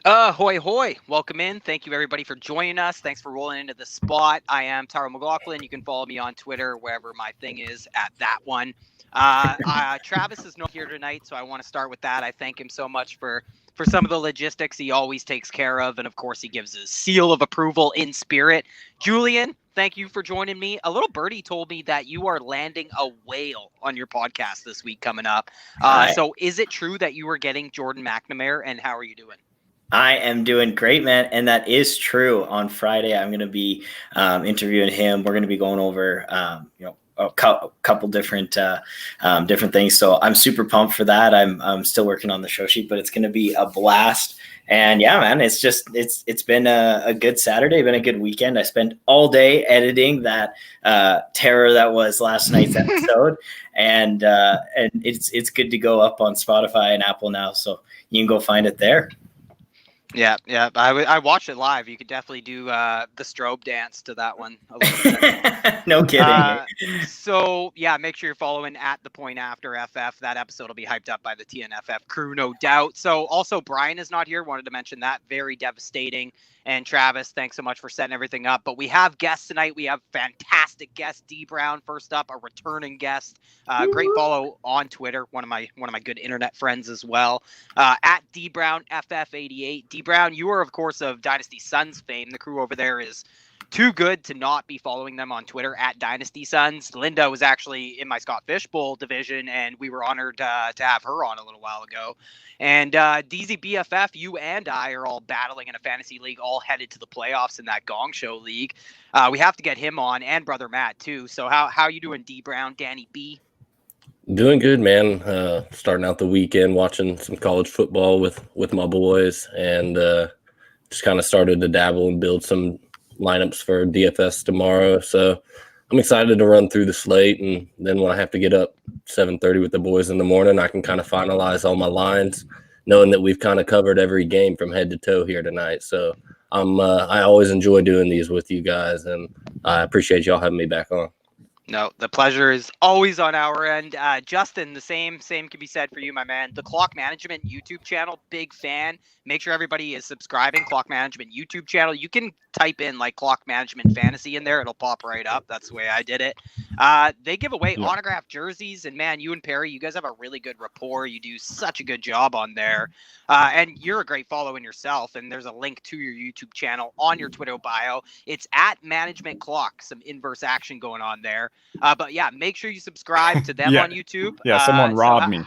Hoy hoy, welcome in. Thank you everybody for joining us. Thanks for rolling into the spot. I am Tyler McLaughlin. You can follow me on Twitter, wherever my thing is at that one. Travis is not here tonight, so I want to start with that. I thank him so much for some of the logistics he always takes care of, and of course he gives his seal of approval in spirit. Julian, thank you for joining me. A little birdie told me that you are landing a whale on your podcast this week coming up. So is it true that you are getting Jordan McNamara, and how are you doing? I am doing great, man. And that is true. On Friday, I'm going to be interviewing him. We're going to be going over, a couple different things. So I'm super pumped for that. I'm still working on the show sheet, but it's going to be a blast. And yeah, man, it's been a good Saturday, been a good weekend. I spent all day editing that terror that was last night's episode, and it's good to go up on Spotify and Apple now, so you can go find it there. Yeah. I watched it live. You could definitely do the strobe dance to that one a little bit. No kidding. So yeah, make sure you're following at the Point After FF. That episode will be hyped up by the TNFF crew, no doubt. So also Brian is not here. Wanted to mention that. Very devastating. And Travis, thanks so much for setting everything up. But we have guests tonight. We have fantastic guests. DBrown, first up, a returning guest. Great follow on Twitter. One of my good internet friends as well. At DBrown FF88. DBrown, you are of course of Dynasty Sons fame. The crew over there is too good to not be following them on Twitter at Dynasty Sons. Linda was actually in my Scott Fishbowl division, and we were honored to have her on a little while ago. And DZ BFF, you and I are all battling in a fantasy league, all headed to the playoffs in that Gong Show league. We have to get him on, and brother Matt too. So how you doing, DBrown, Danny B? Doing good, man. Starting out the weekend, watching some college football with my boys, and just kind of started to dabble and build some lineups for DFS tomorrow. So I'm excited to run through the slate, and then when I have to get up 7:30 with the boys in the morning, I can kind of finalize all my lines, knowing that we've kind of covered every game from head to toe here tonight. So I always enjoy doing these with you guys, and I appreciate y'all having me back on. No, the pleasure is always on our end. Justin, the same can be said for you, my man. The Clock Management YouTube channel, big fan. Make sure everybody is subscribing. Clock Management YouTube channel. You can type in like Clock Management Fantasy in there. It'll pop right up. That's the way I did it. They give away autographed jerseys, and man, you and Perry, you guys have a really good rapport. You do such a good job on there. And you're a great follow in yourself. And there's a link to your YouTube channel on your Twitter bio. It's at Management Clock. Some inverse action going on there. But yeah, make sure you subscribe to them on YouTube. Yeah, someone robbed me.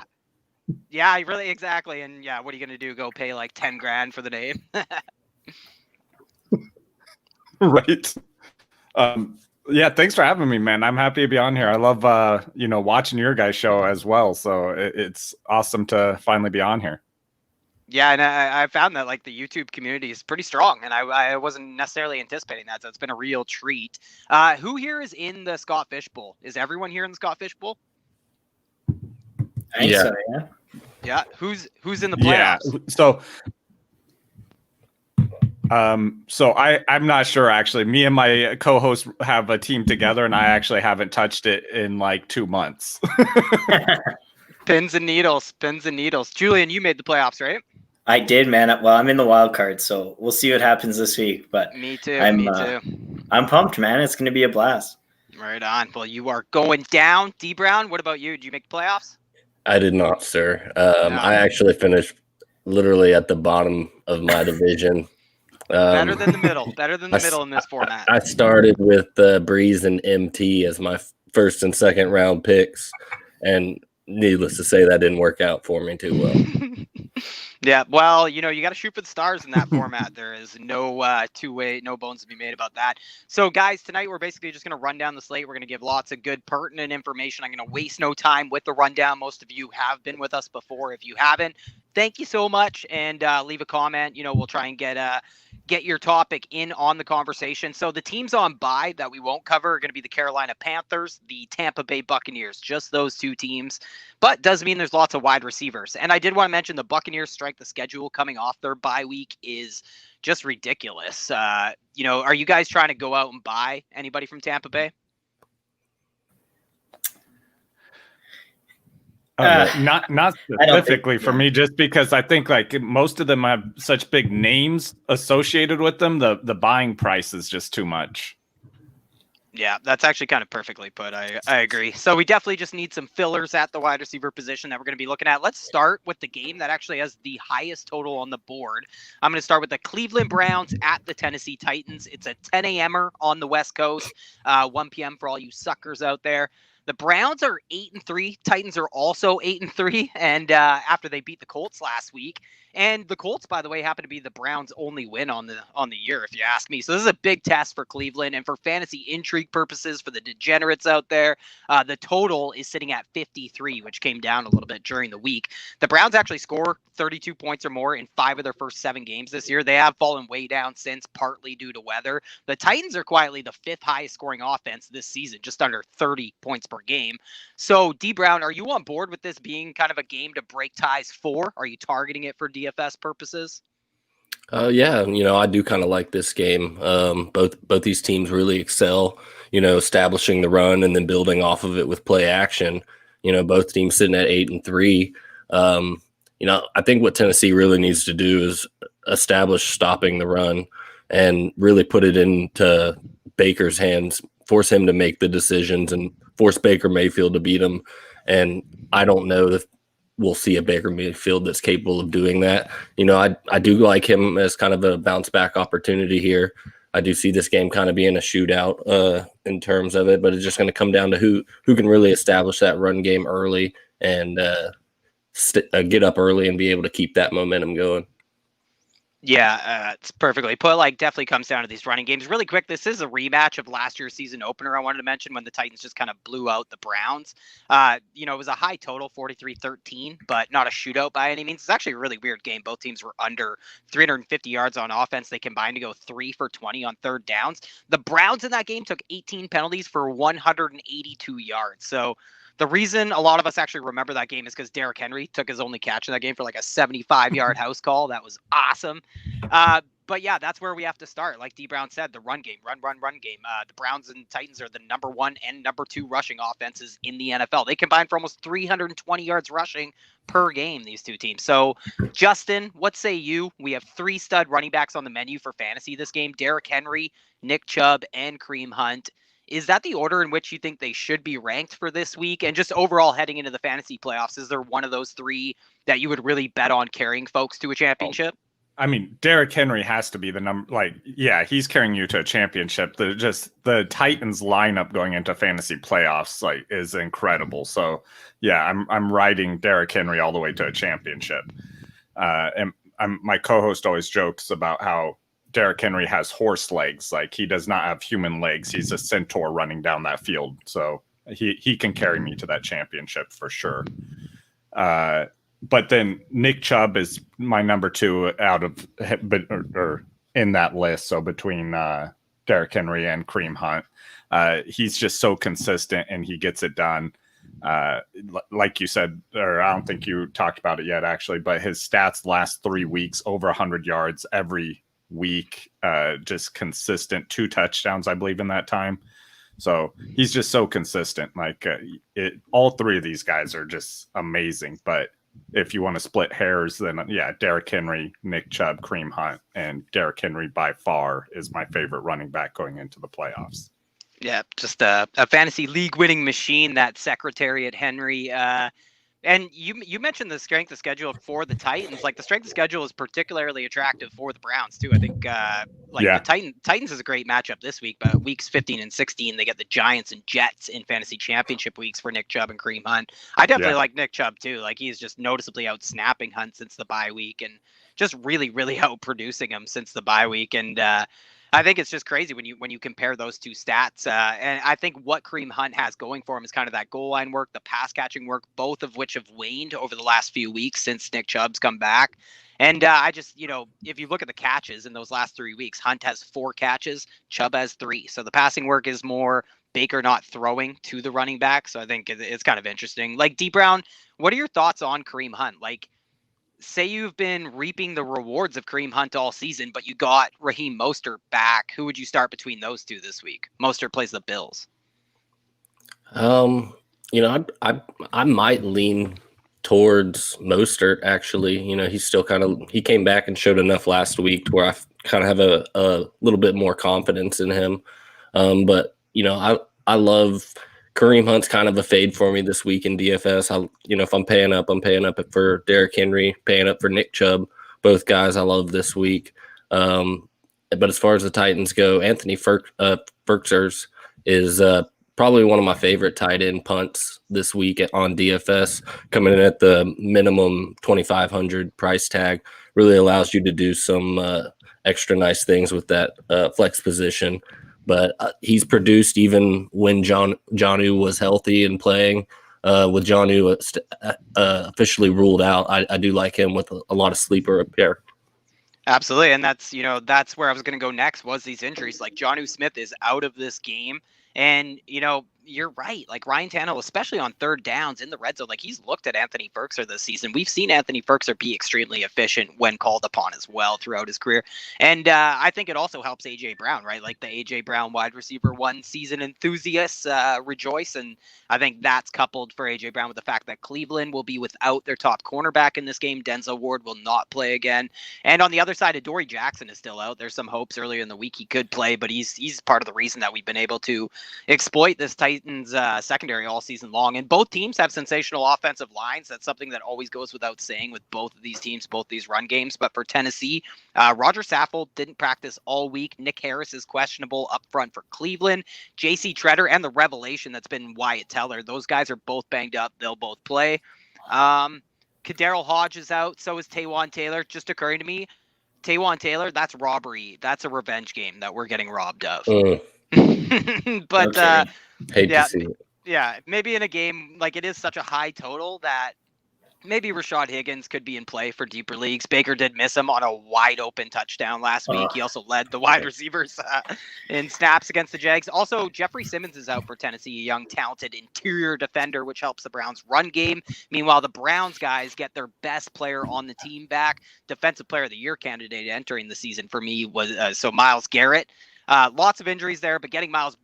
Yeah, really, exactly. And yeah, what are you gonna do? Go pay like 10 grand for the name? Right. Yeah, thanks for having me, man. I'm happy to be on here. I love watching your guys' show as well. So it's awesome to finally be on here. Yeah, and I found that like the YouTube community is pretty strong, and I wasn't necessarily anticipating that, so it's been a real treat. Who here is in the Scott Fishbowl? Is everyone here in the Scott Fishbowl? I think so, yeah. Yeah, who's in the playoffs? Yeah, so I'm not sure actually. Me and my co-host have a team together, and I actually haven't touched it in like 2 months. Pins and needles. Julian, you made the playoffs, right? I did, man. Well, I'm in the wild card, so we'll see what happens this week. But me too. I'm pumped, man. It's going to be a blast. Right on. Well, you are going down. DBrown, what about you? Did you make the playoffs? I did not, sir. I actually finished literally at the bottom of my division. Better than the middle. Better than the middle in this format. I started with Breeze and MT as my first and second round picks, and needless to say, that didn't work out for me too well. Yeah, well, you got to shoot for the stars in that format. There is no two-way, no bones to be made about that. So, guys, tonight we're basically just going to run down the slate. We're going to give lots of good, pertinent information. I'm going to waste no time with the rundown. Most of you have been with us before. If you haven't, thank you so much, and leave a comment. We'll try and get your topic in on the conversation. So the teams on bye that we won't cover are going to be the Carolina Panthers, the Tampa Bay Buccaneers, just those two teams. But doesn't mean there's lots of wide receivers. And I did want to mention the Buccaneers strike the schedule coming off their bye week is just ridiculous. Are you guys trying to go out and buy anybody from Tampa Bay? Not specifically for me, just because I think like most of them have such big names associated with them. The buying price is just too much. Yeah, that's actually kind of perfectly put. I agree. So we definitely just need some fillers at the wide receiver position that we're going to be looking at. Let's start with the game that actually has the highest total on the board. I'm going to start with the Cleveland Browns at the Tennessee Titans. It's a 10 a.m.er on the West Coast, 1 p.m. for all you suckers out there. The Browns are 8-3. Titans are also 8-3. And after they beat the Colts last week. And the Colts, by the way, happen to be the Browns' only win on the year, if you ask me. So this is a big test for Cleveland. And for fantasy intrigue purposes, for the degenerates out there, the total is sitting at 53, which came down a little bit during the week. The Browns actually score 32 points or more in 5 of their first 7 games this year. They have fallen way down since, partly due to weather. The Titans are quietly the 5th highest scoring offense this season, just under 30 points per game. So, DBrown, are you on board with this being kind of a game to break ties for? Are you targeting it for DFS purposes? Yeah, I do kind of like this game. Both these teams really excel, establishing the run and then building off of it with play action. Both teams sitting at 8-3. I think what Tennessee really needs to do is establish stopping the run and really put it into Baker's hands, force him to make the decisions and force Baker Mayfield to beat him. And I don't know if we'll see a Baker Mayfield that's capable of doing that. I do like him as kind of a bounce back opportunity here. I do see this game kind of being a shootout in terms of it, but it's just going to come down to who can really establish that run game early and get up early and be able to keep that momentum going. Yeah, it's perfectly put. Definitely comes down to these running games. Really quick, this is a rematch of last year's season opener. I wanted to mention when the Titans just kind of blew out the Browns. It was a high total, 43-13, but not a shootout by any means. It's actually a really weird game. Both teams were under 350 yards on offense. They combined to go 3 for 20 on third downs. The Browns in that game took 18 penalties for 182 yards. So the reason a lot of us actually remember that game is because Derrick Henry took his only catch in that game for like a 75-yard house call. That was awesome. But yeah, that's where we have to start. Like DBrown said, the run game, run game. The Browns and Titans are the number 1 and number 2 rushing offenses in the NFL. They combine for almost 320 yards rushing per game, these two teams. So, Justin, what say you? We have 3 stud running backs on the menu for fantasy this game: Derrick Henry, Nick Chubb, and Kareem Hunt. Is that the order in which you think they should be ranked for this week? And just overall heading into the fantasy playoffs, is there one of those 3 that you would really bet on carrying folks to a championship? I mean, Derrick Henry has to be the number. He's carrying you to a championship. The Titans lineup going into fantasy playoffs is incredible. So yeah, I'm riding Derrick Henry all the way to a championship. And my co-host always jokes about how Derrick Henry has horse legs. He does not have human legs. He's a centaur running down that field. So he can carry me to that championship for sure. But then Nick Chubb is my number 2 out of or in that list. So between Derrick Henry and Kareem Hunt, he's just so consistent and he gets it done. Like you said, or I don't think you talked about it yet actually, but his stats last 3 weeks, over 100 yards every week, just consistent, 2 touchdowns, I believe, in that time. So he's just so consistent. All 3 of these guys are just amazing. But if you want to split hairs, then yeah, Derrick Henry, Nick Chubb, Kareem Hunt, and Derrick Henry by far is my favorite running back going into the playoffs. Yeah, just a fantasy league winning machine, that Secretariat Henry. And you mentioned the strength of schedule for the Titans. The strength of schedule is particularly attractive for the Browns too. I think the Titans is a great matchup this week, but weeks 15 and 16 they get the Giants and Jets in fantasy championship weeks for Nick Chubb and Kareem Hunt. I definitely like Nick Chubb too. He's just noticeably out snapping Hunt since the bye week and just really, really out producing him since the bye week. And I think it's just crazy when you compare those 2 stats. And I think what Kareem Hunt has going for him is kind of that goal line work, the pass catching work, both of which have waned over the last few weeks since Nick Chubb's come back. And I just, if you look at the catches in those last 3 weeks, Hunt has 4 catches, Chubb has 3. So the passing work is more Baker not throwing to the running back. So I think it's kind of interesting. DBrown, what are your thoughts on Kareem Hunt? Say you've been reaping the rewards of Kareem Hunt all season, but you got Raheem Mostert back. Who would you start between those 2 this week? Mostert plays the Bills. I might lean towards Mostert, actually. He's still he came back and showed enough last week to where I kind of have a little bit more confidence in him. But I love Kareem Hunt's kind of a fade for me this week in DFS. If I'm paying up for Derrick Henry, paying up for Nick Chubb, both guys I love this week. But as far as the Titans go, Anthony Firkser's is probably one of my favorite tight end punts this week on DFS, coming in at the minimum 2,500 price tag. Really allows you to do some extra nice things with that flex position. But he's produced even when Jonnu was healthy and playing. With Jonnu officially ruled out, I do like him with a lot of sleeper repair. Absolutely, and that's where I was going to go next, was these injuries. Like, Jonnu Smith is out of this game, and you're right. Like, Ryan Tannehill, especially on third downs in the red zone, like, he's looked at Anthony Firkser this season. We've seen Anthony Firkser be extremely efficient when called upon as well throughout his career. And I think it also helps A.J. Brown, right? Like, the A.J. Brown wide receiver one season enthusiasts rejoice. And I think that's coupled for A.J. Brown with the fact that Cleveland will be without their top cornerback in this game. Denzel Ward will not play again. And on the other side, Adoree Jackson is still out. There's some hopes earlier in the week he could play, but he's part of the reason that we've been able to exploit this Titans secondary all season long. And both teams have sensational offensive lines. That's something that always goes without saying with both of these teams, both these run games. But for Tennessee, Roger Saffold didn't practice all week. Nick Harris is questionable up front for Cleveland. J.C. Treader and the revelation that's been Wyatt Teller. Those guys are both banged up. They'll both play. Kaderil Hodge is out. So is Taywan Taylor. Just occurring to me, Taywan Taylor, that's robbery. That's a revenge game that we're getting robbed of. But hate to see it. Yeah, maybe in a game, like, it is such a high total that maybe Rashad Higgins could be in play for deeper leagues. Baker did miss him on a wide open touchdown last week. He also led the wide receivers in snaps against the Jags. Also, Jeffrey Simmons is out for Tennessee, a young, talented interior defender, which helps the Browns' run game. Meanwhile, the Browns guys get their best player on the team back. Defensive Player of the Year candidate entering the season for me was Myles Garrett. Lots of injuries there, but getting Myles,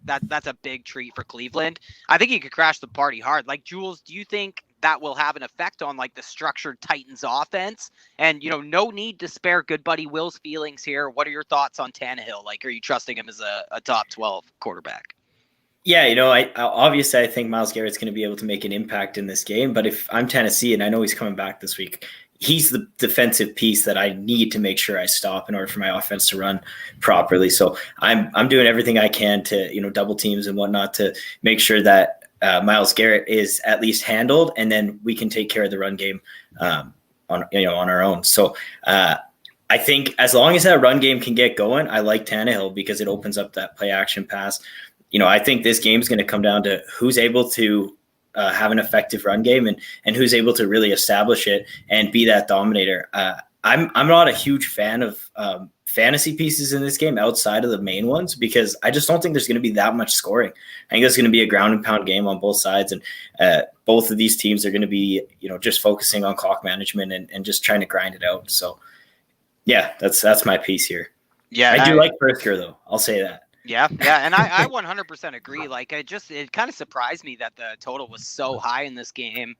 that's a big treat for Cleveland. I think he could crash the party hard. Like, Jules, do you think that will have an effect on, like, the structured Titans offense? And, no need to spare good buddy Will's feelings here. What are your thoughts on Tannehill? Like, are you trusting him as a top 12 quarterback? Yeah, I think Myles Garrett's going to be able to make an impact in this game. But if I'm Tennessee, and I know he's coming back this week, he's the defensive piece that I need to make sure I stop in order for my offense to run properly. So I'm doing everything I can to, double teams and whatnot to make sure that Myles Garrett is at least handled, and then we can take care of the run game on our own. So I think as long as that run game can get going, I like Tannehill because it opens up that play action pass. I think this game is going to come down to who's able to have an effective run game and who's able to really establish it and be that dominator. I'm not a huge fan of fantasy pieces in this game outside of the main ones because I just don't think there's going to be that much scoring. I think there's going to be a ground and pound game on both sides, and both of these teams are going to be, just focusing on clock management and just trying to grind it out. So, yeah, that's my piece here. Yeah, I do like Firkser though. I'll say that. Yeah, and I 100% agree. Like, it kind of surprised me that the total was so high in this game.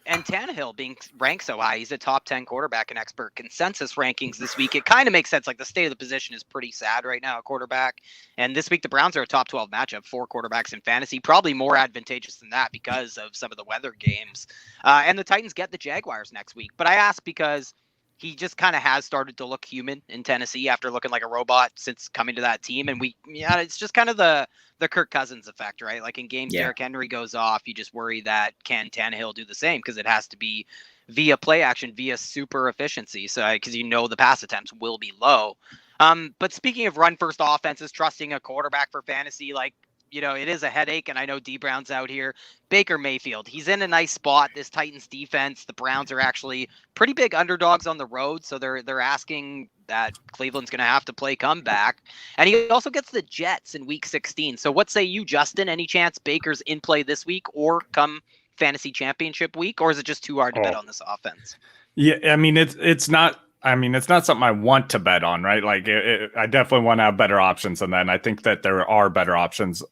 And Tannehill being ranked so high, he's a top 10 quarterback in expert consensus rankings this week. It kind of makes sense. Like, the state of the position is pretty sad right now at quarterback. And this week, the Browns are a top 12 matchup, 4 quarterbacks in fantasy, probably more advantageous than that because of some of the weather games. And the Titans get the Jaguars next week. But I ask because he just kind of has started to look human in Tennessee after looking like a robot since coming to that team. And it's just kind of the Kirk Cousins effect, right? Like, in games, Derrick Henry goes off, you just worry that can Tannehill do the same because it has to be via play action, via super efficiency. So, because the pass attempts will be low. But speaking of run first offenses, trusting a quarterback for fantasy, like, it is a headache, and I know D-Brown's out here. Baker Mayfield, he's in a nice spot. This Titans defense, the Browns are actually pretty big underdogs on the road, so they're asking that Cleveland's going to have to play comeback. And he also gets the Jets in Week 16. So what say you, Justin? Any chance Baker's in play this week or come fantasy championship week, or is it just too hard to bet on this offense? Yeah, I mean, it's not. It's not something I want to bet on, right? Like, I definitely want to have better options than that. And I think that there are better options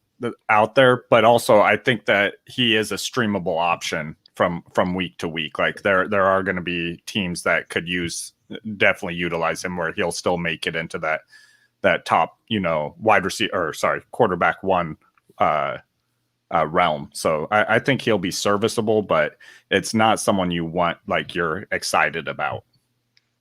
out there, but also I think that he is a streamable option from week to week. Like there are going to be teams that could definitely utilize him where he'll still make it into that top, wide receiver, quarterback one realm. So I think he'll be serviceable, but it's not someone you want, like, you're excited about.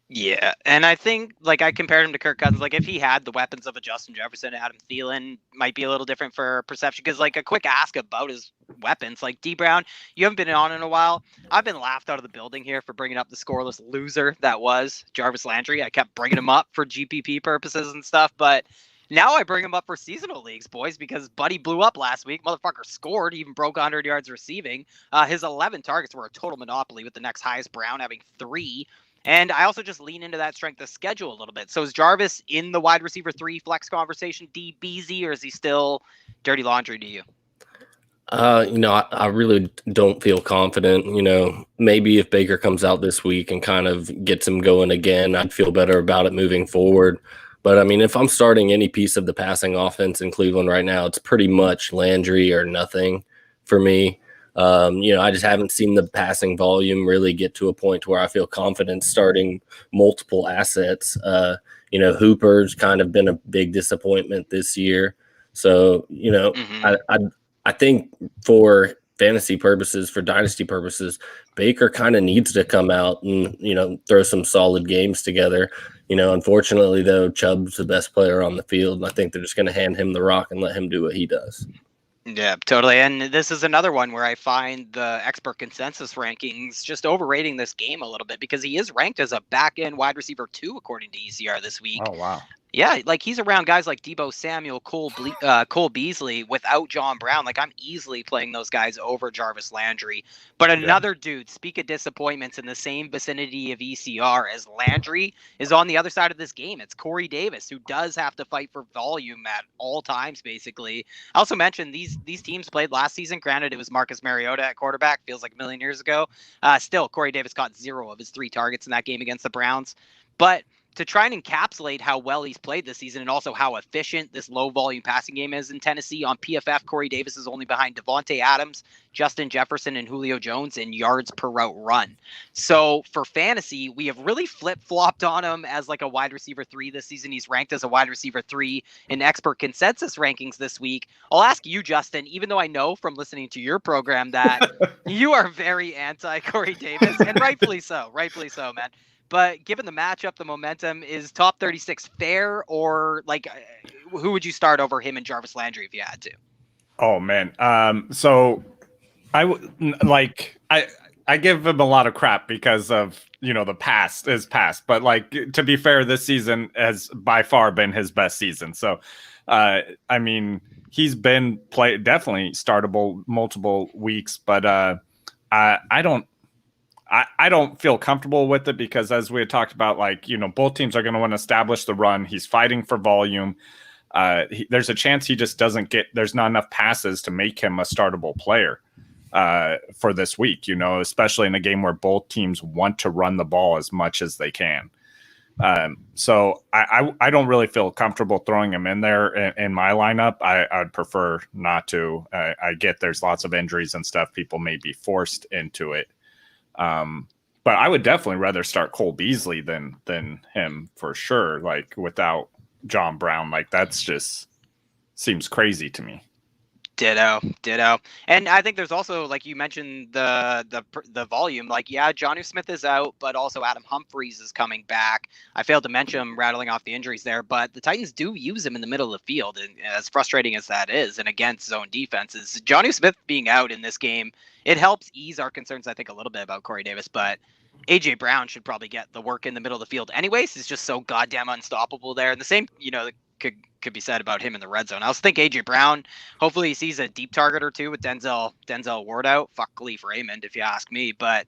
Yeah, and I think, like, I compared him to Kirk Cousins. Like, if he had the weapons of a Justin Jefferson, Adam Thielen might be a little different for perception. Because, like, a quick ask about his weapons, like, DBrown, you haven't been on in a while. I've been laughed out of the building here for bringing up the scoreless loser that was Jarvis Landry. I kept bringing him up for GPP purposes and stuff, but now I bring him up for seasonal leagues, boys, because Buddy blew up last week. Motherfucker scored, even broke 100 yards receiving. His 11 targets were a total monopoly, with the next highest Brown having 3. And I also just lean into that strength of schedule a little bit. So is Jarvis in the wide receiver 3 flex conversation, DBZ, or is he still dirty laundry to you? I really don't feel confident. Maybe if Baker comes out this week and kind of gets him going again, I'd feel better about it moving forward. But I mean, if I'm starting any piece of the passing offense in Cleveland right now, it's pretty much Landry or nothing for me. I just haven't seen the passing volume really get to a point where I feel confident starting multiple assets. Hooper's kind of been a big disappointment this year. So, I think for fantasy purposes, for dynasty purposes, Baker kind of needs to come out and, throw some solid games together. Unfortunately, though, Chubb's the best player on the field, and I think they're just going to hand him the rock and let him do what he does. Yeah, totally. And this is another one where I find the expert consensus rankings just overrating this game a little bit, because he is ranked as a back-end wide receiver 2 according to ECR this week. Oh, wow. Yeah, like he's around guys like Deebo Samuel, Cole Beasley without John Brown. Like, I'm easily playing those guys over Jarvis Landry. But another dude, speak of disappointments, in the same vicinity of ECR as Landry is on the other side of this game. It's Corey Davis, who does have to fight for volume at all times, basically. I also mentioned these teams played last season. Granted, it was Marcus Mariota at quarterback. Feels like a million years ago. Still, Corey Davis caught 0 of his 3 targets in that game against the Browns. But to try and encapsulate how well he's played this season and also how efficient this low-volume passing game is in Tennessee, on PFF, Corey Davis is only behind Devontae Adams, Justin Jefferson, and Julio Jones in yards per route run. So for fantasy, we have really flip-flopped on him as like a wide receiver 3 this season. He's ranked as a wide receiver 3 in expert consensus rankings this week. I'll ask you, Justin, even though I know from listening to your program that you are very anti-Corey Davis, and rightfully so, man. But given the matchup, the momentum, is top 36 fair, or like who would you start over him and Jarvis Landry if you had to? Oh man. So I give him a lot of crap because of, the past is past, but like, to be fair, this season has by far been his best season. So, I mean, he's been definitely startable multiple weeks, but I don't feel comfortable with it because, as we had talked about, like, both teams are going to want to establish the run. He's fighting for volume. There's a chance he just there's not enough passes to make him a startable player for this week, especially in a game where both teams want to run the ball as much as they can. So I don't really feel comfortable throwing him in there in my lineup. I'd prefer not to. I get there's lots of injuries and stuff. People may be forced into it. But I would definitely rather start Cole Beasley than him for sure. Like, without John Brown, like, that's just seems crazy to me. Ditto. And I think there's also, like you mentioned, the volume. Like, yeah, Jonnu Smith is out, but also Adam Humphries is coming back. I failed to mention him rattling off the injuries there, but the Titans do use him in the middle of the field, and as frustrating as that is, and against zone defenses, Jonnu Smith being out in this game, it helps ease our concerns, I think, a little bit about Corey Davis, but AJ Brown should probably get the work in the middle of the field anyways. He's just so goddamn unstoppable there. And the same, could be said about him in the red zone. I also think AJ Brown, hopefully he sees a deep target or two with Denzel Ward out. Fuck Khalif Raymond, if you ask me. But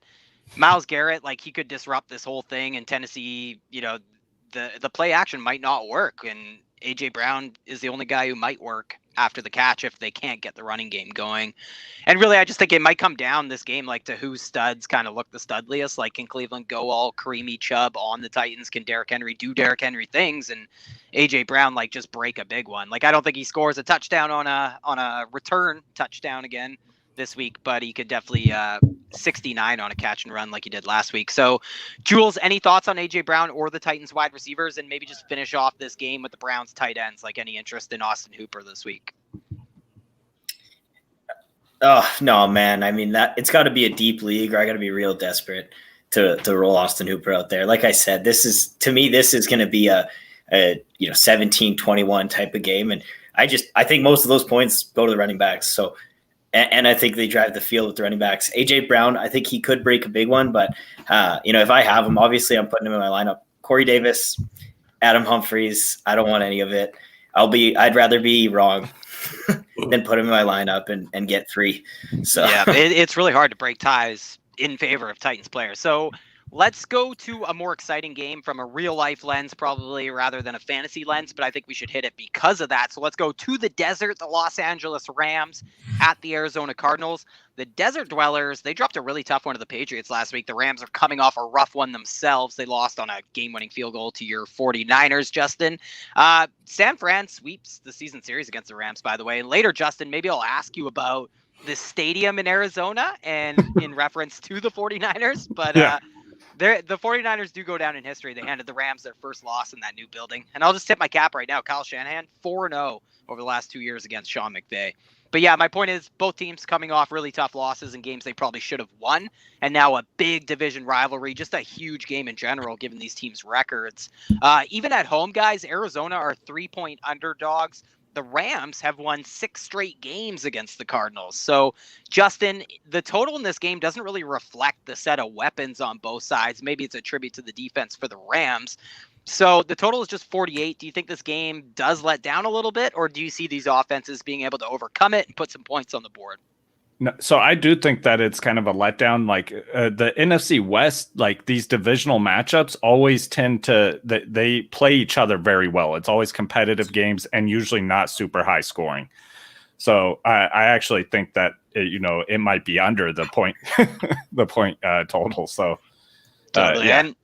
Myles Garrett, like, he could disrupt this whole thing, and Tennessee, the play action might not work, and AJ Brown is the only guy who might work after the catch if they can't get the running game going. And really, I just think it might come down this game, like, to whose studs kind of look the studliest. Like, can Cleveland go all Kareem Chubb on the Titans? Can Derrick Henry do Derrick Henry things? And AJ Brown, like, just break a big one. Like, I don't think he scores a touchdown on a return touchdown again this week, but he could definitely 69 on a catch and run like he did last week. So, Jules, any thoughts on A.J. Brown or the Titans wide receivers? And maybe just finish off this game with the Browns tight ends, like any interest in Austin Hooper this week? Oh, no, man. I mean, that it's got to be a deep league, or I got to be real desperate to roll Austin Hooper out there. Like I said, this is going to be a 17-21 type of game. And I think most of those points go to the running backs. So, and I think they drive the field with the running backs. A.J. Brown, I think he could break a big one, but if I have him, obviously I'm putting him in my lineup. Corey Davis, Adam Humphries, I don't want any of it. I'd rather be wrong than put him in my lineup and get 3. So yeah, it's really hard to break ties in favor of Titans players. So let's go to a more exciting game from a real life lens, probably, rather than a fantasy lens, but I think we should hit it because of that. So let's go to the desert, the Los Angeles Rams at the Arizona Cardinals. The Desert Dwellers, they dropped a really tough one to the Patriots last week. The Rams are coming off a rough one themselves. They lost on a game-winning field goal to your 49ers, Justin. San Fran sweeps the season series against the Rams, by the way. And later, Justin, maybe I'll ask you about the stadium in Arizona and in reference to the 49ers. But the 49ers do go down in history. They handed the Rams their first loss in that new building. And I'll just tip my cap right now. Kyle Shanahan, 4-0 over the last 2 years against Sean McVay. But yeah, my point is both teams coming off really tough losses in games they probably should have won. And now a big division rivalry, just a huge game in general, given these teams' records. Even at home, guys, Arizona are 3-point underdogs. The Rams have won 6 straight games against the Cardinals. So, Justin, the total in this game doesn't really reflect the set of weapons on both sides. Maybe it's a tribute to the defense for the Rams. So the total is just 48. Do you think this game does let down a little bit, or do you see these offenses being able to overcome it and put some points on the board? No, so I do think that it's kind of a letdown. Like the NFC West, like these divisional matchups always tend to, they play each other very well. It's always competitive games and usually not super high scoring. So I actually think that, it might be under the point, total. So totally. yeah. And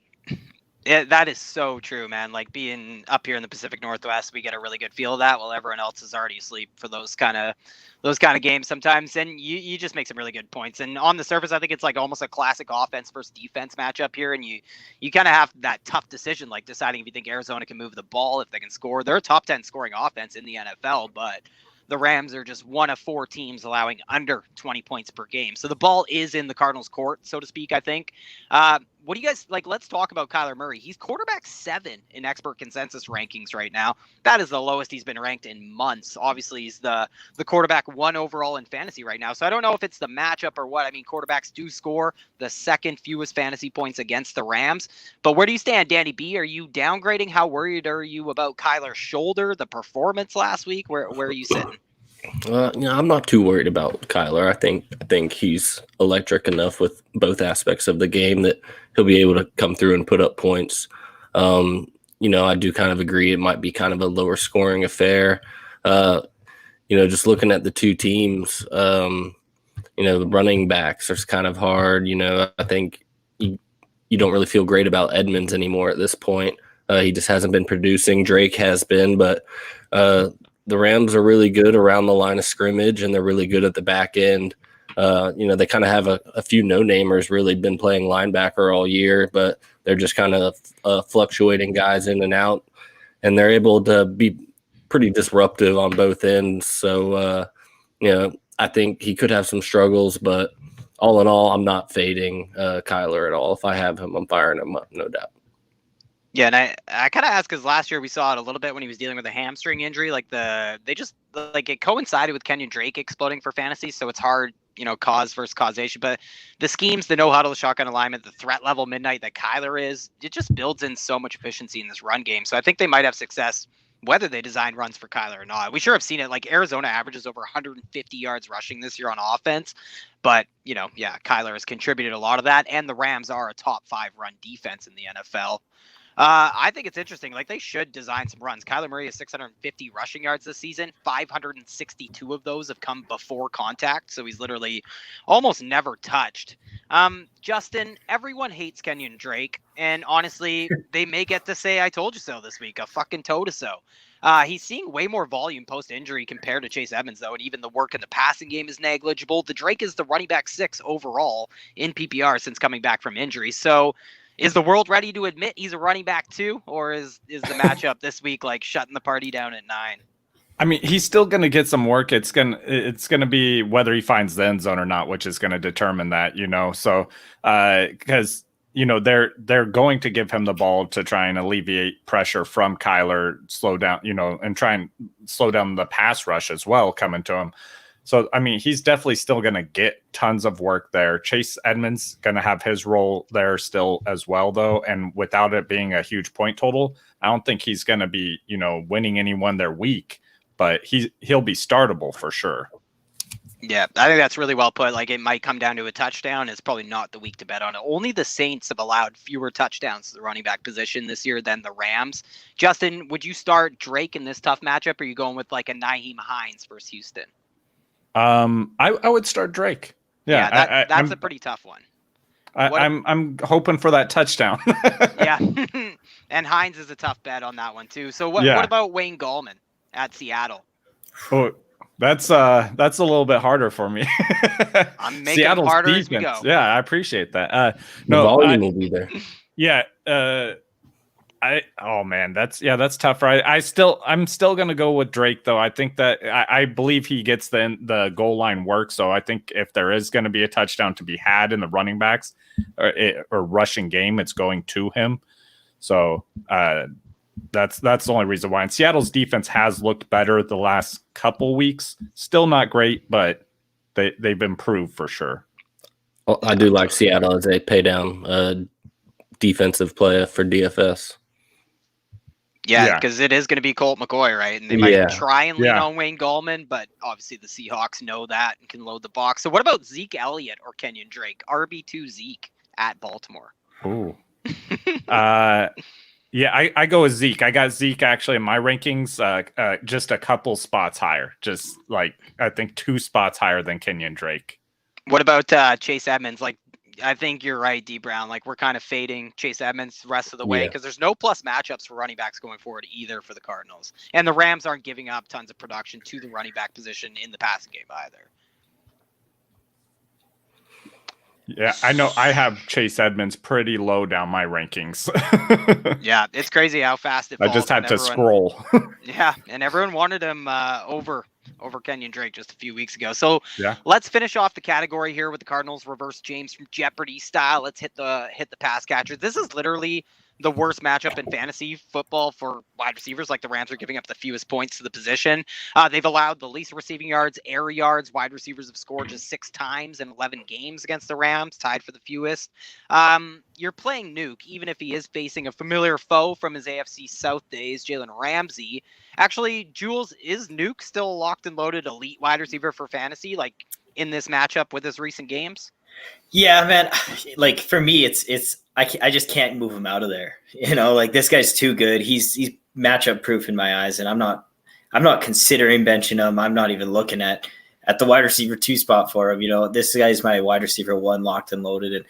that is so true, man. Like being up here in the Pacific Northwest, we get a really good feel of that while everyone else is already asleep for those kind of games sometimes. And you just make some really good points. And on the surface, I think it's like almost a classic offense versus defense matchup here. And you kind of have that tough decision, like deciding if you think Arizona can move the ball, if they can score. They're a top 10 scoring offense in the NFL, but the Rams are just one of 4 teams allowing under 20 points per game. So the ball is in the Cardinals' court, so to speak, I think. What do you guys like? Let's talk about Kyler Murray. He's quarterback 7 in expert consensus rankings right now. That is the lowest he's been ranked in months. Obviously, he's the quarterback 1 overall in fantasy right now. So I don't know if it's the matchup or what. I mean, quarterbacks do score the second fewest fantasy points against the Rams. But where do you stand, Danny B? Are you downgrading? How worried are you about Kyler's shoulder, the performance last week? Where are you sitting? I'm not too worried about Kyler. I think he's electric enough with both aspects of the game that he'll be able to come through and put up points. I do kind of agree it might be kind of a lower scoring affair. Just looking at the two teams, the running backs are kind of hard. I think you don't really feel great about Edmonds anymore at this point. He just hasn't been producing. Drake has been, but the Rams are really good around the line of scrimmage, and they're really good at the back end. They kind of have a few no-namers really been playing linebacker all year, but they're just kind of fluctuating guys in and out, and they're able to be pretty disruptive on both ends. So, I think he could have some struggles, but all in all, I'm not fading Kyler at all. If I have him, I'm firing him up, no doubt. Yeah, and I kind of asked because last year we saw it a little bit when he was dealing with a hamstring injury. Like it coincided with Kenyon Drake exploding for fantasy, so it's hard, cause versus causation. But the schemes, the no huddle, shotgun alignment, the threat level midnight that Kyler is, it just builds in so much efficiency in this run game. So I think they might have success whether they design runs for Kyler or not. We sure have seen it. Like Arizona averages over 150 yards rushing this year on offense. But, Kyler has contributed a lot of that. And the Rams are a top 5 run defense in the NFL. I think it's interesting. Like, they should design some runs. Kyler Murray has 650 rushing yards this season. 562 of those have come before contact. So he's literally almost never touched. Justin, everyone hates Kenyon Drake. And honestly, they may get to say, I told you so this week, a fucking toe-to-so. He's seeing way more volume post-injury compared to Chase Edmonds, though, and even the work in the passing game is negligible. The Drake is the running back 6 overall in PPR since coming back from injury. So is the world ready to admit he's a running back 2, or is the matchup this week like shutting the party down at 9? I mean, he's still going to get some work. It's gonna be whether he finds the end zone or not, which is going to determine that, So, because they're going to give him the ball to try and alleviate pressure from Kyler, slow down, and try and slow down the pass rush as well coming to him. So, I mean, he's definitely still going to get tons of work there. Chase Edmonds going to have his role there still as well, though. And without it being a huge point total, I don't think he's going to be, winning anyone their week. But he'll be startable for sure. Yeah, I think that's really well put. Like, it might come down to a touchdown. It's probably not the week to bet on it. Only the Saints have allowed fewer touchdowns to the running back position this year than the Rams. Justin, would you start Drake in this tough matchup, or are you going with like a Nyheim Hines versus Houston? I would start Drake. Yeah, that's a pretty tough one. I'm hoping for that touchdown. Yeah, and Hines is a tough bet on that one too. So what about Wayne Gallman at Seattle? Oh, that's a little bit harder for me. I'm making Seattle's it harder defense. As we go. Yeah, I appreciate that. No, volume will be there. Yeah. That's tough, right? I'm still gonna go with Drake though. I think that I believe he gets the goal line work. So I think if there is going to be a touchdown to be had in the running backs or rushing game, it's going to him. So that's the only reason why. And Seattle's defense has looked better the last couple weeks. Still not great, but they've improved for sure. Well, I do like Seattle as a pay down defensive player for DFS. Yeah, because it is going to be Colt McCoy, right? And they might try and lean on Wayne Gallman, but obviously the Seahawks know that and can load the box. So what about Zeke Elliott or Kenyon Drake? RB2 Zeke at Baltimore. Ooh. I go with Zeke. I got Zeke actually in my rankings just a couple spots higher. Just like, I think 2 spots higher than Kenyon Drake. What about Chase Edmonds? Like, I think you're right, DBrown. Like, we're kind of fading Chase Edmonds the rest of the way because there's no plus matchups for running backs going forward either for the Cardinals. And the Rams aren't giving up tons of production to the running back position in the passing game either. Yeah, I know I have Chase Edmonds pretty low down my rankings. Yeah, it's crazy how fast it falls. I just had to scroll. Yeah, and everyone wanted him over Kenyon Drake just a few weeks ago. So let's finish off the category here with the Cardinals reverse James from Jeopardy style. Let's hit the pass catchers. This is literally the worst matchup in fantasy football for wide receivers. Like, the Rams are giving up the fewest points to the position. They've allowed the least receiving yards, air yards. Wide receivers have scored just 6 times in 11 games against the Rams, tied for the fewest. You're playing Nuke, even if he is facing a familiar foe from his AFC South days, Jalen Ramsey. Actually, Jules, is Nuke still a locked and loaded elite wide receiver for fantasy, like in this matchup with his recent games? Yeah, man. Like, for me, I just can't move him out of there. Like, this guy's too good. He's matchup proof in my eyes, and I'm not considering benching him. I'm not even looking at the wide receiver 2 spot for him. This guy's my wide receiver 1 locked and loaded, and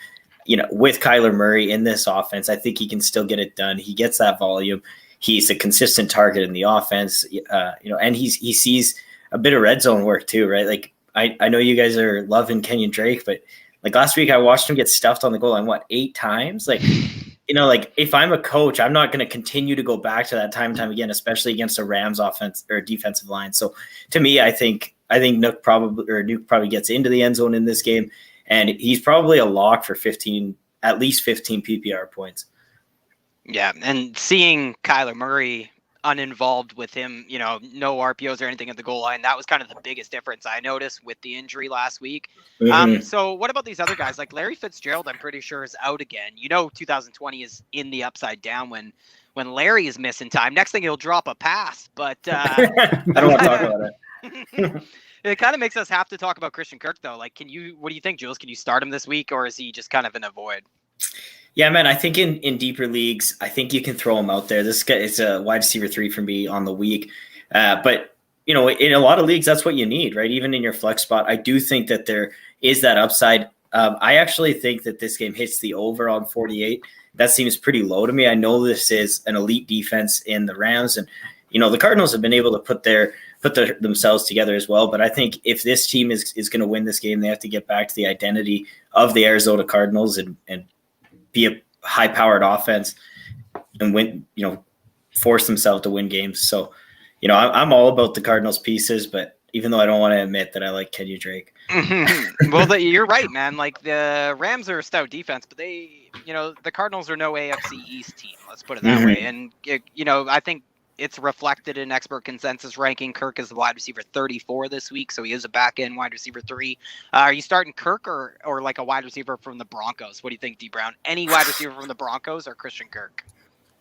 with Kyler Murray in this offense, I think he can still get it done. He gets that volume. He's a consistent target in the offense, and he sees a bit of red zone work too, right? Like, I know you guys are loving Kenyon Drake, but like last week I watched him get stuffed on the goal line, 8 times? Like, like if I'm a coach, I'm not going to continue to go back to that time and time again, especially against a Rams offense or defensive line. So to me, I think Nuke probably gets into the end zone in this game, and he's probably a lock for at least 15 PPR points. Yeah, and seeing Kyler Murray uninvolved with him, no RPOs or anything at the goal line, that was kind of the biggest difference I noticed with the injury last week. Mm-hmm. So what about these other guys? Like Larry Fitzgerald, I'm pretty sure is out again. 2020 is in the upside down when Larry is missing time. Next thing he'll drop a pass, but I don't want to talk about it. It kind of makes us have to talk about Christian Kirk though. Like, what do you think, Jules? Can you start him this week, or is he just kind of in a void? Yeah, man, I think in deeper leagues, I think you can throw him out there. This guy is a wide receiver 3 for me on the week. But, in a lot of leagues, that's what you need, right? Even in your flex spot, I do think that there is that upside. I actually think that this game hits the over on 48. That seems pretty low to me. I know this is an elite defense in the Rams, and, the Cardinals have been able to put themselves together as well. But I think if this team is going to win this game, they have to get back to the identity of the Arizona Cardinals and be a high-powered offense and win, force themselves to win games. So, I'm all about the Cardinals pieces, but even though I don't want to admit that I like Kenny Drake. Well, you're right, man. Like the Rams are a stout defense, but the Cardinals are no AFC East team. Let's put it that way. And, I think it's reflected in expert consensus ranking. Kirk is the wide receiver 34 this week, so he is a back-end wide receiver 3. Are you starting Kirk or like a wide receiver from the Broncos? What do you think, DBrown? Any wide receiver from the Broncos or Christian Kirk?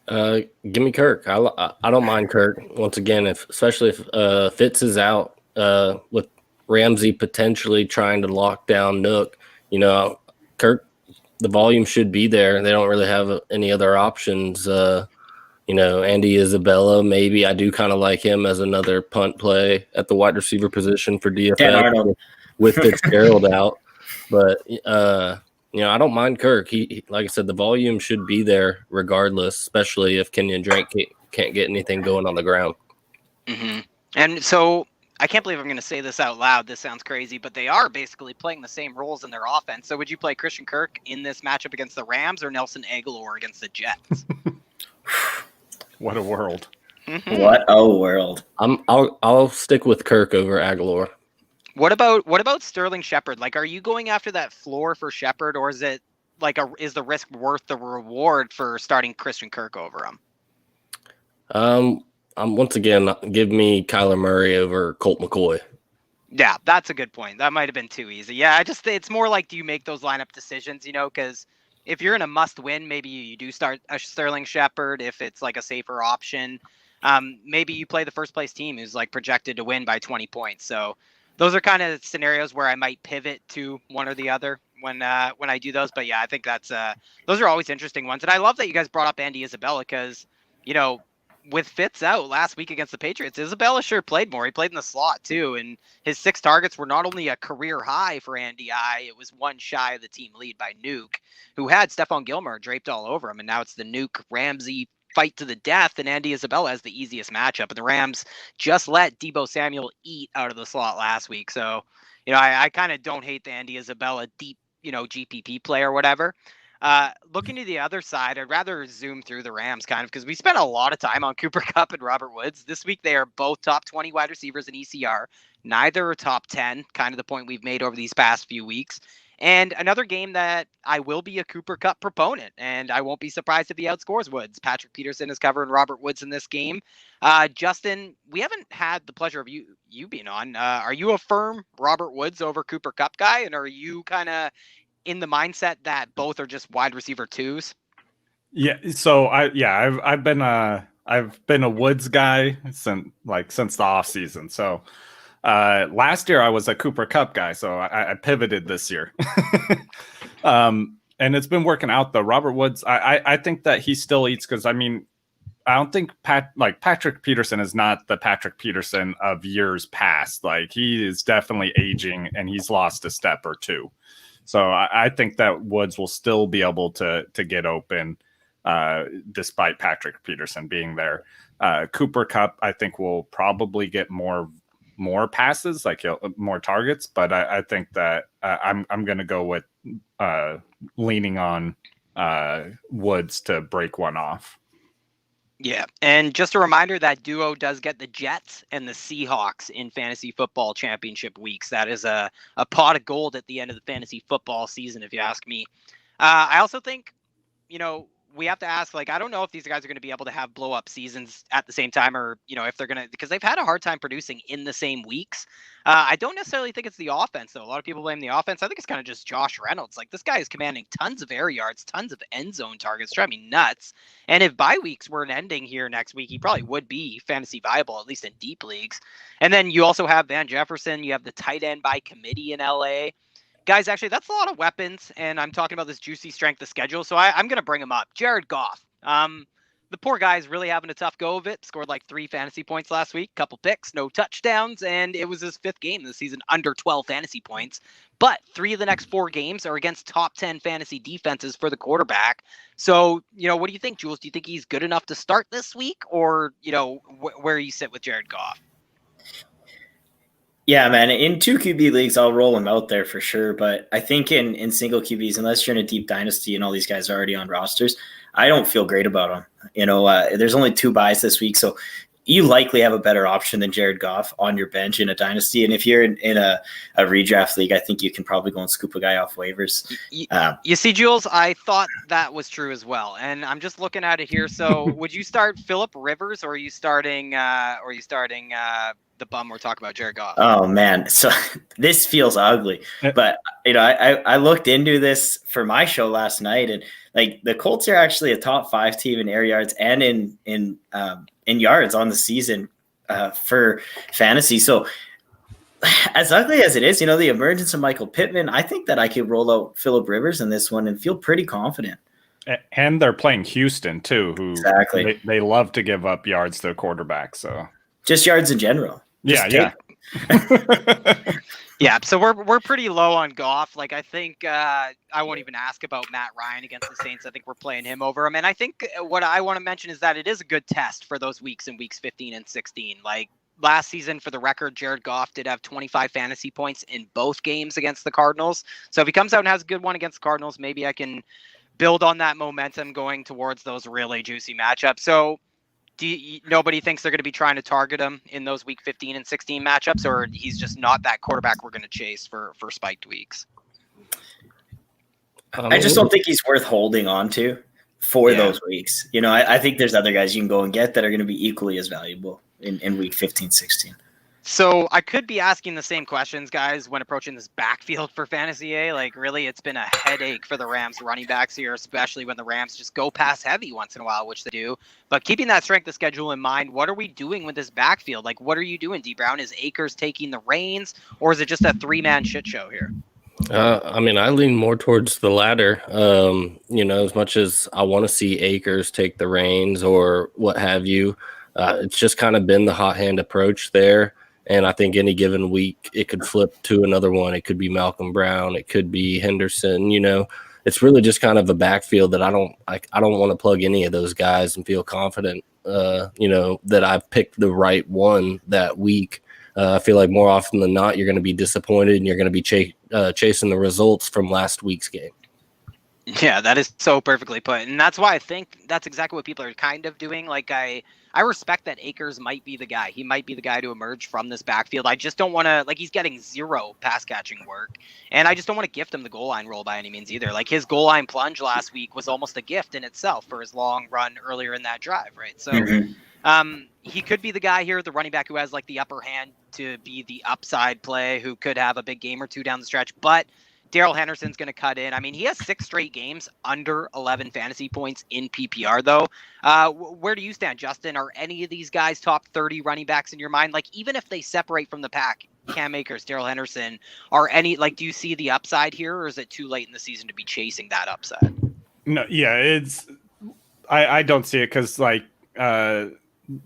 Give me Kirk. I don't mind Kirk. Once again, especially if Fitz is out, with Ramsey potentially trying to lock down Nook, Kirk, the volume should be there. They don't really have any other options. Andy Isabella, maybe. I do kind of like him as another punt play at the wide receiver position for DFS with Fitzgerald out. But, I don't mind Kirk. He, like I said, the volume should be there regardless, especially if Kenyon Drake can't get anything going on the ground. Mm-hmm. And so I can't believe I'm going to say this out loud. This sounds crazy, but they are basically playing the same roles in their offense. So would you play Christian Kirk in this matchup against the Rams or Nelson Aguilar against the Jets? What a world. Mm-hmm. What a world. I'll stick with Kirk over Aguilar. What about Sterling Shepard? Like, are you going after that floor for Shepard, or is it like is the risk worth the reward for starting Christian Kirk over him? Once again, give me Kyler Murray over Colt McCoy. Yeah, that's a good point. That might have been too easy. Yeah, it's more like, do you make those lineup decisions, because if you're in a must-win, maybe you do start a Sterling Shepard if it's like a safer option. Maybe you play the first-place team who's like projected to win by 20 points. So those are kind of scenarios where I might pivot to one or the other when I do those. But yeah, I think those are always interesting ones. And I love that you guys brought up Andy Isabella because, with Fitz out last week against the Patriots, Isabella sure played more. He played in the slot too, and his 6 targets were not only a career high for Andy I, it was one shy of the team lead by Nuke, who had Stephon Gilmore draped all over him, and now it's the Nuke Ramsey fight to the death, and Andy Isabella has the easiest matchup. And the Rams just let Deebo Samuel eat out of the slot last week, so I kind of don't hate the Andy Isabella deep GPP play or whatever. Looking to the other side, I'd rather zoom through the Rams kind of because we spent a lot of time on Cooper Kupp and Robert Woods. This week, they are both top 20 wide receivers in ECR. Neither are top 10, kind of the point we've made over these past few weeks. And another game that I will be a Cooper Kupp proponent, and I won't be surprised if he outscores Woods. Patrick Peterson is covering Robert Woods in this game. Justin, we haven't had the pleasure of you being on. Are you a firm Robert Woods over Cooper Kupp guy, and are you kind of in the mindset that both are just wide receiver 2s? Yeah. So I've been a Woods guy since the off season. So last year I was a Cooper Kupp guy. So I pivoted this year. And it's been working out though. Robert Woods, I think that he still eats because I don't think Patrick Peterson is not the Patrick Peterson of years past. Like he is definitely aging and he's lost a step or two. So I think that Woods will still be able to get open despite Patrick Peterson being there. Cooper Kupp, I think, will probably get more passes, more targets. But I think that I'm going to go with leaning on Woods to break one off. Yeah, and just a reminder that duo does get the Jets and the Seahawks in fantasy football championship weeks. That is a pot of gold at the end of the fantasy football season, if you ask me. I also think, we have to ask, I don't know if these guys are going to be able to have blow up seasons at the same time or, if they're going to, because they've had a hard time producing in the same weeks. I don't necessarily think it's the offense, though. A lot of people blame the offense. I think it's kind of just Josh Reynolds. This guy is commanding tons of air yards, tons of end zone targets, drive me nuts. And if bye weeks weren't ending here next week, he probably would be fantasy viable, at least in deep leagues. And then you also have Van Jefferson. You have the tight end by committee in LA. Guys, actually, that's a lot of weapons, and I'm talking about this juicy strength of schedule, so I'm going to bring him up. Jared Goff. The poor guy's really having a tough go of it. Scored 3 fantasy points last week, couple picks, no touchdowns, and it was his 5th game this season under 12 fantasy points. but 3 of the next 4 games are against top 10 fantasy defenses for the quarterback. So, what do you think, Jules? Do you think he's good enough to start this week, or, where you sit with Jared Goff? Yeah, man. In 2 QB leagues, I'll roll him out there for sure. But I think in single QBs, unless you're in a deep dynasty and all these guys are already on rosters, I don't feel great about them. There's only 2 buys this week, so you likely have a better option than Jared Goff on your bench in a dynasty. And if you're in a redraft league, I think you can probably go and scoop a guy off waivers. You see, Jules, I thought that was true as well. And I'm just looking at it here. So would you start Phillip Rivers, or are you starting the bum we're talking about, Jared Goff? Oh man, so this feels ugly. But I looked into this for my show last night, and like the Colts are actually a top 5 team in air yards and in yards on the season for fantasy. So as ugly as it is, the emergence of Michael Pittman, I think that I could roll out Phillip Rivers in this one and feel pretty confident. And they're playing Houston too, who exactly they love to give up yards to the quarterback. So just yards in general. Yeah. Yeah, so we're pretty low on Goff. Like, I think I won't even ask about Matt Ryan against the Saints. I think we're playing him over him. And I think what I want to mention is that it is a good test for those weeks in weeks 15 and 16. Like, last season, for the record, Jared Goff did have 25 fantasy points in both games against the Cardinals. So if he comes out and has a good one against the Cardinals, maybe I can build on that momentum going towards those really juicy matchups. So nobody thinks they're going to be trying to target him in those week 15 and 16 matchups, or he's just not that quarterback we're going to chase for spiked weeks? I just don't think he's worth holding on to for those weeks. I think there's other guys you can go and get that are going to be equally as valuable in week 15, 16. So I could be asking the same questions, guys, when approaching this backfield for Fantasy A. Like, really, it's been a headache for the Rams running backs here, especially when the Rams just go pass heavy once in a while, which they do. But keeping that strength of schedule in mind, what are we doing with this backfield? Like, what are you doing, DBrown? Is Akers taking the reins, or is it just a 3-man shit show here? I lean more towards the latter. As much as I want to see Akers take the reins or what have you, it's just kind of been the hot hand approach there. And I think any given week it could flip to another one. It could be Malcolm Brown. It could be Henderson. It's really just kind of a backfield that I don't want to plug any of those guys and feel confident, that I've picked the right one that week. I feel like more often than not, you're going to be disappointed and you're going to be chasing the results from last week's game. Yeah, that is so perfectly put. And that's why I think that's exactly what people are kind of doing. Like, I respect that Akers might be the guy. He might be the guy to emerge from this backfield. I just don't want to, he's getting 0 pass catching work. And I just don't want to gift him the goal line roll by any means either. Like, his goal line plunge last week was almost a gift in itself for his long run earlier in that drive, right? So he could be the guy here, the running back who has the upper hand to be the upside play, who could have a big game or two down the stretch. But Darrell Henderson's going to cut in. I mean, he has 6 straight games under 11 fantasy points in PPR, though. Where do you stand, Justin? Are any of these guys top 30 running backs in your mind? Like, even if they separate from the pack, Cam Akers, Darrell Henderson, do you see the upside here, or is it too late in the season to be chasing that upside? No, yeah, I don't see it because,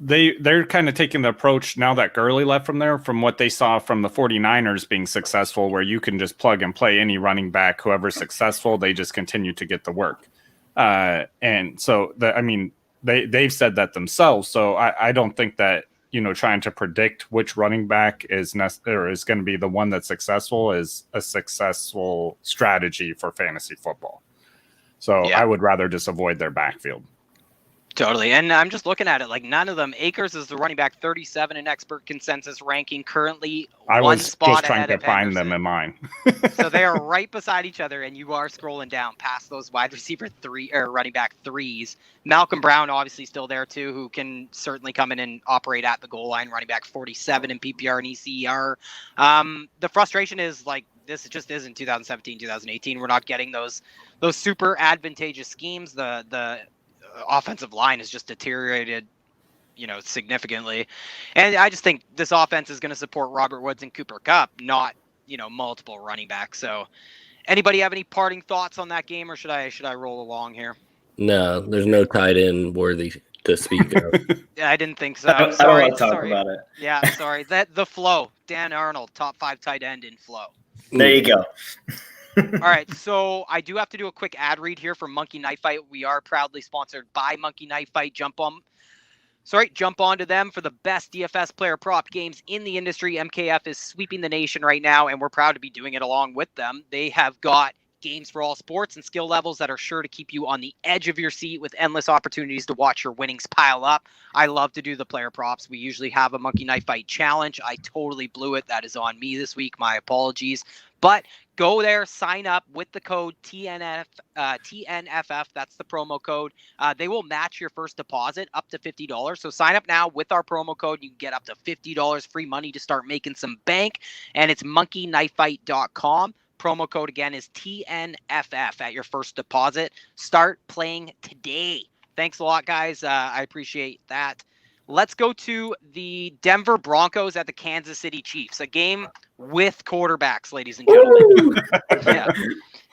they're kind of taking the approach now that Gurley left from what they saw from the 49ers being successful, where you can just plug and play any running back, whoever's successful, they just continue to get the work. And so they've said that themselves. So I don't think that, trying to predict which running back is going to be the one that's successful is a successful strategy for fantasy football. So I would rather just avoid their backfield. Totally. And I'm just looking at it, none of them. Akers is the running back 37 in expert consensus ranking, currunning I one was spot just trying ahead to of find Henderson. them in mine. So they are right beside each other, and you are scrolling down past those wide receiver running back 3s. Malcolm Brown obviously still there too, who can certainly come in and operate at the goal line. Running back 47 in PPR and ECR. The frustration is this just isn't 2017, 2018. We're not getting those super advantageous schemes. The offensive line has just deteriorated, significantly. And I just think this offense is going to support Robert Woods and Cooper Kupp, not, multiple running backs. So anybody have any parting thoughts on that game, or should I roll along here? No, there's no tight end worthy to speak of. Yeah, I didn't think so. I don't want to talk about it. Yeah, sorry. The flow, Dan Arnold, top 5 tight end in flow. There you go. All right, so I do have to do a quick ad read here for Monkey Knife Fight. We are proudly sponsored by Monkey Knife Fight. Jump on to them for the best DFS player prop games in the industry. MKF is sweeping the nation right now, and we're proud to be doing it along with them. They have got games for all sports and skill levels that are sure to keep you on the edge of your seat with endless opportunities to watch your winnings pile up. I love to do the player props. We usually have a Monkey Knife Fight challenge. I totally blew it. That is on me this week. My apologies. But go there, sign up with the code TNFF. That's the promo code. They will match your first deposit up to $50. So sign up now with our promo code. You can get up to $50 free money to start making some bank. And it's monkeyknifefight.com. Promo code again is TNFF at your first deposit. Start playing today. Thanks a lot, guys. I appreciate that. Let's go to the Denver Broncos at the Kansas City Chiefs, a game with quarterbacks, ladies and gentlemen. Yeah.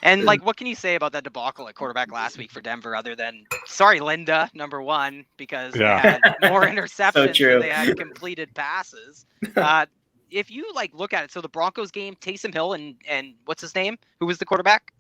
And what can you say about that debacle at quarterback last week for Denver other than, sorry, Linda, number one, because they had more interceptions than they had completed passes. If you look at it, so the Broncos game, Taysom Hill and what's his name? Who was the quarterback?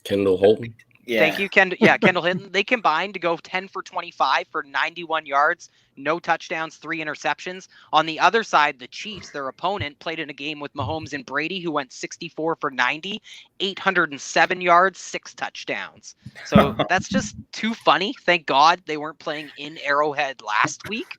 Kendall Hilton. Yeah. Thank you, Kendall Hinton. They combined to go 10 for 25 for 91 yards, no touchdowns, 3 interceptions. On the other side, the Chiefs, their opponent, played in a game with Mahomes and Brady, who went 64 for 90, 807 yards, 6 touchdowns. So that's just too funny. Thank God they weren't playing in Arrowhead last week.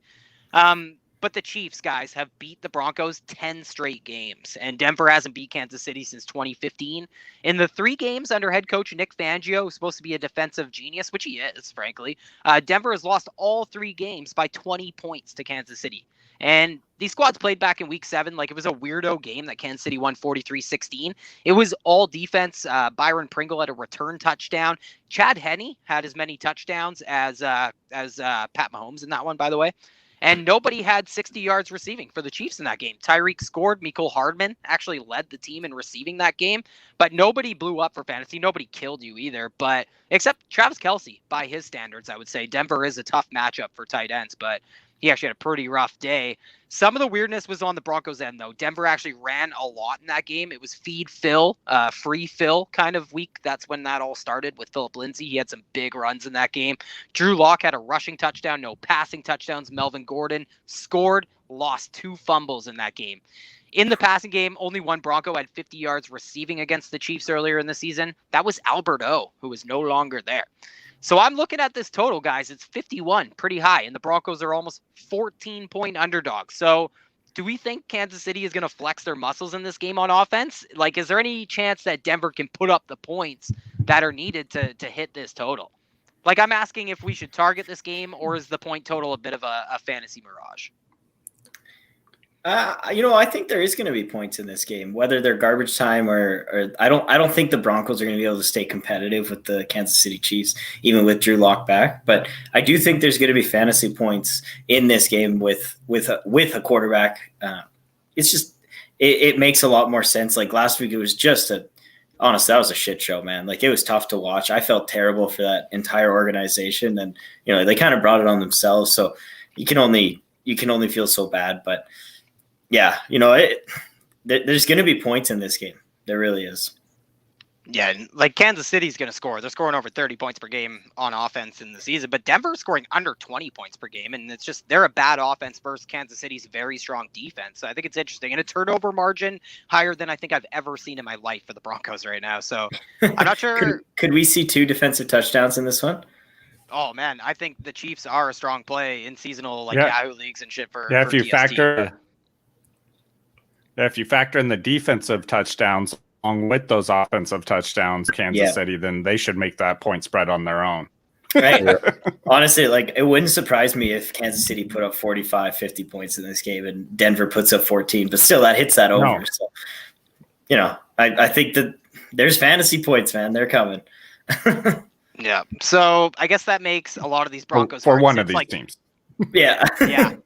But the Chiefs, guys, have beat the Broncos 10 straight games, and Denver hasn't beat Kansas City since 2015. In the 3 games under head coach Nick Fangio, who's supposed to be a defensive genius, which he is, frankly, Denver has lost all 3 games by 20 points to Kansas City. And these squads played back in week 7. It was a weirdo game that Kansas City won 43-16. It was all defense. Byron Pringle had a return touchdown. Chad Henne had as many touchdowns as Pat Mahomes in that one, by the way. And nobody had 60 yards receiving for the Chiefs in that game. Tyreek scored. Mecole Hardman actually led the team in receiving that game. But nobody blew up for fantasy. Nobody killed you either. But except Travis Kelsey, by his standards, I would say. Denver is a tough matchup for tight ends. But he actually had a pretty rough day. Some of the weirdness was on the Broncos end, though. Denver actually ran a lot in that game. It was feed Phil, free Phil kind of week. That's when that all started with Philip Lindsay. He had some big runs in that game. Drew Lock had a rushing touchdown, no passing touchdowns. Melvin Gordon scored, lost 2 fumbles in that game. In the passing game, only one Bronco had 50 yards receiving against the Chiefs earlier in the season. That was Albert O, who is no longer there. So I'm looking at this total, guys. It's 51, pretty high, and the Broncos are almost 14-point underdogs. So do we think Kansas City is going to flex their muscles in this game on offense? Is there any chance that Denver can put up the points that are needed to hit this total? I'm asking if we should target this game, or is the point total a bit of a fantasy mirage? I think there is going to be points in this game, whether they're garbage time or I don't think the Broncos are going to be able to stay competitive with the Kansas City Chiefs, even with Drew Lock back. But I do think there's going to be fantasy points in this game with a quarterback. It's just it makes a lot more sense. Last week, it was just honestly, that was a shit show, man. It was tough to watch. I felt terrible for that entire organization, and they kind of brought it on themselves. So you can only feel so bad, but. Yeah, there's going to be points in this game. There really is. Yeah, Kansas City's going to score. They're scoring over 30 points per game on offense in the season, but Denver's scoring under 20 points per game, and it's just they're a bad offense versus Kansas City's very strong defense. So I think it's interesting. And a turnover margin higher than I think I've ever seen in my life for the Broncos right now. So I'm not sure. Could we see 2 defensive touchdowns in this one? Oh, man, I think the Chiefs are a strong play in seasonal Yahoo leagues and shit for if you TST. If you factor in the defensive touchdowns along with those offensive touchdowns, Kansas City, then they should make that point spread on their own. Right. Honestly, it wouldn't surprise me if Kansas City put up 45, 50 points in this game and Denver puts up 14, but still that hits that over. No. So, I think that there's fantasy points, man. They're coming. Yeah. So I guess that makes a lot of these Broncos for one of these teams. Yeah.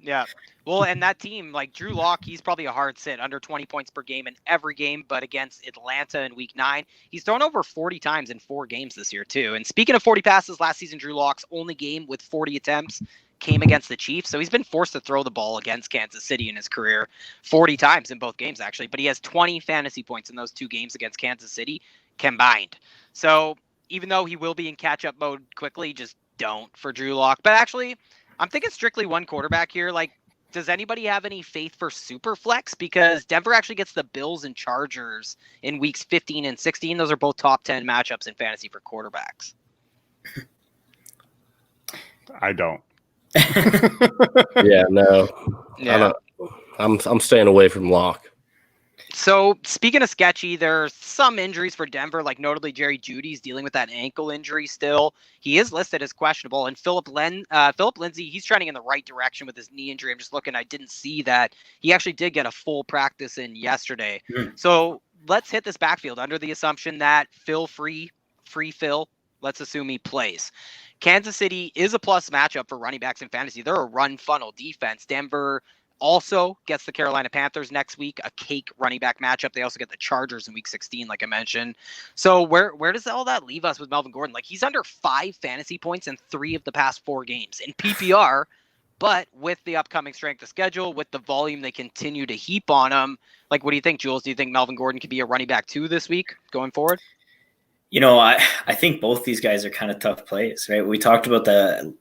Yeah. Well, and that team, like Drew Lock, he's probably a hard sit, under 20 points per game in every game, but against Atlanta in week 9, he's thrown over 40 times in 4 games this year, too. And speaking of 40 passes, last season, Drew Lock's only game with 40 attempts came against the Chiefs. So he's been forced to throw the ball against Kansas City in his career 40 times in both games, actually. But he has 20 fantasy points in those 2 games against Kansas City combined. So even though he will be in catch-up mode quickly, just don't for Drew Lock. But actually, I'm thinking strictly one quarterback here. Like, does anybody have any faith for Superflex? Because Denver actually gets the Bills and Chargers in weeks 15 and 16. Those are both top 10 matchups in fantasy for quarterbacks. I don't. Yeah, no. Yeah. I'm staying away from Lock. So speaking of sketchy, there's some injuries for Denver, like notably Jerry Jeudy's dealing with that ankle injury still. He is listed as questionable. And Philip Lindsay, he's trending in the right direction with his knee injury. I'm just looking. I didn't see that. He actually did get a full practice in yesterday. So let's hit this backfield under the assumption that free Phil, let's assume he plays. Kansas City is a plus matchup for running backs in fantasy. They're a run funnel defense. Denver also gets the Carolina Panthers next week, a cake running back matchup. They also get the Chargers in week 16, like I mentioned. So where does all that leave us with Melvin Gordon? Like, he's under 5 fantasy points in 3 of the past 4 games in PPR, but with the upcoming strength of schedule, with the volume they continue to heap on him, like, what do you think, Jules? Do you think Melvin Gordon could be a running back 2 this week going forward? You know, I think both these guys are kind of tough plays, right? We talked about the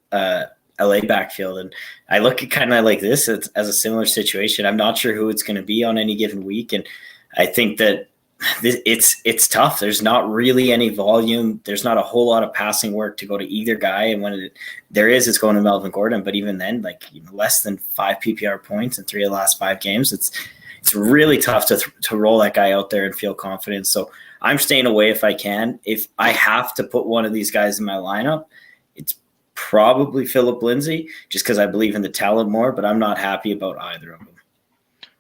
LA backfield, and I look at kind of like this as a similar situation. I'm not sure who it's going to be on any given week, and I think that it's tough. There's not really any volume. There's not a whole lot of passing work to go to either guy, and when there is, it's going to Melvin Gordon. But even then, like, less than 5 PPR points in 3 of the last 5 games, it's really tough to roll that guy out there and feel confident. So I'm staying away if I can. If I have to put one of these guys in my lineup, it's probably Philip Lindsay, just because I believe in the talent more, but I'm not happy about either of them.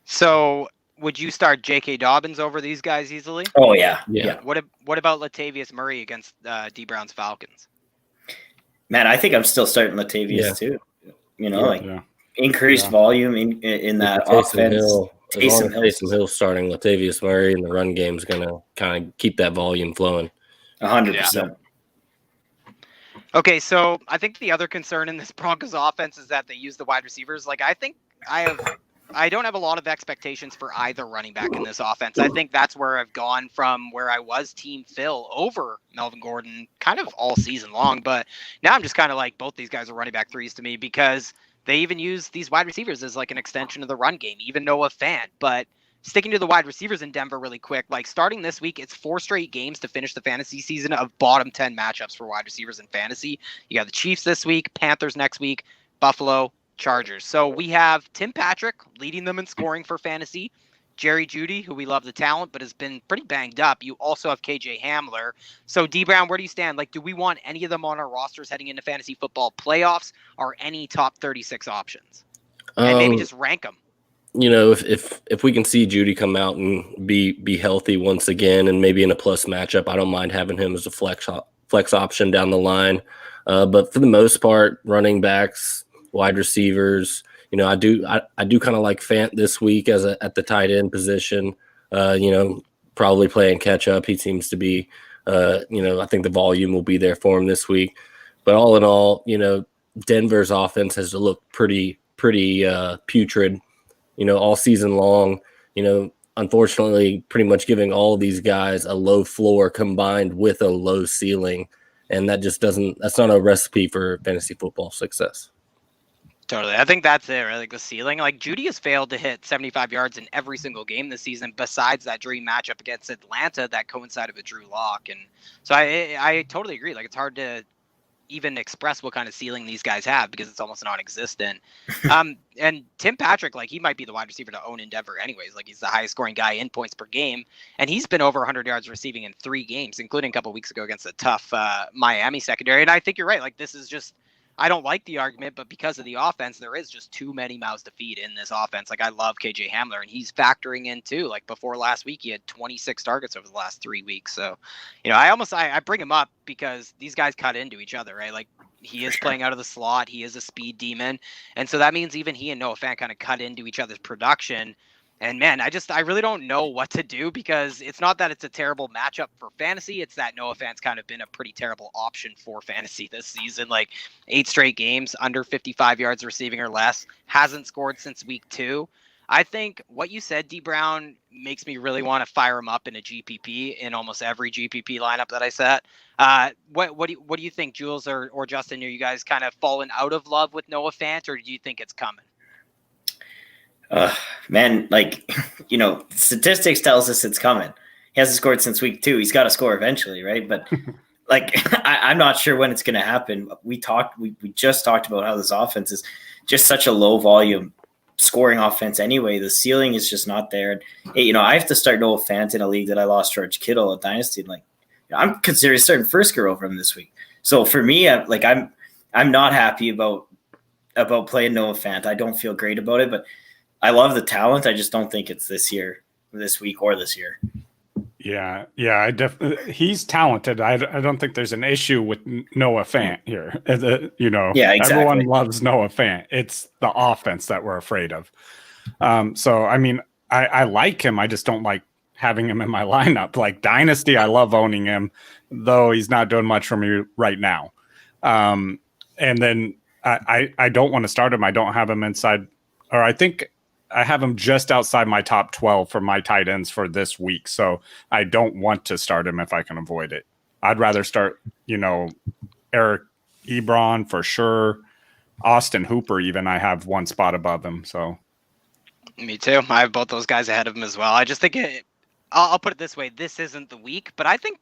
So would you start J.K. Dobbins over these guys easily? Oh, yeah. What about Latavius Murray against DBrown's Falcons? Man, I think I'm still starting Latavius too. Increased volume in that offense. Taysom Hill starting, Latavius Murray in the run game is going to kind of keep that volume flowing. 100%. Okay, so I think the other concern in this Broncos offense is that they use the wide receivers. Like, I think I don't have a lot of expectations for either running back in this offense. I think that's where I've gone from where I was Team Phil over Melvin Gordon kind of all season long. But now I'm just kind of like, both these guys are running back 3s to me, because they even use these wide receivers as like an extension of the run game, even Noah Fant. But sticking to the wide receivers in Denver really quick, like starting this week, it's 4 straight games to finish the fantasy season of bottom 10 matchups for wide receivers in fantasy. You got the Chiefs this week, Panthers next week, Buffalo, Chargers. So we have Tim Patrick leading them in scoring for fantasy, Jerry Jeudy, who we love the talent, but has been pretty banged up. You also have KJ Hamler. So DBrown, where do you stand? Like, do we want any of them on our rosters heading into fantasy football playoffs, or any top 36 options? And maybe just rank them. If we can see Jeudy come out and be healthy once again, and maybe in a plus matchup, I don't mind having him as a flex option down the line. But for the most part, running backs, wide receivers, I do kind of like Fant this week at the tight end position. Probably playing catch up. He seems to be, I think the volume will be there for him this week. But all in all, Denver's offense has to look pretty putrid, all season long. Unfortunately, pretty much giving all these guys a low floor combined with a low ceiling, and that's not a recipe for fantasy football success. Totally. I think that's it, right? Like the ceiling. Like, Jeudy has failed to hit 75 yards in every single game this season, besides that dream matchup against Atlanta that coincided with Drew Lock. And so I totally agree. Like, it's hard to even express what kind of ceiling these guys have, because it's almost non-existent. And Tim Patrick, like, he might be the wide receiver to own in Denver anyways. Like, he's the highest scoring guy in points per game, and he's been over 100 yards receiving in 3 games, including a couple weeks ago against a tough Miami secondary. And I think you're right. Like, this is just I don't like the argument, but because of the offense, there is just too many mouths to feed in this offense. Like, I love KJ Hamler, and he's factoring in too. Like, before last week, he had 26 targets over the last 3 weeks. So, I bring him up because these guys cut into each other, right? Like, he is playing out of the slot. He is a speed demon. And so that means even he and Noah Fant kind of cut into each other's production. And man, I really don't know what to do, because it's not that it's a terrible matchup for fantasy. It's that Noah Fant's kind of been a pretty terrible option for fantasy this season. Like 8 straight games under 55 yards receiving or less, hasn't scored since week 2. I think what you said, DBrown, makes me really want to fire him up in a GPP in almost every GPP lineup that I set. What do you think, Jules or Justin? Are you guys kind of fallen out of love with Noah Fant, or do you think it's coming? Man, like, statistics tells us it's coming. He hasn't scored since week 2. He's got to score eventually, right? But like, I'm not sure when it's going to happen. We just talked about how this offense is just such a low volume scoring offense anyway. The ceiling is just not there. And, I have to start Noah Fant in a league that I lost George Kittle at Dynasty. And, like, I'm considering starting Frisker over him this week. So for me, I'm not happy about playing Noah Fant. I don't feel great about it, but I love the talent. I just don't think it's this week or this year. Yeah. He's talented. I don't think there's an issue with Noah Fant here. Yeah, exactly. Everyone loves Noah Fant. It's the offense that we're afraid of. So, I mean, I like him. I just don't like having him in my lineup. Like Dynasty, I love owning him, though he's not doing much for me right now. And then I don't want to start him. I don't have him inside, or I think I have him just outside my top 12 for my tight ends for this week. So I don't want to start him if I can avoid it. I'd rather start, Eric Ebron for sure. Austin Hooper, even, I have one spot above him. So me too. I have both those guys ahead of him as well. I just think I'll put it this way. This isn't the week, but I think,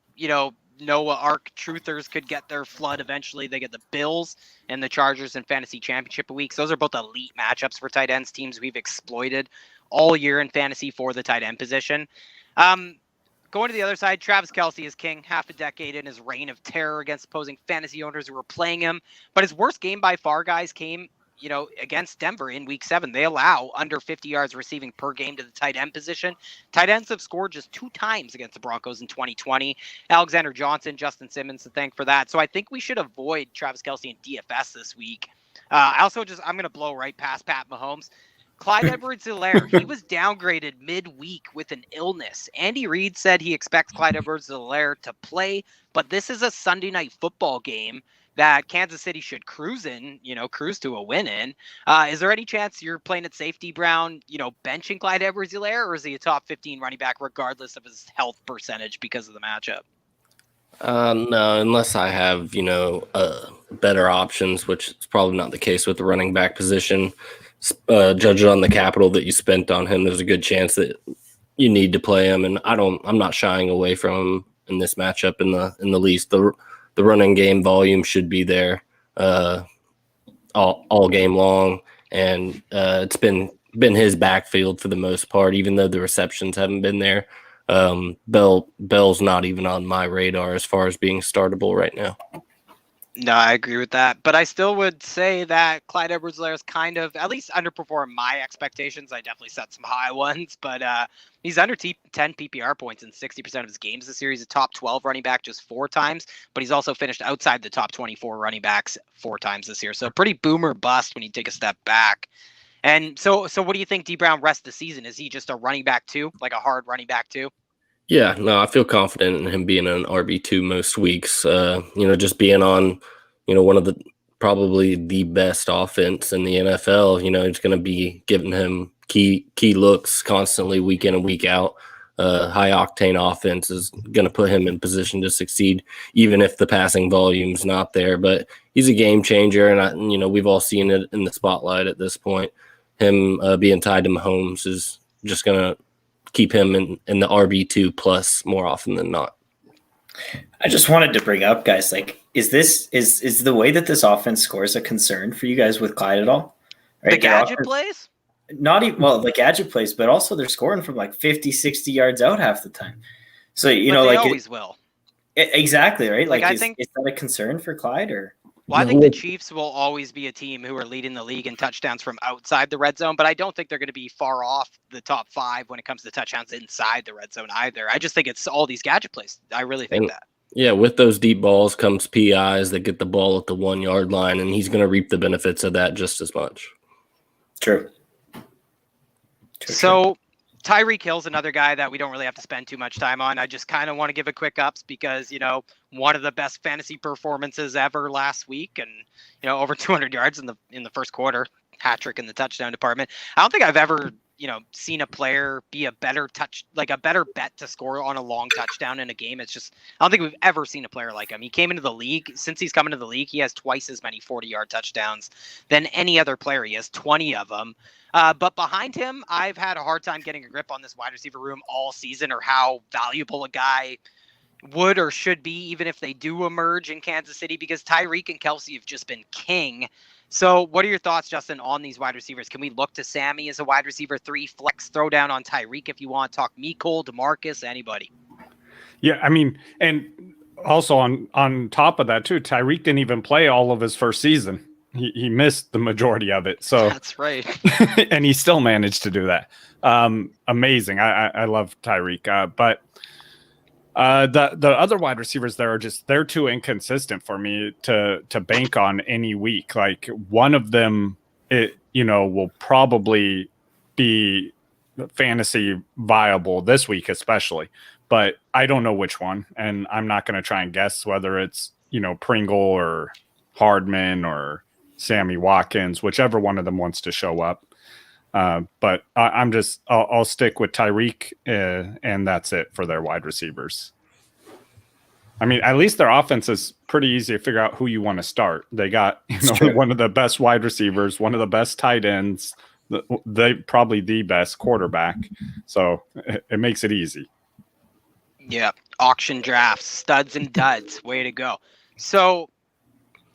Noah Arc truthers could get their flood eventually. They get the Bills and the Chargers in fantasy championship weeks. Those are both elite matchups for tight ends, teams we've exploited all year in fantasy for the tight end position. Going to the other side, Travis Kelsey is king, half a decade in his reign of terror against opposing fantasy owners who were playing him. But his worst game by far, guys, came against Denver in week 7. They allow under 50 yards receiving per game to the tight end position. Tight ends have scored just 2 times against the Broncos in 2020. Alexander Johnson, Justin Simmons to thank for that. So I think we should avoid Travis Kelsey in DFS this week. I'm going to blow right past Pat Mahomes. Clyde Edwards-Helaire, he was downgraded midweek with an illness. Andy Reid said he expects Clyde Edwards-Helaire to play, but this is a Sunday night football game that Kansas City should cruise to a win in. Is there any chance you're playing at safety, Brown, benching Clyde Edwards-Helaire, or is he a top 15 running back regardless of his health percentage because of the matchup? No, unless I have, better options, which is probably not the case with the running back position. Judging on the capital that you spent on him, there's a good chance that you need to play him, and I'm not shying away from him in this matchup in the least. The running game volume should be there all game long, and it's been his backfield for the most part, even though the receptions haven't been there. Bell's not even on my radar as far as being startable right now. No, I agree with that. But I still would say that Clyde Edwards-Helaire is kind of at least underperformed my expectations. I definitely set some high ones, but he's under 10 PPR points in 60% of his games this year. He's a top 12 running back just 4 times, but he's also finished outside the top 24 running backs 4 times this year. So pretty boomer bust when you take a step back. And so what do you think, DBrown, rest of the season? Is he just a running back 2, like a hard running back 2? Yeah, no, I feel confident in him being an RB2 most weeks. Just being on, one of the probably the best offense in the NFL. It's going to be giving him key looks constantly, week in and week out. High octane offense is going to put him in position to succeed, even if the passing volume's not there. But he's a game changer, and we've all seen it in the spotlight at this point. Him being tied to Mahomes is just going to keep him in the RB2 plus more often than not. I just wanted to bring up, guys, like, is the way that this offense scores a concern for you guys with Clyde at all? Right? The gadget plays? Not even, the gadget plays, but also they're scoring from like 50, 60 yards out half the time. So, they always will. Exactly, right? Like I is think, is that a concern for Clyde or? Well, I think the Chiefs will always be a team who are leading the league in touchdowns from outside the red zone, but I don't think they're going to be far off the top 5 when it comes to touchdowns inside the red zone either. I just think it's all these gadget plays. I really think that. Yeah, with those deep balls comes PIs that get the ball at the 1 yard line, and he's going to reap the benefits of that just as much. True. So Tyreek Hill's another guy that we don't really have to spend too much time on. I just kind of want to give a quick ups because, one of the best fantasy performances ever last week and, over 200 yards in the first quarter, hat trick in the touchdown department. I don't think I've ever, seen a player be a better bet to score on a long touchdown in a game. I don't think we've ever seen a player like him. He came into the league. Since he's come into the league, he has twice as many 40-yard touchdowns than any other player. He has 20 of them. But behind him, I've had a hard time getting a grip on this wide receiver room all season or how valuable a guy would or should be, even if they do emerge in Kansas City, because Tyreek and Kelsey have just been king. So what are your thoughts, Justin, on these wide receivers? Can we look to Sammy as a wide receiver 3, flex throwdown on Tyreek if you want? Talk Cole, DeMarcus, anybody. Yeah, I mean, and also on top of that too, Tyreek didn't even play all of his first season. He missed the majority of it. So that's right. And he still managed to do that. Amazing. I love Tyreek. But the other wide receivers there they're too inconsistent for me to bank on any week. Like one of them, will probably be fantasy viable this week, especially, but I don't know which one. And I'm not going to try and guess whether it's, Pringle or Hardman or Sammy Watkins, whichever one of them wants to show up. But I'll stick with Tyreek, and that's it for their wide receivers. I mean, at least their offense is pretty easy to figure out who you want to start. They got one of the best wide receivers, one of the best tight ends, they probably the best quarterback. So it makes it easy. Yeah, auction drafts, studs and duds, way to go. So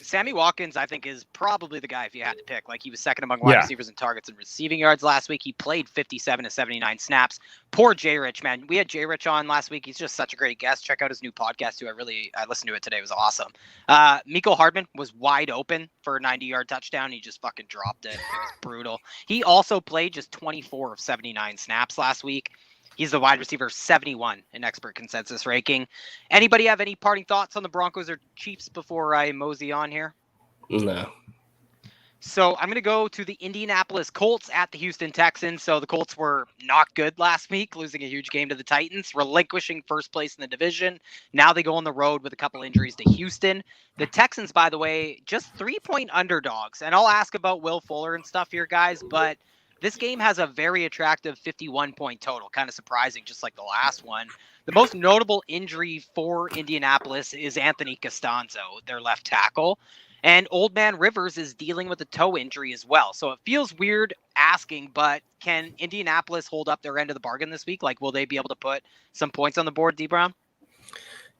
Sammy Watkins, I think, is probably the guy if you had to pick. Like, he was second among wide receivers in targets and receiving yards last week. He played 57 to 79 snaps. Poor Jay Rich, man. We had Jay Rich on last week. He's just such a great guest. Check out his new podcast, too. I listened to it today. It was awesome. Mecole Hardman was wide open for a 90-yard touchdown. He just fucking dropped it. It was brutal. He also played just 24 of 79 snaps last week. He's the wide receiver 71 in expert consensus ranking. Anybody have any parting thoughts on the Broncos or Chiefs before I mosey on here? No. So I'm going to go to the Indianapolis Colts at the Houston Texans. So the Colts were not good last week, losing a huge game to the Titans, relinquishing first place in the division. Now they go on the road with a couple injuries to Houston. The Texans, by the way, just 3-point underdogs. And I'll ask about Will Fuller and stuff here, guys, but this game has a very attractive 51-point total, kind of surprising, just like the last one. The most notable injury for Indianapolis is Anthony Costanzo, their left tackle. And Old Man Rivers is dealing with a toe injury as well. So it feels weird asking, but can Indianapolis hold up their end of the bargain this week? Like, will they be able to put some points on the board, DBrown?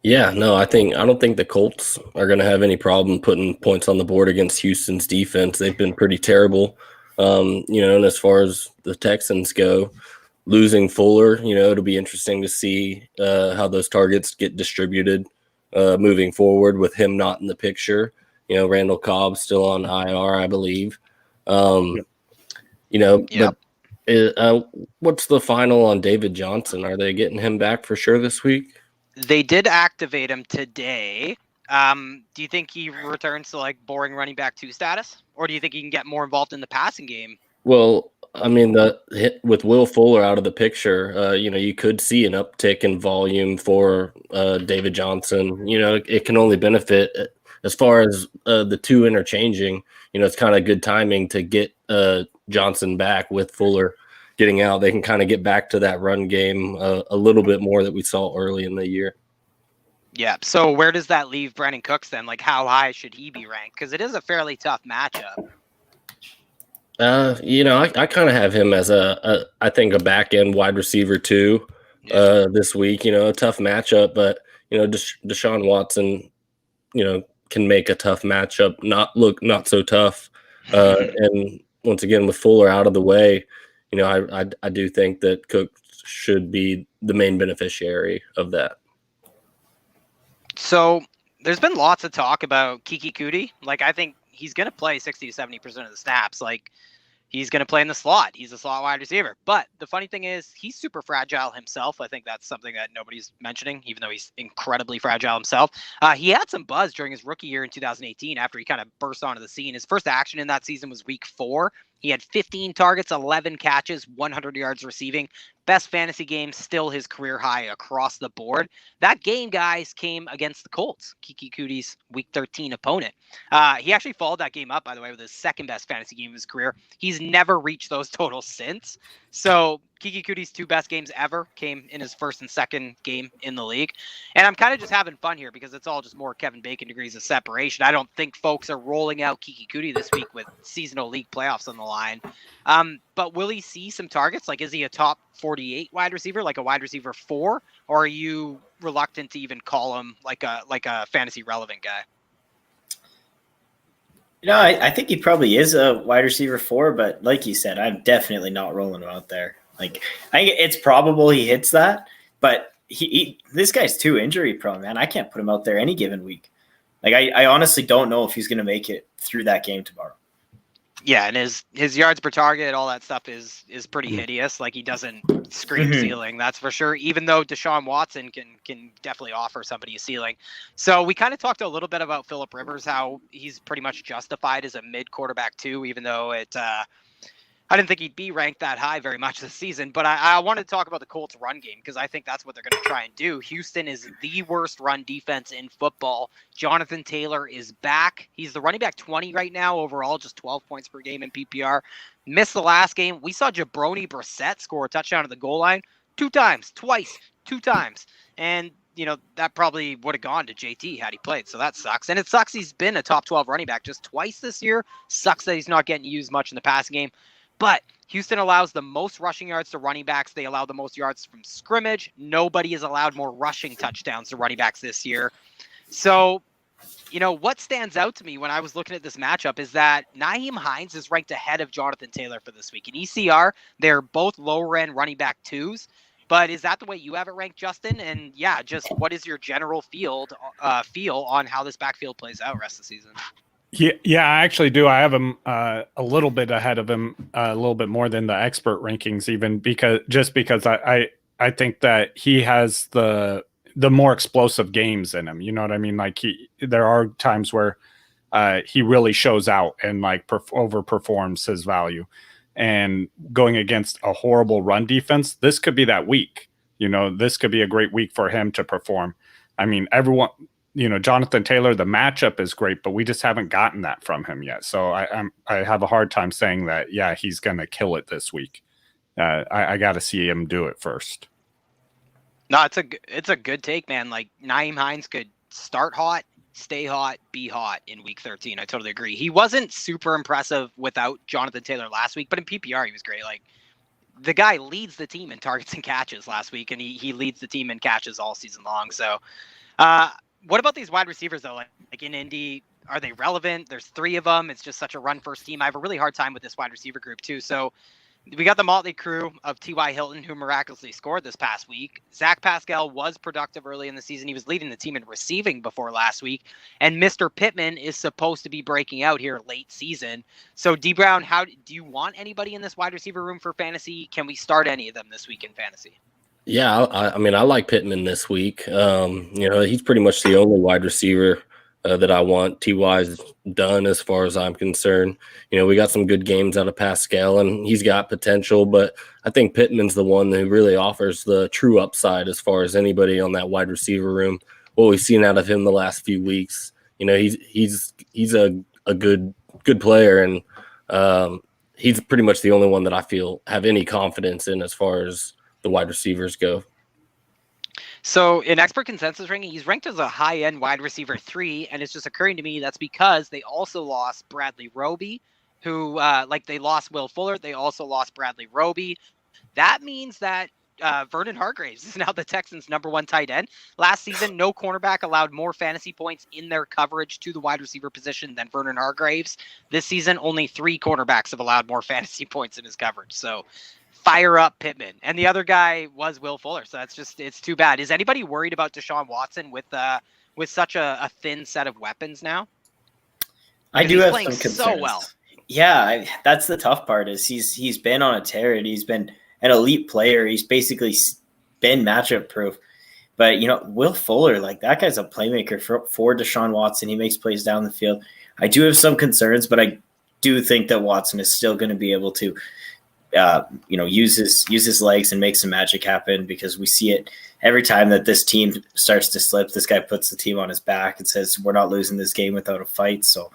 Yeah, no, I don't think the Colts are going to have any problem putting points on the board against Houston's defense. They've been pretty terrible. And as far as the Texans go, losing Fuller, it'll be interesting to see how those targets get distributed moving forward with him not in the picture. Randall Cobb's still on IR, I believe. But what's the final on David Johnson? Are they getting him back for sure this week? They did activate him today. Do you think he returns to like boring running back 2 status, or do you think he can get more involved in the passing game? Well, I mean, with Will Fuller out of the picture, you could see an uptick in volume for David Johnson. It can only benefit as far as the two interchanging. It's kind of good timing to get Johnson back with Fuller getting out. They can kind of get back to that run game a little bit more that we saw early in the year. Yeah. So where does that leave Brandon Cooks then? Like, how high should he be ranked? Because it is a fairly tough matchup. I kind of have him as I think a back end wide receiver too. This week, a tough matchup, but Desean Watson, can make a tough matchup not so tough. And once again, with Fuller out of the way, I do think that Cook should be the main beneficiary of that. So there's been lots of talk about Kiki Kuti. Like, I think he's going to play 60 to 70% of the snaps. Like, he's going to play in the slot. He's a slot wide receiver. But the funny thing is, he's super fragile himself. I think that's something that nobody's mentioning, even though he's incredibly fragile himself. He had some buzz during his rookie year in 2018 after he kind of burst onto the scene. His first action in that season was week 4. He had 15 targets, 11 catches, 100 yards receiving. Best fantasy game, still his career high across the board. That game, guys, came against the Colts, Kiki Kuti's week 13 opponent. He actually followed that game up, by the way, with his second best fantasy game of his career. He's never reached those totals since. So Kiki Kuti's 2 best games ever came in his first and second game in the league. And I'm kind of just having fun here because it's all just more Kevin Bacon degrees of separation. I don't think folks are rolling out Kiki Kuti this week with seasonal league playoffs on the line. But will he see some targets? Like, is he a top 48 wide receiver, like a wide receiver 4? Or are you reluctant to even call him like a fantasy relevant guy? I think he probably is a wide receiver 4, but like you said, I'm definitely not rolling him out there. Like, I think it's probable he hits that, but this guy's too injury prone, man. I can't put him out there any given week. Like, I honestly don't know if he's going to make it through that game tomorrow. Yeah, and his yards per target, all that stuff is pretty hideous. Like, he doesn't scream ceiling, that's for sure. Even though Desean Watson can definitely offer somebody a ceiling. So we kind of talked a little bit about Phillip Rivers, how he's pretty much justified as a mid quarterback too, even though I didn't think he'd be ranked that high very much this season, but I wanted to talk about the Colts run game because I think that's what they're going to try and do. Houston is the worst run defense in football. Jonathan Taylor is back. He's the running back 20 right now overall, just 12 points per game in PPR. Missed the last game. We saw Jabroni Brissett score a touchdown at the goal line 2 times. And, that probably would have gone to JT had he played, so that sucks. And it sucks he's been a top 12 running back just twice this year. Sucks that he's not getting used much in the passing game. But Houston allows the most rushing yards to running backs. They allow the most yards from scrimmage. Nobody has allowed more rushing touchdowns to running backs this year. So, what stands out to me when I was looking at this matchup is that Nyheim Hines is ranked ahead of Jonathan Taylor for this week. In ECR, they're both lower-end running back 2s. But is that the way you have it ranked, Justin? And, yeah, just what is your general feel on how this backfield plays out rest of the season? Yeah, I actually do. I have him a little bit ahead of him, a little bit more than the expert rankings, even because I think that he has the more explosive games in him. You know what I mean? Like, there are times where he really shows out and like overperforms his value. And going against a horrible run defense, this could be that week. This could be a great week for him to perform. I mean, everyone. Jonathan Taylor, the matchup is great, but we just haven't gotten that from him yet. So I have a hard time saying that, yeah, he's going to kill it this week. I got to see him do it first. No, it's a good take, man. Like, Nyheim Hines could start hot, stay hot, be hot in week 13. I totally agree. He wasn't super impressive without Jonathan Taylor last week, but in PPR, he was great. Like, the guy leads the team in targets and catches last week, and he leads the team in catches all season long. So, what about these wide receivers, though? Like in Indy, are they relevant? There's 3 of them. It's just such a run-first team. I have a really hard time with this wide receiver group, too. So we got the motley crew of T.Y. Hilton, who miraculously scored this past week. Zach Pascal was productive early in the season. He was leading the team in receiving before last week. And Mr. Pittman is supposed to be breaking out here late season. So, DBrown, how do you want anybody in this wide receiver room for fantasy? Can we start any of them this week in fantasy? Yeah, I mean, I like Pittman this week. He's pretty much the only wide receiver that I want. T.Y.'s done as far as I'm concerned. We got some good games out of Pascal, and he's got potential, but I think Pittman's the one who really offers the true upside as far as anybody on that wide receiver room. What we've seen out of him the last few weeks, he's a good player, and he's pretty much the only one that I feel have any confidence in as far as the wide receivers go. So in expert consensus ranking, he's ranked as a high-end wide receiver 3, and it's just occurring to me that's because they also lost Bradley Roby, who, they lost Will Fuller. They also lost Bradley Roby. That means that Vernon Hargreaves is now the Texans' number 1 tight end. Last season, no cornerback allowed more fantasy points in their coverage to the wide receiver position than Vernon Hargreaves. This season, only 3 cornerbacks have allowed more fantasy points in his coverage. So fire up Pittman. And the other guy was Will Fuller. So it's too bad. Is anybody worried about Desean Watson with with such a thin set of weapons now? I Because do he's have playing some concerns. so well. Yeah, that's the tough part is he's been on a tear and he's been an elite player. He's basically been matchup proof. But, Will Fuller, like that guy's a playmaker for Desean Watson. He makes plays down the field. I do have some concerns, but I do think that Watson is still going to be able to, use his legs and make some magic happen, because we see it every time that this team starts to slip. This guy puts the team on his back and says, we're not losing this game without a fight. So,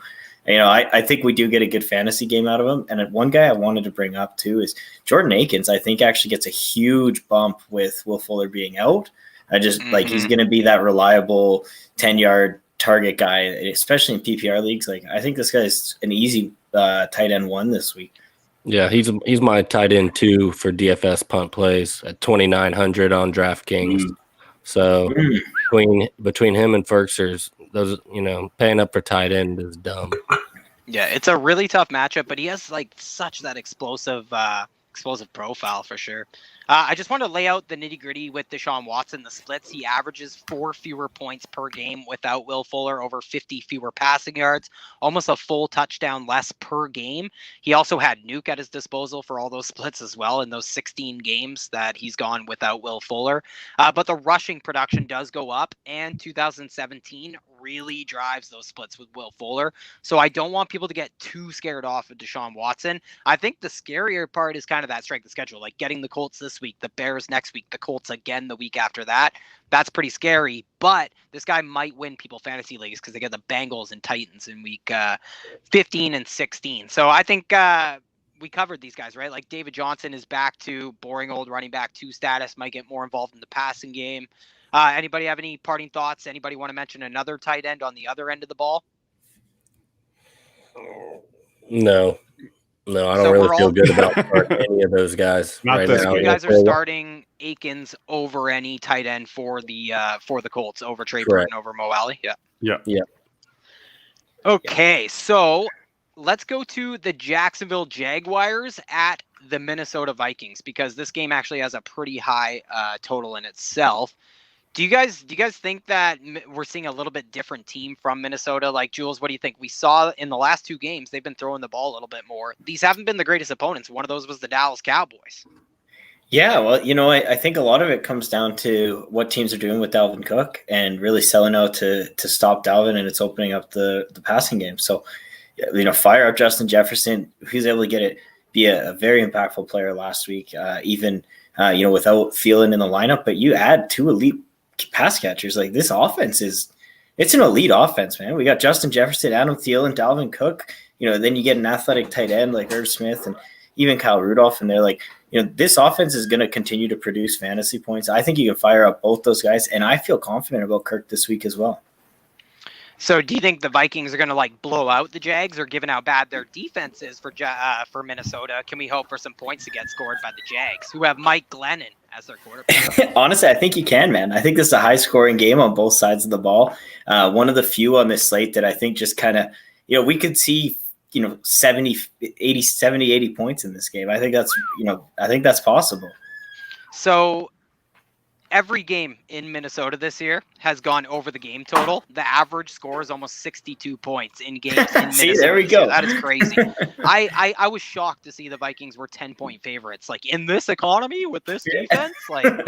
I think we do get a good fantasy game out of him. And one guy I wanted to bring up too is Jordan Akins. I think actually gets a huge bump with Will Fuller being out. I just like he's going to be that reliable 10-yard target guy, especially in PPR leagues. Like I think this guy's an easy tight end 1 this week. Yeah, he's my tight end 2 for DFS punt plays at 2,900 on DraftKings. So between him and Ferksers, those paying up for tight end is dumb. Yeah, it's a really tough matchup, but he has like such that explosive profile for sure. I just want to lay out the nitty gritty with Desean Watson, the splits. He averages 4 fewer points per game without Will Fuller, over 50 fewer passing yards, almost a full touchdown less per game. He also had Nuke at his disposal for all those splits as well in those 16 games that he's gone without Will Fuller. But the rushing production does go up, and 2017 really drives those splits with Will Fuller. So I don't want people to get too scared off of Desean Watson. I think the scarier part is kind of that strength of schedule, like getting the Colts this week, the Bears next week, the Colts again the week after that. That's pretty scary, but this guy might win people fantasy leagues because they get the Bengals and Titans in week 15 and 16. So I think we covered these guys, right? Like David Johnson is back to boring old running back 2 status, might get more involved in the passing game. Anybody have any parting thoughts? Anybody want to mention another tight end on the other end of the ball? No, I don't really feel good about any of those guys right now. You guys are starting Akins over any tight end for the Colts, over Trey Burton, over Mo Alley. Yeah. Okay, so let's go to the Jacksonville Jaguars at the Minnesota Vikings, because this game actually has a pretty high total in itself. Do you guys think that we're seeing a little bit different team from Minnesota? Like, Jules, what do you think? We saw in the last 2 games, they've been throwing the ball a little bit more. These haven't been the greatest opponents. One of those was the Dallas Cowboys. Yeah, well, I think a lot of it comes down to what teams are doing with Dalvin Cook and really selling out to stop Dalvin, and it's opening up the passing game. So, fire up Justin Jefferson. He was able to be a very impactful player last week, even without Thielen in the lineup. But you add 2 elite pass catchers. Like, this offense it's an elite offense, man. We got Justin Jefferson, Adam Thielen, Dalvin Cook. Then you get an athletic tight end like Irv Smith and even Kyle Rudolph, and they're like, this offense is going to continue to produce fantasy points. I think you can fire up both those guys, and I feel confident about Kirk this week as well. So do you think the Vikings are going to blow out the Jags, or given how bad their defense is for Minnesota, can we hope for some points to get scored by the Jags, who have Mike Glennon as their quarterback? Honestly, I think you can, man. I think this is a high-scoring game on both sides of the ball. One of the few on this slate that I think just kind of, we could see, 70, 80 points in this game. I think that's possible. So every game in Minnesota this year has gone over the game total. The average score is almost 62 points in games in Minnesota. See, there we go. That is crazy. I was shocked to see the Vikings were 10-point favorites. Like, in this economy with this defense,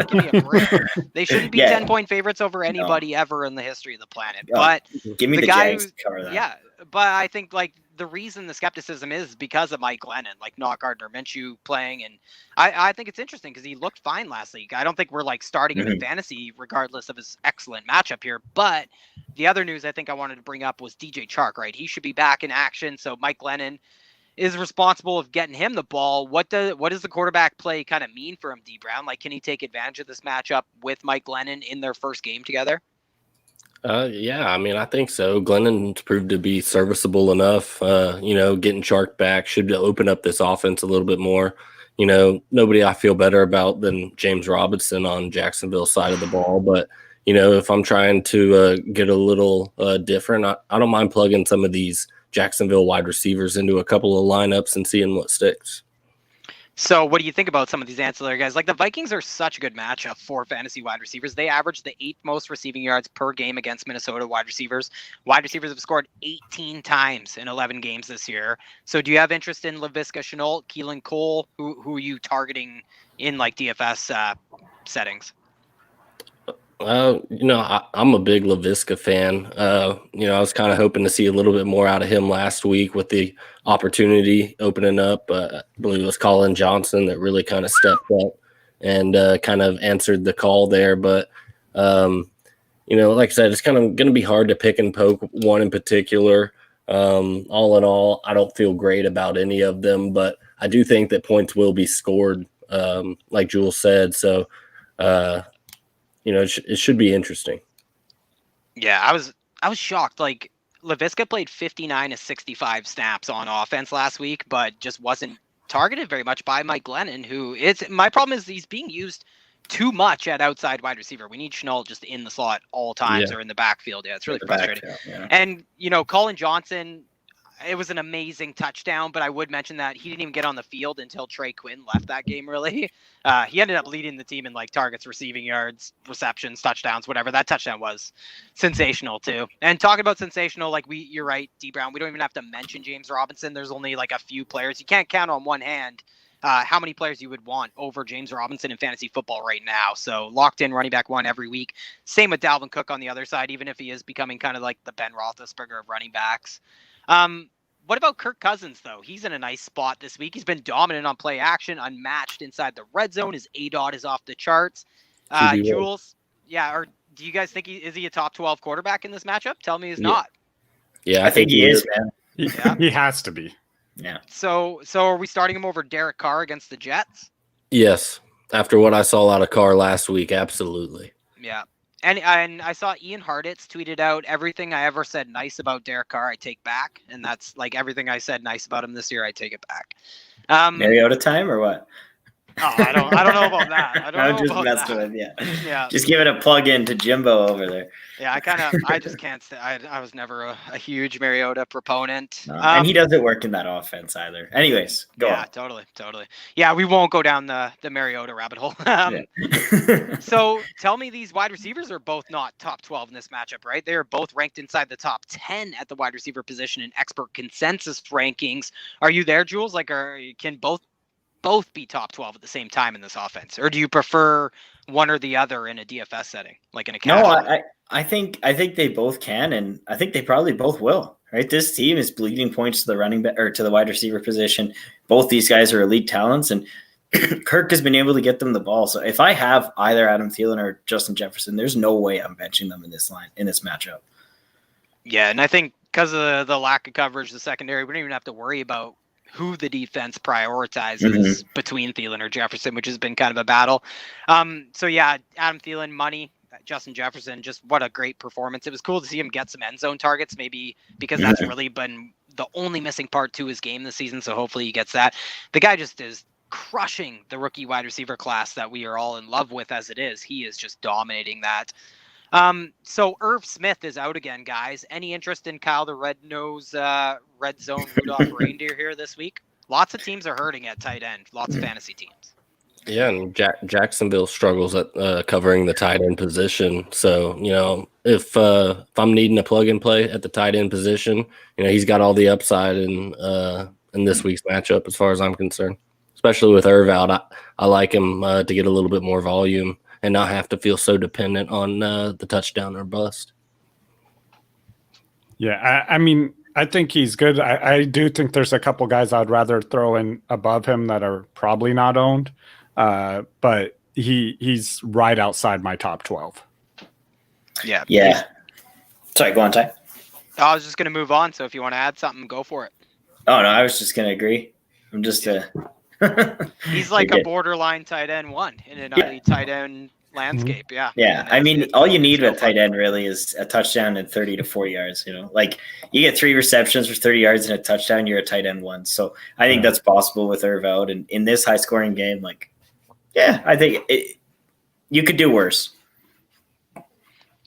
give me a break. They shouldn't be 10-point favorites over anybody ever in the history of the planet. But give me the Jags to cover that. Yeah, but I think the reason the skepticism is because of Mike Glennon, not Gardner Minshew playing. And I think it's interesting because he looked fine last week. I don't think we're starting him in fantasy regardless of his excellent matchup here. But the other news I think I wanted to bring up was DJ Chark, right? He should be back in action. So Mike Glennon is responsible of getting him the ball. What does the quarterback play kind of mean for him, DBrown? Can he take advantage of this matchup with Mike Glennon in their first game together? Yeah, I think so. Glennon's proved to be serviceable enough. Getting Chark back should open up this offense a little bit more. Nobody I feel better about than James Robinson on Jacksonville's side of the ball. But, if I'm trying to get a little different, I don't mind plugging some of these Jacksonville wide receivers into a couple of lineups and seeing what sticks. So what do you think about some of these ancillary guys? Like the Vikings are such a good matchup for fantasy wide receivers. They average the 8th most receiving yards per game against Minnesota wide receivers. Wide receivers have scored 18 times in 11 games this year. So do you have interest in Laviska Shenault, Keelan Cole? Who are you targeting in like DFS settings? I'm a big LaVisca fan. I was kind of hoping to see a little bit more out of him last week with the opportunity opening up. I believe it was Colin Johnson that really kind of stepped up and kind of answered the call there. But, like I said, it's kind of going to be hard to pick and poke one in particular. All in all, I don't feel great about any of them, but I do think that points will be scored, like Jules said. So, it should be interesting. Yeah, I was shocked. Like Laviska played 59 to 65 snaps on offense last week, but just wasn't targeted very much by Mike Glennon, my problem is he's being used too much at outside wide receiver. We need Shenault just in the slot all times or in the backfield. Yeah, it's really frustrating. And, Colin Johnson, it was an amazing touchdown, but I would mention that he didn't even get on the field until Trey Quinn left that game, really. He ended up leading the team in like targets, receiving yards, receptions, touchdowns, whatever. That touchdown was sensational too. And talking about sensational, like you're right, DBrown, we don't even have to mention James Robinson. There's only like a few players. You can't count on one hand how many players you would want over James Robinson in fantasy football right now. So locked in running back one every week. Same with Dalvin Cook on the other side, even if he is becoming kind of like the Ben Roethlisberger of running backs. What about Kirk Cousins, though? He's in a nice spot this week. He's been dominant on play action, unmatched inside the red zone. His ADOT is off the charts. Jules, or do you guys think is he a top 12 quarterback in this matchup? Tell me he's not. Yeah, I think he is, man. He has to be. Yeah. So are we starting him over Derek Carr against the Jets? Yes. After what I saw out of Carr last week, absolutely. Yeah. And I saw Ian Harditz tweeted out, everything I ever said nice about Derek Carr, I take back. And that's like everything I said nice about him this year, I take it back. Mariota time or what? Oh, I don't know about that. I'm just messing with you. Yeah. Just give it a plug in to Jimbo over there. Yeah, I just can't I was never a huge Mariota proponent. No, and he doesn't work in that offense either. Anyways, go on. Yeah, totally. Yeah, we won't go down the Mariota rabbit hole. So tell me, these wide receivers are both not top 12 in this matchup, right? They are both ranked inside the top 10 at the wide receiver position in expert consensus rankings. Are you there, Jules? Like, can both be top 12 at the same time in this offense, or do you prefer one or the other in a DFS setting, like in a casual? No, I think they both can, and I think they probably both will. Right, this team is bleeding points to the running back or to the wide receiver position. Both these guys are elite talents, and Kirk has been able to get them the ball. So if I have either Adam Thielen or Justin Jefferson, there's no way I'm benching them in this matchup. Yeah, and I think because of the lack of coverage, the secondary, we don't even have to worry about who the defense prioritizes between Thielen or Jefferson, which has been kind of a battle. So yeah, Adam Thielen, money, Justin Jefferson, just what a great performance. It was cool to see him get some end zone targets, maybe because that's really been the only missing part to his game this season. So hopefully he gets that. The guy just is crushing the rookie wide receiver class that we are all in love with as it is. He is just dominating that. So Irv Smith is out again, guys. Any interest in Kyle the Red-Nosed Red Zone Rudolph Reindeer here this week? Lots of teams are hurting at tight end. Lots of fantasy teams. Yeah, and Jacksonville struggles at covering the tight end position. So, if I'm needing a plug and play at the tight end position, he's got all the upside in this week's matchup as far as I'm concerned. Especially with Irv out, I like him to get a little bit more volume and not have to feel so dependent on the touchdown or bust. Yeah, I mean, I think he's good. I do think there's a couple guys I'd rather throw in above him that are probably not owned, but he's right outside my top 12. Yeah. Sorry, go on, Ty. I was just going to move on, so if you want to add something, go for it. Oh, no, I was just going to agree. I'm just he's like a borderline tight end one in an elite tight end landscape. Yeah. I mean, all you need with tight end really is a touchdown and 30 to 40 yards. Like you get 3 receptions for 30 yards and a touchdown, you're a tight end one. So I think that's possible with Irv out. And in this high scoring game, I think you could do worse.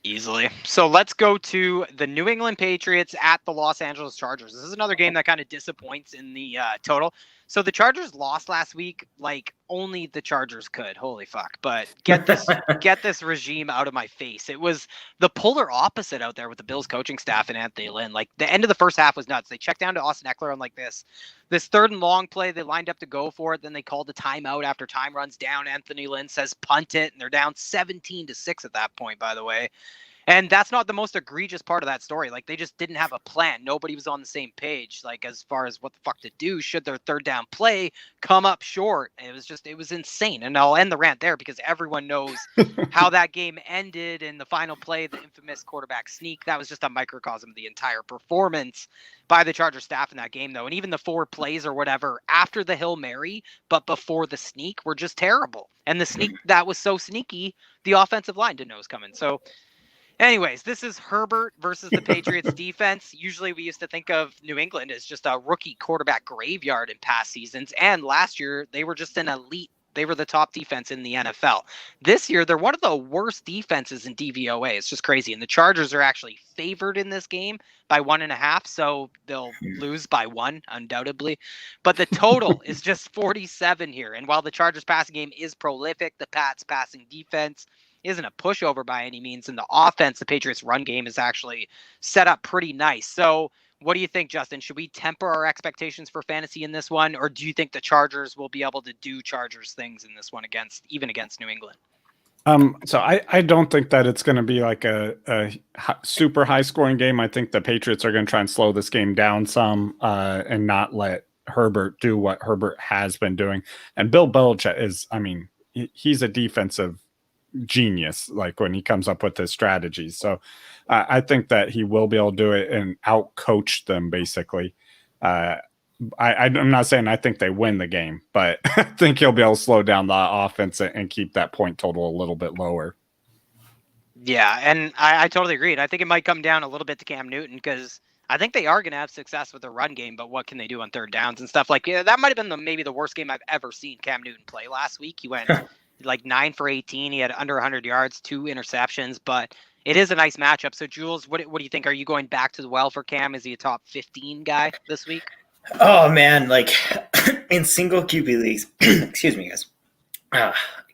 Easily. So let's go to the New England Patriots at the Los Angeles Chargers. This is another game that kind of disappoints in the total. So the Chargers lost last week, like only the Chargers could. Holy fuck. But get this regime out of my face. It was the polar opposite out there with the Bills coaching staff and Anthony Lynn. Like the end of the first half was nuts. They checked down to Austin Eckler on like this 3rd and long play. They lined up to go for it. Then they called a timeout after time runs down. Anthony Lynn says punt it, and they're down 17-6 at that point, by the way. And that's not the most egregious part of that story. Like, they just didn't have a plan. Nobody was on the same page, like, as far as what the fuck to do should their 3rd down play come up short. It was insane. And I'll end the rant there because everyone knows how that game ended in the final play, the infamous quarterback sneak. That was just a microcosm of the entire performance by the Charger staff in that game, though. And even the 4 plays or whatever after the Hail Mary, but before the sneak, were just terrible. And the sneak that was so sneaky, the offensive line didn't know it was coming. So, anyways, this is Herbert versus the Patriots defense. Usually we used to think of New England as just a rookie quarterback graveyard in past seasons. And last year, they were just an elite. They were the top defense in the NFL. This year, they're one of the worst defenses in DVOA. It's just crazy. And the Chargers are actually favored in this game by 1.5. So they'll lose by 1, undoubtedly. But the total is just 47 here. And while the Chargers passing game is prolific, the Pats passing defense isn't a pushover by any means. And the offense, the Patriots run game is actually set up pretty nice. So what do you think, Justin? Should we temper our expectations for fantasy in this one? Or do you think the Chargers will be able to do Chargers things in this one against New England? So I don't think that it's going to be like a super high scoring game. I think the Patriots are going to try and slow this game down some and not let Herbert do what Herbert has been doing. And Bill Belichick is, I mean, he's a defensive genius, like when he comes up with his strategies. So I think that he will be able to do it and out coach them basically. I'm not saying I think they win the game, but I think he'll be able to slow down the offense and keep that point total a little bit lower. Yeah, and I totally agree. I think it might come down a little bit to Cam Newton because I think they are going to have success with the run game, but what can they do on 3rd downs and stuff? Like, yeah, that might have been maybe the worst game I've ever seen Cam Newton play last week. He went like 9 for 18. He had under 100 yards, 2 interceptions, but it is a nice matchup. So, Jules, what do you think? Are you going back to the well for Cam? Is he a top 15 guy this week? Oh, man, like in single QB leagues, excuse me, guys.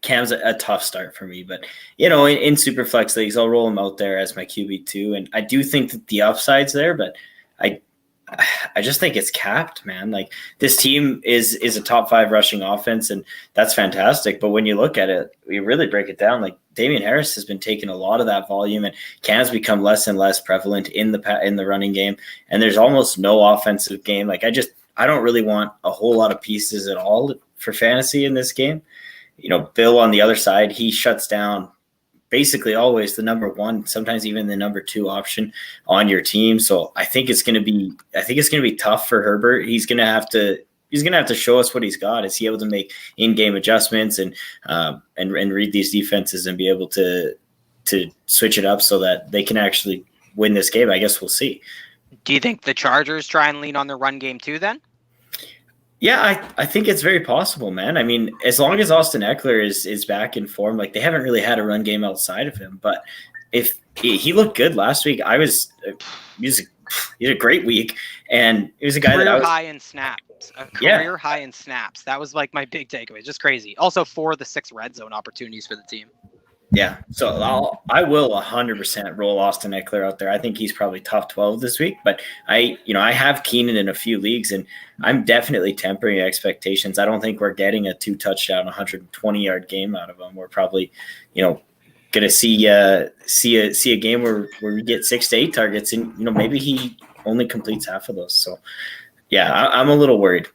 Cam's a tough start for me, but, you know, in super flex leagues, I'll roll him out there as my QB2. And I do think that the upside's there, but I just think it's capped, man. Like, this team is a top 5 rushing offense, and that's fantastic. But when you look at it, we really break it down. Like, Damian Harris has been taking a lot of that volume, and Cam's become less and less prevalent in the running game. And there's almost no offensive game. Like, I don't really want a whole lot of pieces at all for fantasy in this game. You know, Bill on the other side, he shuts down basically always the number 1, sometimes even the number 2 option on your team. So I think it's going to be tough for Herbert. He's going to have to show us what he's got. Is he able to make in-game adjustments and read these defenses and be able to switch it up so that they can actually win this game? I guess we'll see. Do you think the Chargers try and lean on their run game too then? Yeah, I think it's very possible, man. I mean, as long as Austin Eckler is back in form, like, they haven't really had a run game outside of him. But if he looked good last week, he had a great week, and he was a guy career high in snaps. Career high in snaps. That was like my big takeaway. Just crazy. Also 4 of the 6 red zone opportunities for the team. Yeah, so I will 100% roll Austin Eckler out there. I think he's probably top 12 this week, but I have Keenan in a few leagues, and I'm definitely tempering expectations. I don't think we're getting a 2-touchdown, 120-yard game out of him. We're probably, going to see a game where we get 6 to 8 targets, and maybe he only completes half of those. So, yeah, I'm a little worried.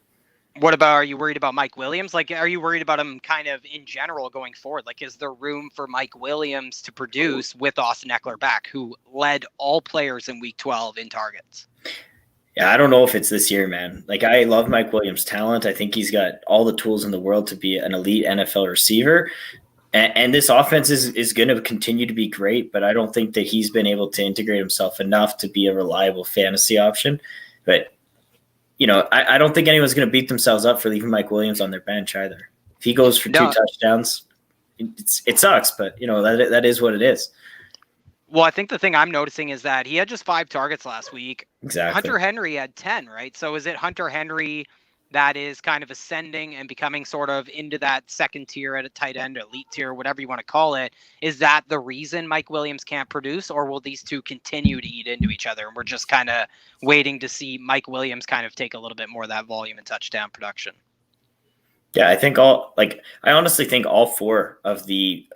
Are you worried about Mike Williams? Like, are you worried about him kind of in general going forward? Like, is there room for Mike Williams to produce with Austin Eckler back, who led all players in week 12 in targets? Yeah, I don't know if it's this year, man. Like, I love Mike Williams' talent. I think he's got all the tools in the world to be an elite NFL receiver. And this offense is going to continue to be great, but I don't think that he's been able to integrate himself enough to be a reliable fantasy option. But I don't think anyone's going to beat themselves up for leaving Mike Williams on their bench either. If he goes for 2 touchdowns, it sucks, but that is what it is. Well, I think the thing I'm noticing is that he had just 5 targets last week. Exactly. Hunter Henry had 10, right? So is it Hunter Henry that is kind of ascending and becoming sort of into that second tier at a tight end, elite tier, whatever you want to call it? Is that the reason Mike Williams can't produce, or will these two continue to eat into each other? And we're just kind of waiting to see Mike Williams kind of take a little bit more of that volume and touchdown production. Yeah, I honestly think all 4 of the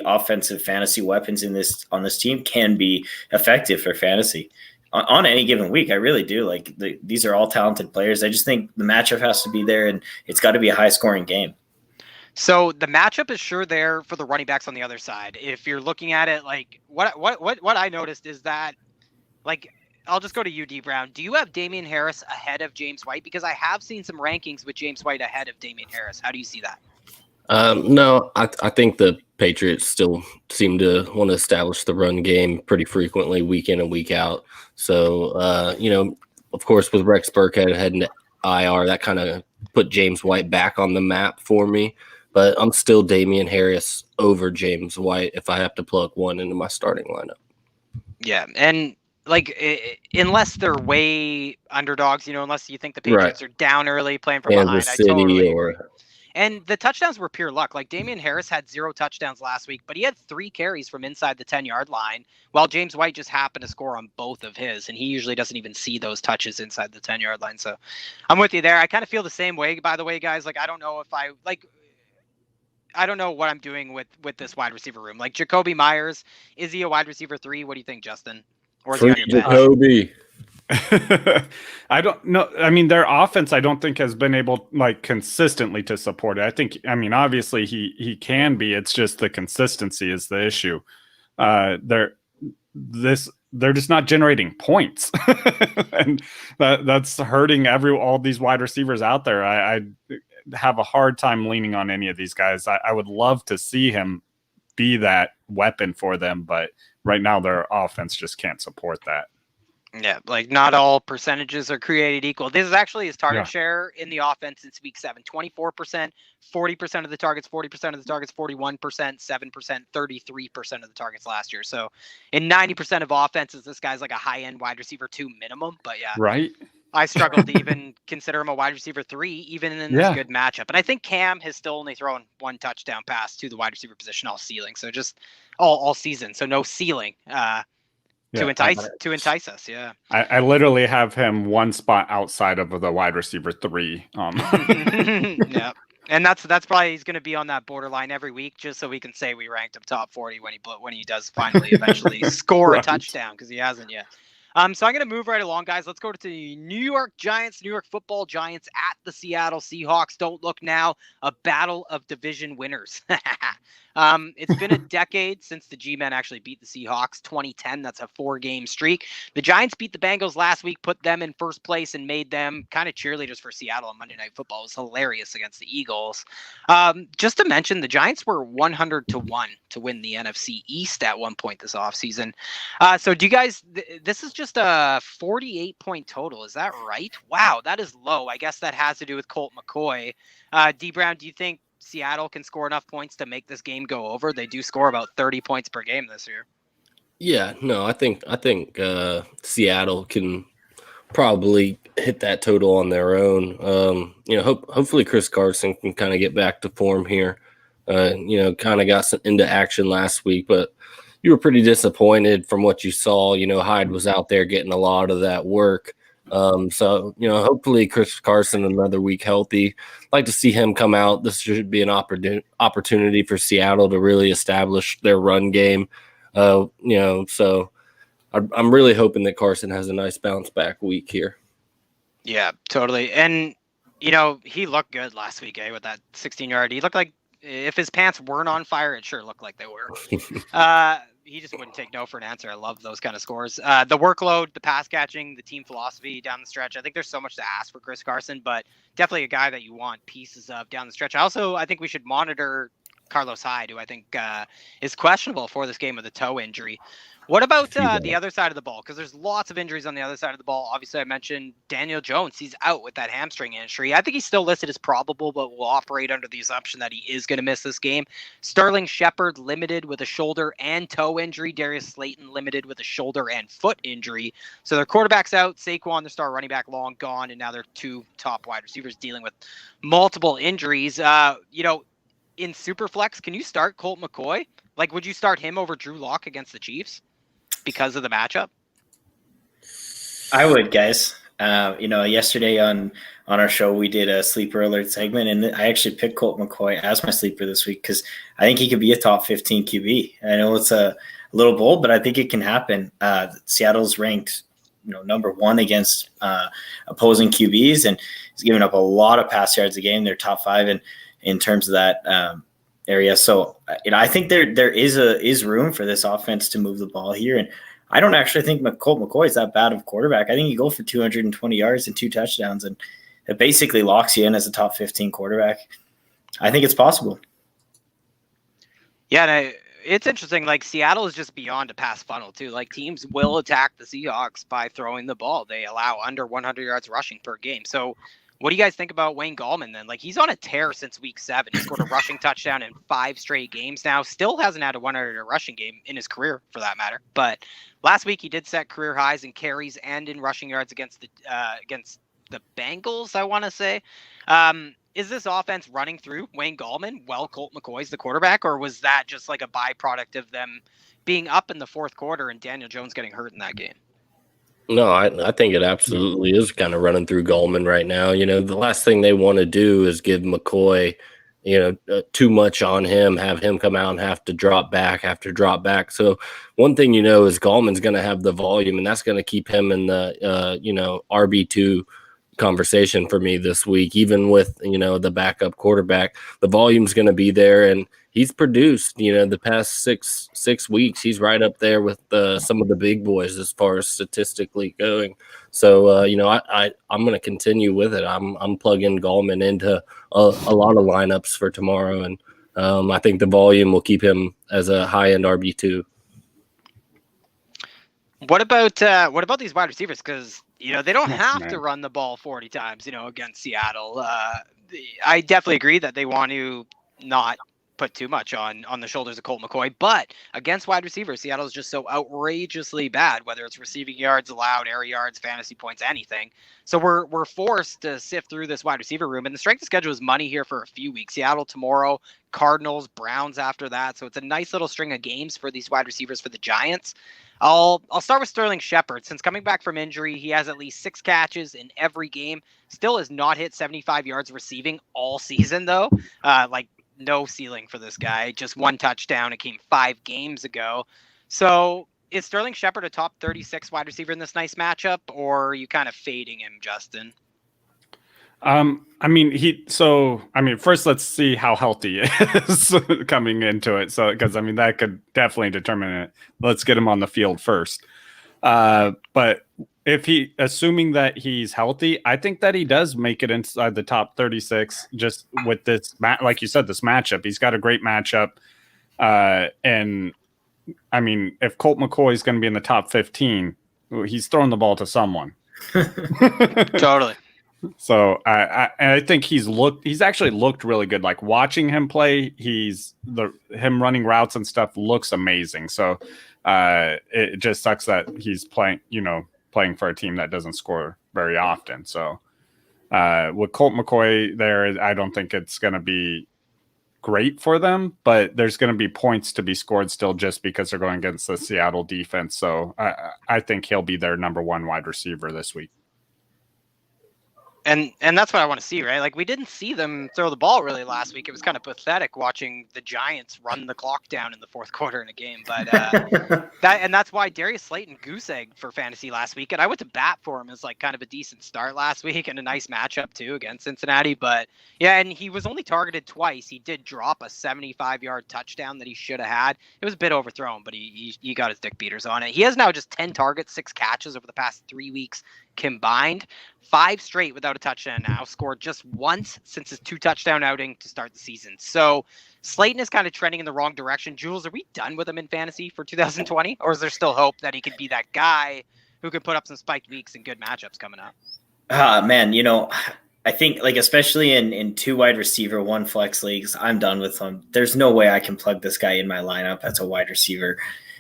offensive fantasy weapons on this team can be effective for fantasy on any given week. I really do. These are all talented players. I just think the matchup has to be there, and it's got to be a high scoring game. So the matchup is sure there for the running backs on the other side. If you're looking at it, like what I noticed is that, like, I'll just go to you, DBrown. Do you have Damian Harris ahead of James White? Because I have seen some rankings with James White ahead of Damian Harris. How do you see that? No, I think the Patriots still seem to want to establish the run game pretty frequently, week in and week out. So, of course, with Rex Burkhead heading to IR, that kind of put James White back on the map for me. But I'm still Damian Harris over James White if I have to plug one into my starting lineup. Yeah, and unless they're way underdogs, unless you think the Patriots are down early, playing from behind, I totally agree. And the touchdowns were pure luck. Like, Damian Harris had 0 touchdowns last week, but he had 3 carries from inside the 10-yard line, while James White just happened to score on both of his, and he usually doesn't even see those touches inside the 10-yard line. So I'm with you there. I kind of feel the same way, by the way, guys. Like, I don't know what I'm doing with this wide receiver room. Like, Jacoby Myers, is he a wide receiver 3? What do you think, Justin? Or is he on your bench? Jacoby. I don't know. I mean, their offense, I don't think has been able consistently to support it. Obviously he can be. It's just the consistency is the issue. They're just not generating points, and that's hurting all these wide receivers out there. I have a hard time leaning on any of these guys. I would love to see him be that weapon for them, but right now their offense just can't support that. Yeah, like, not all percentages are created equal. This is actually his target share in the offense since week 7. 24%, 40% of the targets, 40% of the targets, 41%, 7%, 33% of the targets last year. So in 90% of offenses, this guy's like a high-end wide receiver 2 minimum. But yeah, right. I struggle to even consider him a wide receiver 3, even in this good matchup. And I think Cam has still only thrown 1 touchdown pass to the wide receiver position all ceiling. So just all season. So no ceiling. To entice us, yeah. I literally have him 1 spot outside of the wide receiver 3. Yeah, and that's probably he's going to be on that borderline every week, just so we can say we ranked him top 40 when he does finally eventually score a touchdown, because he hasn't yet. So I'm going to move right along, guys. Let's go to the New York Football Giants at the Seattle Seahawks. Don't look now. A battle of division winners. It's been a decade since the G-Men actually beat the Seahawks. 2010, that's a 4-game streak. The Giants beat the Bengals last week, put them in first place, and made them kind of cheerleaders for Seattle on Monday Night Football. It was hilarious against the Eagles. Just to mention, the Giants were 100-1 to win the NFC East at one point this offseason. So do you guys, this is just a 48-point total. Is that right? Wow, that is low. I guess that has to do with Colt McCoy. DBrown, do you think Seattle can score enough points to make this game go over? They do score about 30 points per game this year. Yeah, no, I think Seattle can probably hit that total on their own. Hopefully Chris Carson can kind of get back to form here. Kind of got into action last week, but you were pretty disappointed from what you saw. Hyde was out there getting a lot of that work. So hopefully Chris Carson another week healthy. Like to see him come out. This should be an opportunity for Seattle to really establish their run game. So I'm really hoping that Carson has a nice bounce back week here. Yeah, totally. And he looked good last week, with that 16-yard. He looked like, if his pants weren't on fire, it sure looked like they were. He just wouldn't take no for an answer. I love those kind of scores. The workload, the pass catching, the team philosophy down the stretch. I think there's so much to ask for Chris Carson, but definitely a guy that you want pieces of down the stretch. I think we should monitor Carlos Hyde, who I think is questionable for this game with a toe injury. What about the other side of the ball? Because there's lots of injuries on the other side of the ball. Obviously, I mentioned Daniel Jones. He's out with that hamstring injury. I think he's still listed as probable, but will operate under the assumption that he is going to miss this game. Sterling Shepard limited with a shoulder and toe injury. Darius Slayton limited with a shoulder and foot injury. So their quarterback's out. Saquon, their star running back, long gone. And now their two top wide receivers dealing with multiple injuries. In Superflex, can you start Colt McCoy? Like, would you start him over Drew Lock against the Chiefs because of the matchup? I would, guys. Yesterday on our show, we did a sleeper alert segment, and I actually picked Colt McCoy as my sleeper this week because I think he could be a top 15 QB. I know it's a little bold, but I think it can happen. Seattle's ranked, number 1 against opposing QBs, and he's given up a lot of pass yards a game. They're top 5 in terms of that area. So, I think there is room for this offense to move the ball here. And I don't actually think Colt McCoy is that bad of a quarterback. I think you go for 220 yards and 2 touchdowns, and it basically locks you in as a top 15 quarterback. I think it's possible. Yeah, and it's interesting. Like, Seattle is just beyond a pass funnel too. Like, teams will attack the Seahawks by throwing the ball. They allow under 100 yards rushing per game. So what do you guys think about Wayne Gallman then? Like, he's on a tear since week 7. He scored a rushing touchdown in 5 straight games now. Still hasn't had a 100 rushing game in his career, for that matter. But last week he did set career highs in carries and in rushing yards against the Bengals, I want to say. Is this offense running through Wayne Gallman while Colt McCoy's the quarterback, or was that just like a byproduct of them being up in the fourth quarter and Daniel Jones getting hurt in that game? No, I think it absolutely is kind of running through Gallman right now. The last thing they want to do is give McCoy, too much on him, have him come out and have to drop back after drop back. So one thing is Gallman's going to have the volume, and that's going to keep him in the, RB2 conversation for me this week. Even with, the backup quarterback, the volume's going to be there, and he's produced, the past six weeks. He's right up there with some of the big boys as far as statistically going. So, I'm going to continue with it. I'm plugging Gallman into a lot of lineups for tomorrow, and I think the volume will keep him as a high-end RB2. What about these wide receivers? Because they don't have to run the ball 40 times, against Seattle. I definitely agree that they want to not put too much on the shoulders of Colt McCoy, but against wide receivers, Seattle is just so outrageously bad, whether it's receiving yards allowed, air yards, fantasy points, anything. So we're forced to sift through this wide receiver room, and the strength of schedule is money here for a few weeks. Seattle tomorrow, Cardinals, Browns after that. So it's a nice little string of games for these wide receivers for the Giants. I'll start with Sterling Shepard. Since coming back from injury, he has at least 6 catches in every game. Still has not hit 75 yards receiving all season, though. No ceiling for this guy. Just 1 touchdown. It came 5 games ago. So is Sterling Shepard a top 36 wide receiver in this nice matchup, or are you kind of fading him, Justin? First let's see how healthy he is coming into it. So, because that could definitely determine it. Let's get him on the field first. But assuming that he's healthy, I think that he does make it inside the top 36 just with this, like you said, this matchup. He's got a great matchup. If Colt McCoy is going to be in the top 15, he's throwing the ball to someone. Totally. So I think he's actually looked really good. Like, watching him play, him running routes and stuff looks amazing. So it just sucks that he's playing for a team that doesn't score very often. So with Colt McCoy there, I don't think it's going to be great for them, but there's going to be points to be scored still just because they're going against the Seattle defense. So I think he'll be their number 1 wide receiver this week. And that's what I want to see, right? Like, we didn't see them throw the ball really last week. It was kind of pathetic watching the Giants run the clock down in the fourth quarter in a game. But that's why Darius Slayton goose egg for fantasy last week. And I went to bat for him as like kind of a decent start last week and a nice matchup too against Cincinnati. But yeah, and he was only targeted twice. He did drop a 75-yard touchdown that he should have had. It was a bit overthrown, but he got his dick beaters on it. He has now just 10 targets, 6 catches over the past 3 weeks combined. 5 straight without a touchdown now. Scored just once since his 2 touchdown outing to start the season. So Slayton is kind of trending in the wrong direction. Jules, are we done with him in fantasy for 2020? Or is there still hope that he could be that guy who can put up some spiked weeks and good matchups coming up? Man, I think like especially in 2 wide receiver, 1 flex leagues, I'm done with him. There's no way I can plug this guy in my lineup as a wide receiver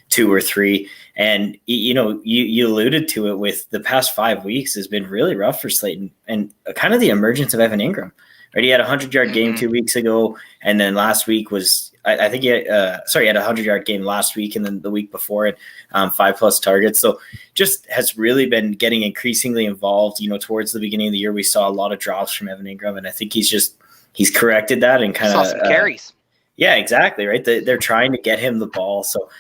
2 or 3. And you alluded to it with the past 5 weeks has been really rough for Slayton, and kind of the emergence of Evan Ingram. Right, he had a 100-yard game 2 weeks ago, and then last week was I think he had a 100-yard game last week, and then the week before it 5+ targets. So just has really been getting increasingly involved. Towards the beginning of the year, we saw a lot of drops from Evan Ingram, and I think he's corrected that and kind of some carries. Yeah, exactly. Right, they're trying to get him the ball. So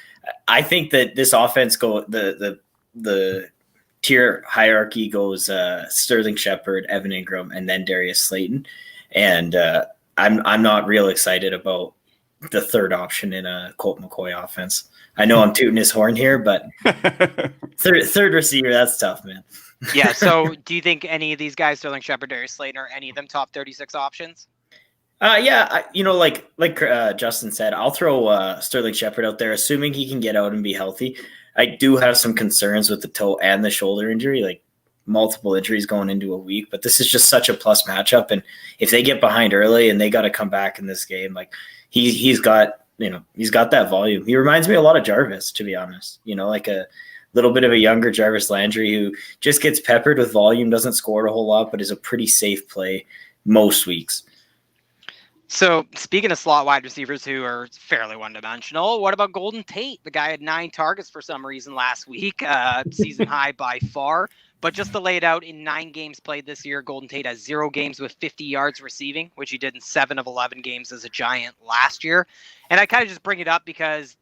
I think that this offense the tier hierarchy goes Sterling Shepard, Evan Ingram, and then Darius Slayton. And I'm not real excited about the third option in a Colt McCoy offense. I know I'm tooting his horn here, but third receiver, that's tough, man. Yeah. So do you think any of these guys, Sterling Shepard, Darius Slayton, are any of them top 36 options? Yeah. Like Justin said, I'll throw Sterling Shepard out there, assuming he can get out and be healthy. I do have some concerns with the toe and the shoulder injury, like multiple injuries going into a week, but this is just such a plus matchup. And if they get behind early and they got to come back in this game, like he's got that volume. He reminds me a lot of Jarvis, to be honest, like a little bit of a younger Jarvis Landry who just gets peppered with volume, doesn't score a whole lot, but is a pretty safe play most weeks. So speaking of slot wide receivers who are fairly one-dimensional, what about Golden Tate? The guy had 9 targets for some reason last week, season high by far. But just to lay it out, in 9 games played this year, Golden Tate has 0 games with 50 yards receiving, which he did in 7 of 11 games as a Giant last year. And I kind of just bring it up because,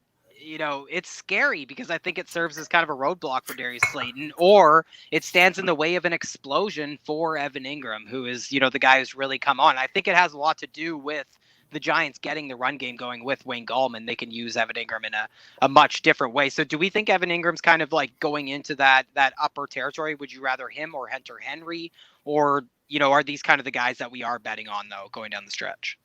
it's scary because I think it serves as kind of a roadblock for Darius Slayton, or it stands in the way of an explosion for Evan Ingram, who is, the guy who's really come on. I think it has a lot to do with the Giants getting the run game going with Wayne Gallman. They can use Evan Ingram in a much different way. So do we think Evan Ingram's kind of like going into that upper territory? Would you rather him or Hunter Henry? Or, are these kind of the guys that we are betting on, though, going down the stretch?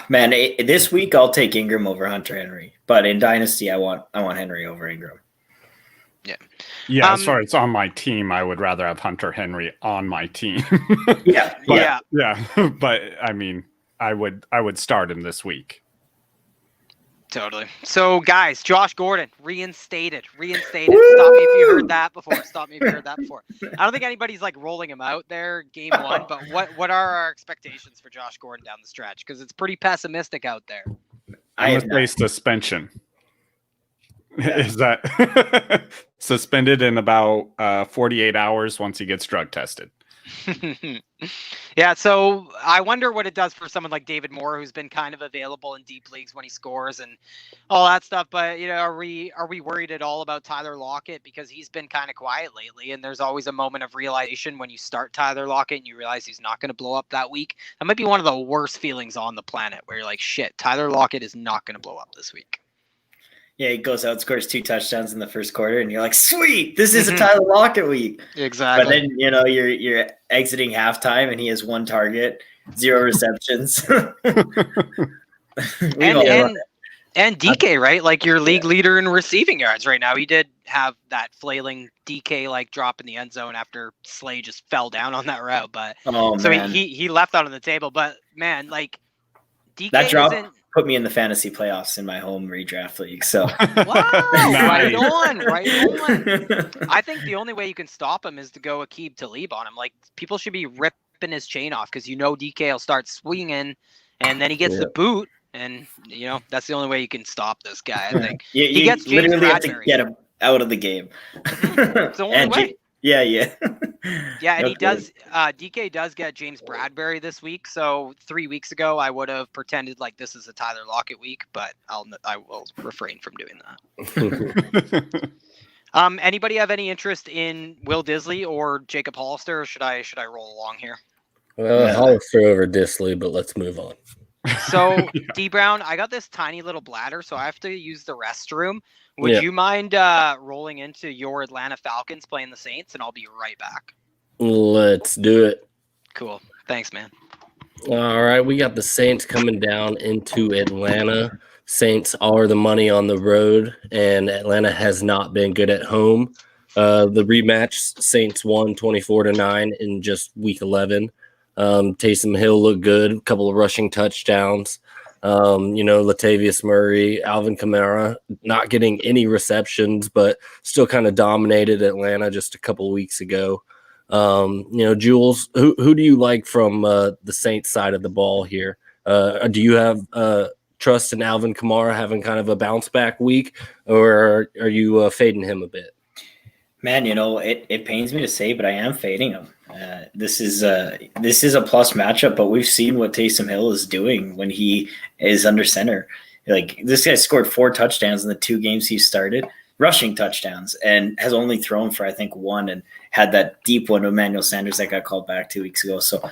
Man, this week I'll take Ingram over Hunter Henry. But in Dynasty, I want Henry over Ingram. Yeah, as far as on my team, I would rather have Hunter Henry on my team. Yeah. But I mean, I would start him this week. Totally. So, guys, Josh Gordon reinstated. Stop me if you heard that before. I don't think anybody's like rolling him out there game 1. But what are our expectations for Josh Gordon down the stretch? Because it's pretty pessimistic out there. I'm going to say suspension. Yeah. Is that suspended in about 48 hours once he gets drug tested? Yeah, so I wonder what it does for someone like David Moore, who's been kind of available in deep leagues when he scores and all that stuff. But are we worried at all about Tyler Lockett, because he's been kind of quiet lately, and there's always a moment of realization when you start Tyler Lockett and you realize he's not going to blow up that week. That might be one of the worst feelings on the planet, where you're like, shit, Tyler Lockett is not going to blow up this week. Yeah, he goes out, scores 2 touchdowns in the first quarter, and you're like, sweet, this is a Tyler Lockett week. Exactly. But then, you're exiting halftime, and he has 1 target, 0 receptions. And DK, right? Like your league leader in receiving yards right now. He did have that flailing DK like drop in the end zone after Slay just fell down on that route. But he left that on the table. But man, like DK that drop put me in the fantasy playoffs in my home redraft league. So wow, right on. I think the only way you can stop him is to go Aqib Talib on him. Like people should be ripping his chain off, because DK will start swinging, and then he gets the boot, and that's the only way you can stop this guy. I think he gets James literally Bradbury. Have to get him out of the game. It's the only way. Yeah, and he does. DK does get James Bradbury this week. So 3 weeks ago, I would have pretended like this is a Tyler Lockett week, but I will refrain from doing that. Anybody have any interest in Will Disley or Jacob Hollister? Or should I roll along here? Hollister over Disley, but let's move on. So DBrown, I got this tiny little bladder, so I have to use the restroom. Would you mind rolling into your Atlanta Falcons playing the Saints, and I'll be right back. Let's do it. Cool. Thanks, man. All right, we got the Saints coming down into Atlanta. Saints are the money on the road, and Atlanta has not been good at home. The rematch, Saints won 24-9 in just week 11. Taysom Hill looked good, a couple of rushing touchdowns. Latavius Murray, Alvin Kamara, not getting any receptions, but still kind of dominated Atlanta just a couple of weeks ago. Jules, who do you like from the Saints side of the ball here? Do you have trust in Alvin Kamara having kind of a bounce back week, or are you fading him a bit? Man, it pains me to say, but I am fading him. This is a plus matchup, but we've seen what Taysom Hill is doing when he is under center. Like, this guy scored 4 touchdowns in the 2 games he started, rushing touchdowns, and has only thrown for, I think, 1, and had that deep one to Emmanuel Sanders that got called back 2 weeks ago. So,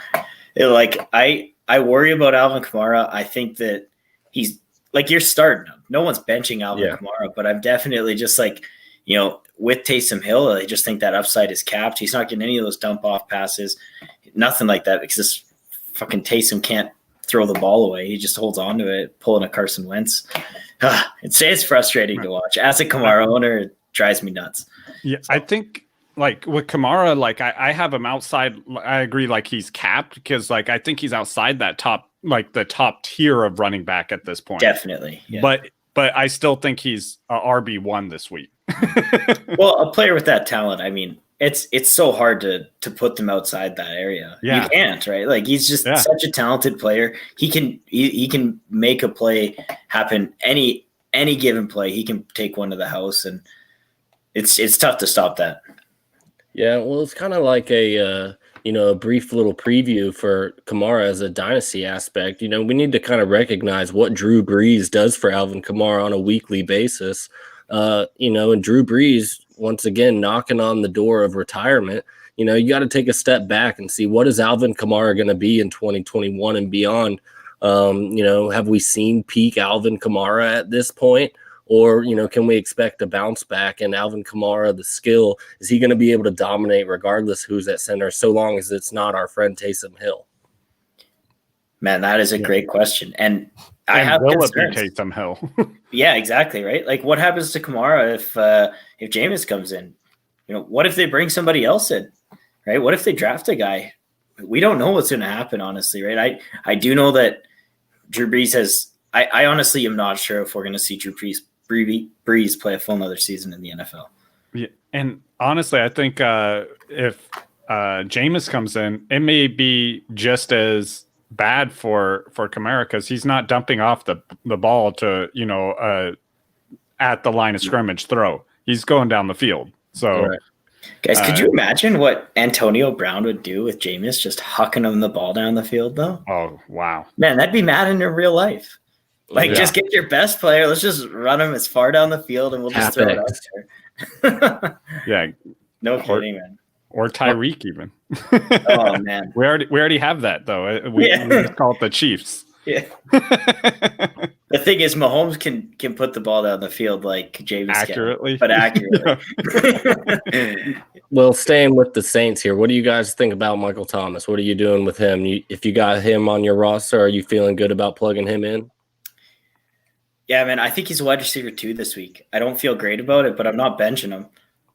I worry about Alvin Kamara. I think that he's like, you're starting him. No one's benching Alvin Kamara, but I'm definitely just with Taysom Hill, I just think that upside is capped. He's not getting any of those dump off passes, nothing like that, because this fucking Taysom can't throw the ball away. He just holds on to it, pulling a Carson Wentz. It's frustrating to watch. As a Kamara owner, it drives me nuts. Yeah, so. I think with Kamara, I have him outside. I agree, he's capped because I think he's outside that top, the top tier of running back at this point. Definitely. Yeah. But I still think he's a RB1 this week. Well, a player with that talent, I mean, it's so hard to put them outside that area. Yeah. You can't, right? He's just such a talented player. He can make a play happen any given play. He can take one to the house, and it's tough to stop that. Yeah, well, it's kind of like a brief little preview for Kamara as a dynasty aspect. We need to kind of recognize what Drew Brees does for Alvin Kamara on a weekly basis. And Drew Brees, once again, knocking on the door of retirement. You got to take a step back and see, what is Alvin Kamara going to be in 2021 and beyond? Have we seen peak Alvin Kamara at this point? Or, can we expect a bounce back? And Alvin Kamara, the skill, is he going to be able to dominate regardless who's at center, so long as it's not our friend Taysom Hill? Man, that is a great question. And I have concerns. Taysom Hill. Yeah, exactly, right? What happens to Kamara if Jameis comes in? What if they bring somebody else in, right? What if they draft a guy? We don't know what's going to happen, honestly, right? I do know that Drew Brees has – I honestly am not sure if we're going to see Drew Brees play a full another season in the NFL. Yeah, and honestly, I think if Jameis comes in, it may be just as bad for Kamara, because he's not dumping off the ball to at the line of scrimmage throw. He's going down the field. So, guys, could you imagine what Antonio Brown would do with Jameis just hucking him the ball down the field, though? Oh, wow, man, that'd be mad in real life. Just get your best player. Let's just run him as far down the field, and we'll just throw it out there. Yeah, no kidding, man. Or Tyreek, even. Oh man, we already have that though. We call it the Chiefs. Yeah. The thing is, Mahomes can put the ball down the field like Jameis accurately, but accurately. Well, staying with the Saints here, what do you guys think about Michael Thomas? What are you doing with him? If you got him on your roster, are you feeling good about plugging him in? Yeah, man, I think he's a wide receiver 2 this week. I don't feel great about it, but I'm not benching him.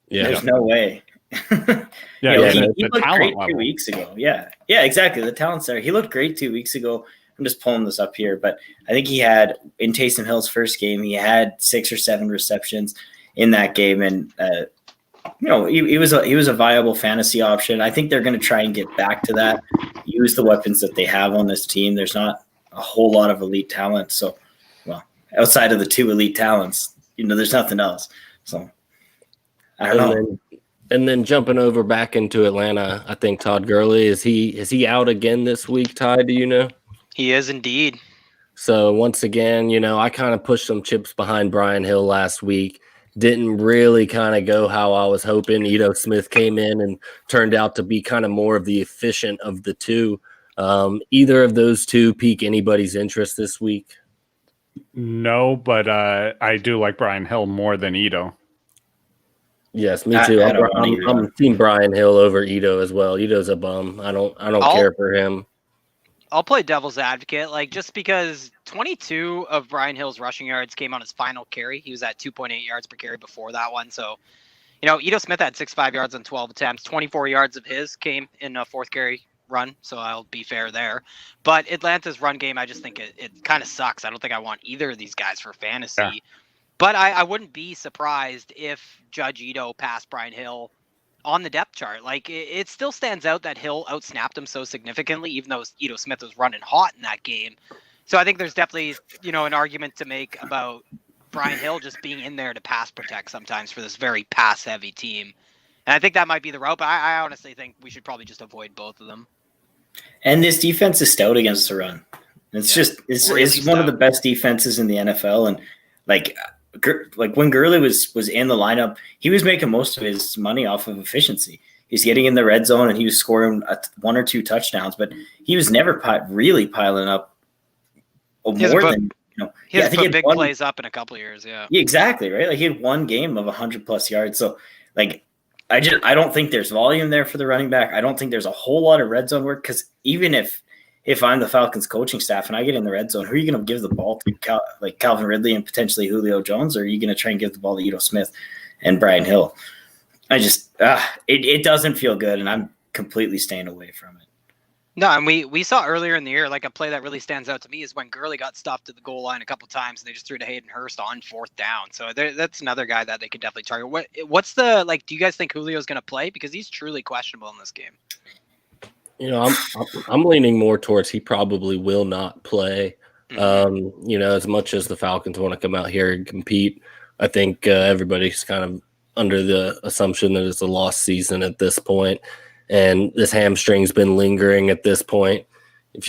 Yeah, there's no way. He looked great 2 weeks ago. Yeah, exactly. The talent's there. He looked great 2 weeks ago. I'm just pulling this up here, but I think he had, in Taysom Hill's first game, he had 6 or 7 receptions in that game, and he was a viable fantasy option. I think they're going to try and get back to that. Use the weapons that they have on this team. There's not a whole lot of elite talent, so outside of the 2 elite talents, there's nothing else. So I don't know. And then jumping over back into Atlanta, I think Todd Gurley, is he out again this week, Ty? Do you know? He is indeed. So once again, I kind of pushed some chips behind Brian Hill last week. Didn't really kind of go how I was hoping. Ito Smith came in and turned out to be kind of more of the efficient of the two. Either of those two pique anybody's interest this week? No, but I do like Brian Hill more than Ito. Yes, me too. I'm team Brian Hill over Ito as well. Ito's a bum. I don't care for him. I'll play devil's advocate, like just because 22 of Brian Hill's rushing yards came on his final carry. He was at 2.8 yards per carry before that one. So, Ito Smith had 65 yards on 12 attempts. 24 yards of his came in a fourth carry run. So I'll be fair there. But Atlanta's run game, I just think it kind of sucks. I don't think I want either of these guys for fantasy. Yeah. But I wouldn't be surprised if Judge Ito passed Brian Hill on the depth chart. Like it still stands out that Hill outsnapped him so significantly, even though Ito Smith was running hot in that game. So I think there's definitely, an argument to make about Brian Hill just being in there to pass protect sometimes for this very pass heavy team. And I think that might be the route, but I honestly think we should probably just avoid both of them. And this defense is stout against the run. It's really one of the best defenses in the NFL. And like when Gurley was in the lineup, he was making most of his money off of efficiency. He's getting in the red zone and he was scoring 1 or 2 touchdowns, but he was never really piling up more than he has put big plays up in a couple of years. Yeah, exactly right. Like he had one game of 100+ yards. So like I don't think there's volume there for the running back. I don't think there's a whole lot of red zone work because even if I'm the Falcons coaching staff and I get in the red zone, who are you going to give the ball to? Like Calvin Ridley and potentially Julio Jones, or are you going to try and give the ball to Ito Smith and Brian Hill? I just it doesn't feel good, and I'm completely staying away from it. No, and we saw earlier in the year, like a play that really stands out to me is when Gurley got stopped at the goal line a couple times and they just threw to Hayden Hurst on 4th down. So that's another guy that they could definitely target. What's the do you guys think Julio's going to play? Because he's truly questionable in this game. I'm leaning more towards he probably will not play. As much as the Falcons want to come out here and compete, I think everybody's kind of under the assumption that it's a lost season at this point. And this hamstring's been lingering at this point. If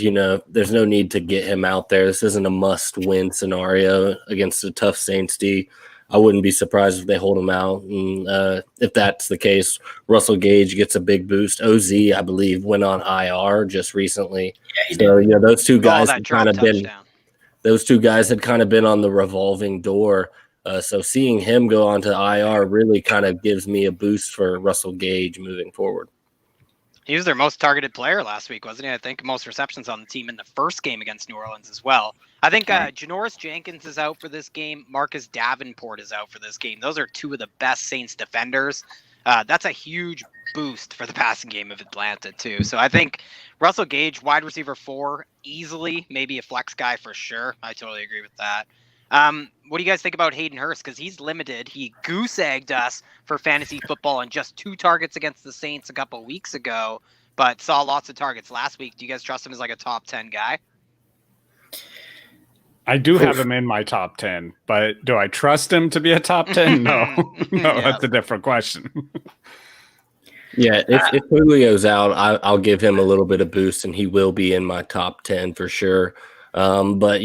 there's no need to get him out there. This isn't a must-win scenario against a tough Saints D. I wouldn't be surprised if they hold him out. And if that's the case, Russell Gage gets a big boost. OZ, I believe, went on IR just recently. Yeah, so those two guys had kind of been on the revolving door. So seeing him go onto IR really kind of gives me a boost for Russell Gage moving forward. He was their most targeted player last week, wasn't he? I think most receptions on the team in the first game against New Orleans as well. I think Janoris Jenkins is out for this game. Marcus Davenport is out for this game. Those are two of the best Saints defenders. That's a huge boost for the passing game of Atlanta, too. So I think Russell Gage, wide receiver 4, easily, maybe a flex guy for sure. I totally agree with that. What do you guys think about Hayden Hurst? Because he's limited. He goose-egged us for fantasy football and just 2 targets against the Saints a couple of weeks ago, but saw lots of targets last week. Do you guys trust him as like a top 10 guy? I do have him in my top 10, but do I trust him to be a top 10? No, That's a different question. Yeah, if Julio's out, I'll give him a little bit of boost, and he will be in my top 10 for sure. But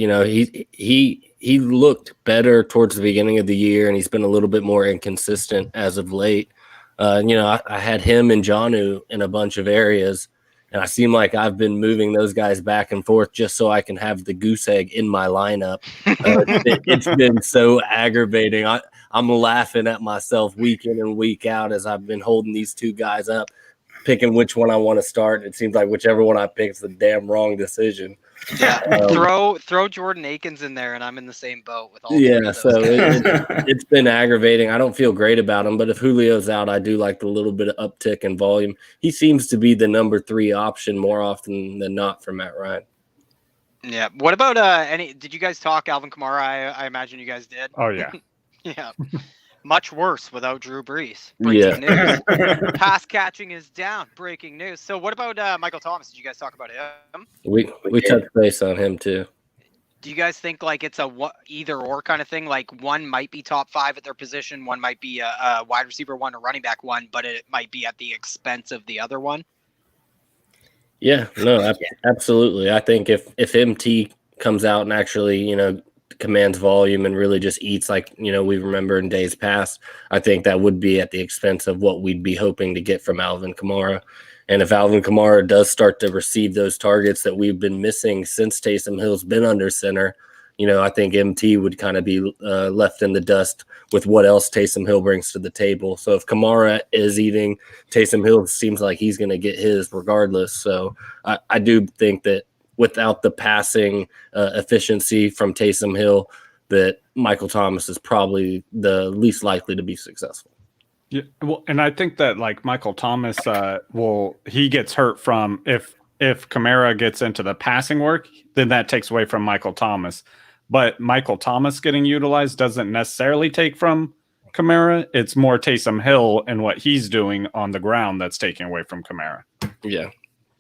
he looked better towards the beginning of the year, and he's been a little bit more inconsistent as of late. I had him and Jonnu in a bunch of areas, and I seem like I've been moving those guys back and forth just so I can have the goose egg in my lineup. It's been so aggravating. I'm laughing at myself week in and week out as I've been holding these 2 guys up, picking which one I want to start. It seems like whichever one I pick is the damn wrong decision. Yeah, throw Jordan Akins in there, and I'm in the same boat with all. Yeah, so it's been aggravating. I don't feel great about him, but if Julio's out, I do like the little bit of uptick in volume. He seems to be the number 3 option more often than not for Matt Ryan. Yeah. What about did you guys talk Alvin Kamara? I imagine you guys did. Oh yeah. Yeah. Much worse without Drew Brees. Breaking news. Pass catching is down. Breaking news. So what about Michael Thomas? Did you guys talk about him? We touched base on him too. Do you guys think like it's a either or kind of thing? Like one might be top 5 at their position, one might be a wide receiver 1 or running back 1, but it might be at the expense of the other one? Yeah, no, absolutely. I think if MT comes out and actually, commands volume and really just eats like, we remember in days past, I think that would be at the expense of what we'd be hoping to get from Alvin Kamara. And if Alvin Kamara does start to receive those targets that we've been missing since Taysom Hill's been under center, I think MT would kind of be left in the dust with what else Taysom Hill brings to the table. So if Kamara is eating, Taysom Hill seems like he's going to get his regardless. So I do think that without the passing efficiency from Taysom Hill, that Michael Thomas is probably the least likely to be successful. Yeah, well, and I think that like Michael Thomas he gets hurt from if Kamara gets into the passing work, then that takes away from Michael Thomas. But Michael Thomas getting utilized doesn't necessarily take from Kamara. It's more Taysom Hill and what he's doing on the ground that's taking away from Kamara. Yeah.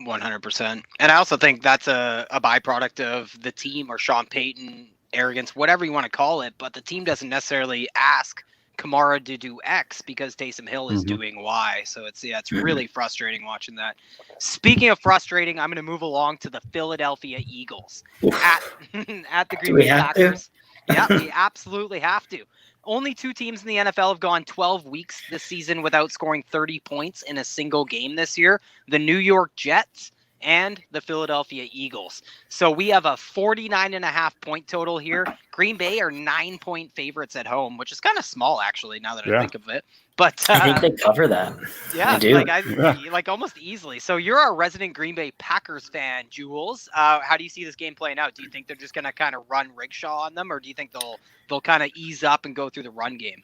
100%. And I also think that's a byproduct of the team or Sean Payton arrogance, whatever you want to call it. But the team doesn't necessarily ask Kamara to do X because Taysom Hill is doing Y. So it's really frustrating watching that. Speaking of frustrating, I'm going to move along to the Philadelphia Eagles at the Green Bay Packers. Yeah, we absolutely have to. Only 2 teams in the NFL have gone 12 weeks this season without scoring 30 points in a single game this year. The New York Jets and the Philadelphia Eagles. So we have a 49.5 point total here. Green Bay are 9-point favorites at home, which is kind of small actually, now that I think of it. But I think they cover that. Yeah, I do. like almost easily. So you're our resident Green Bay Packers fan, Jules. How do you see this game playing out? Do you think they're just going to kind of run rickshaw on them, or do you think they'll kind of ease up and go through the run game?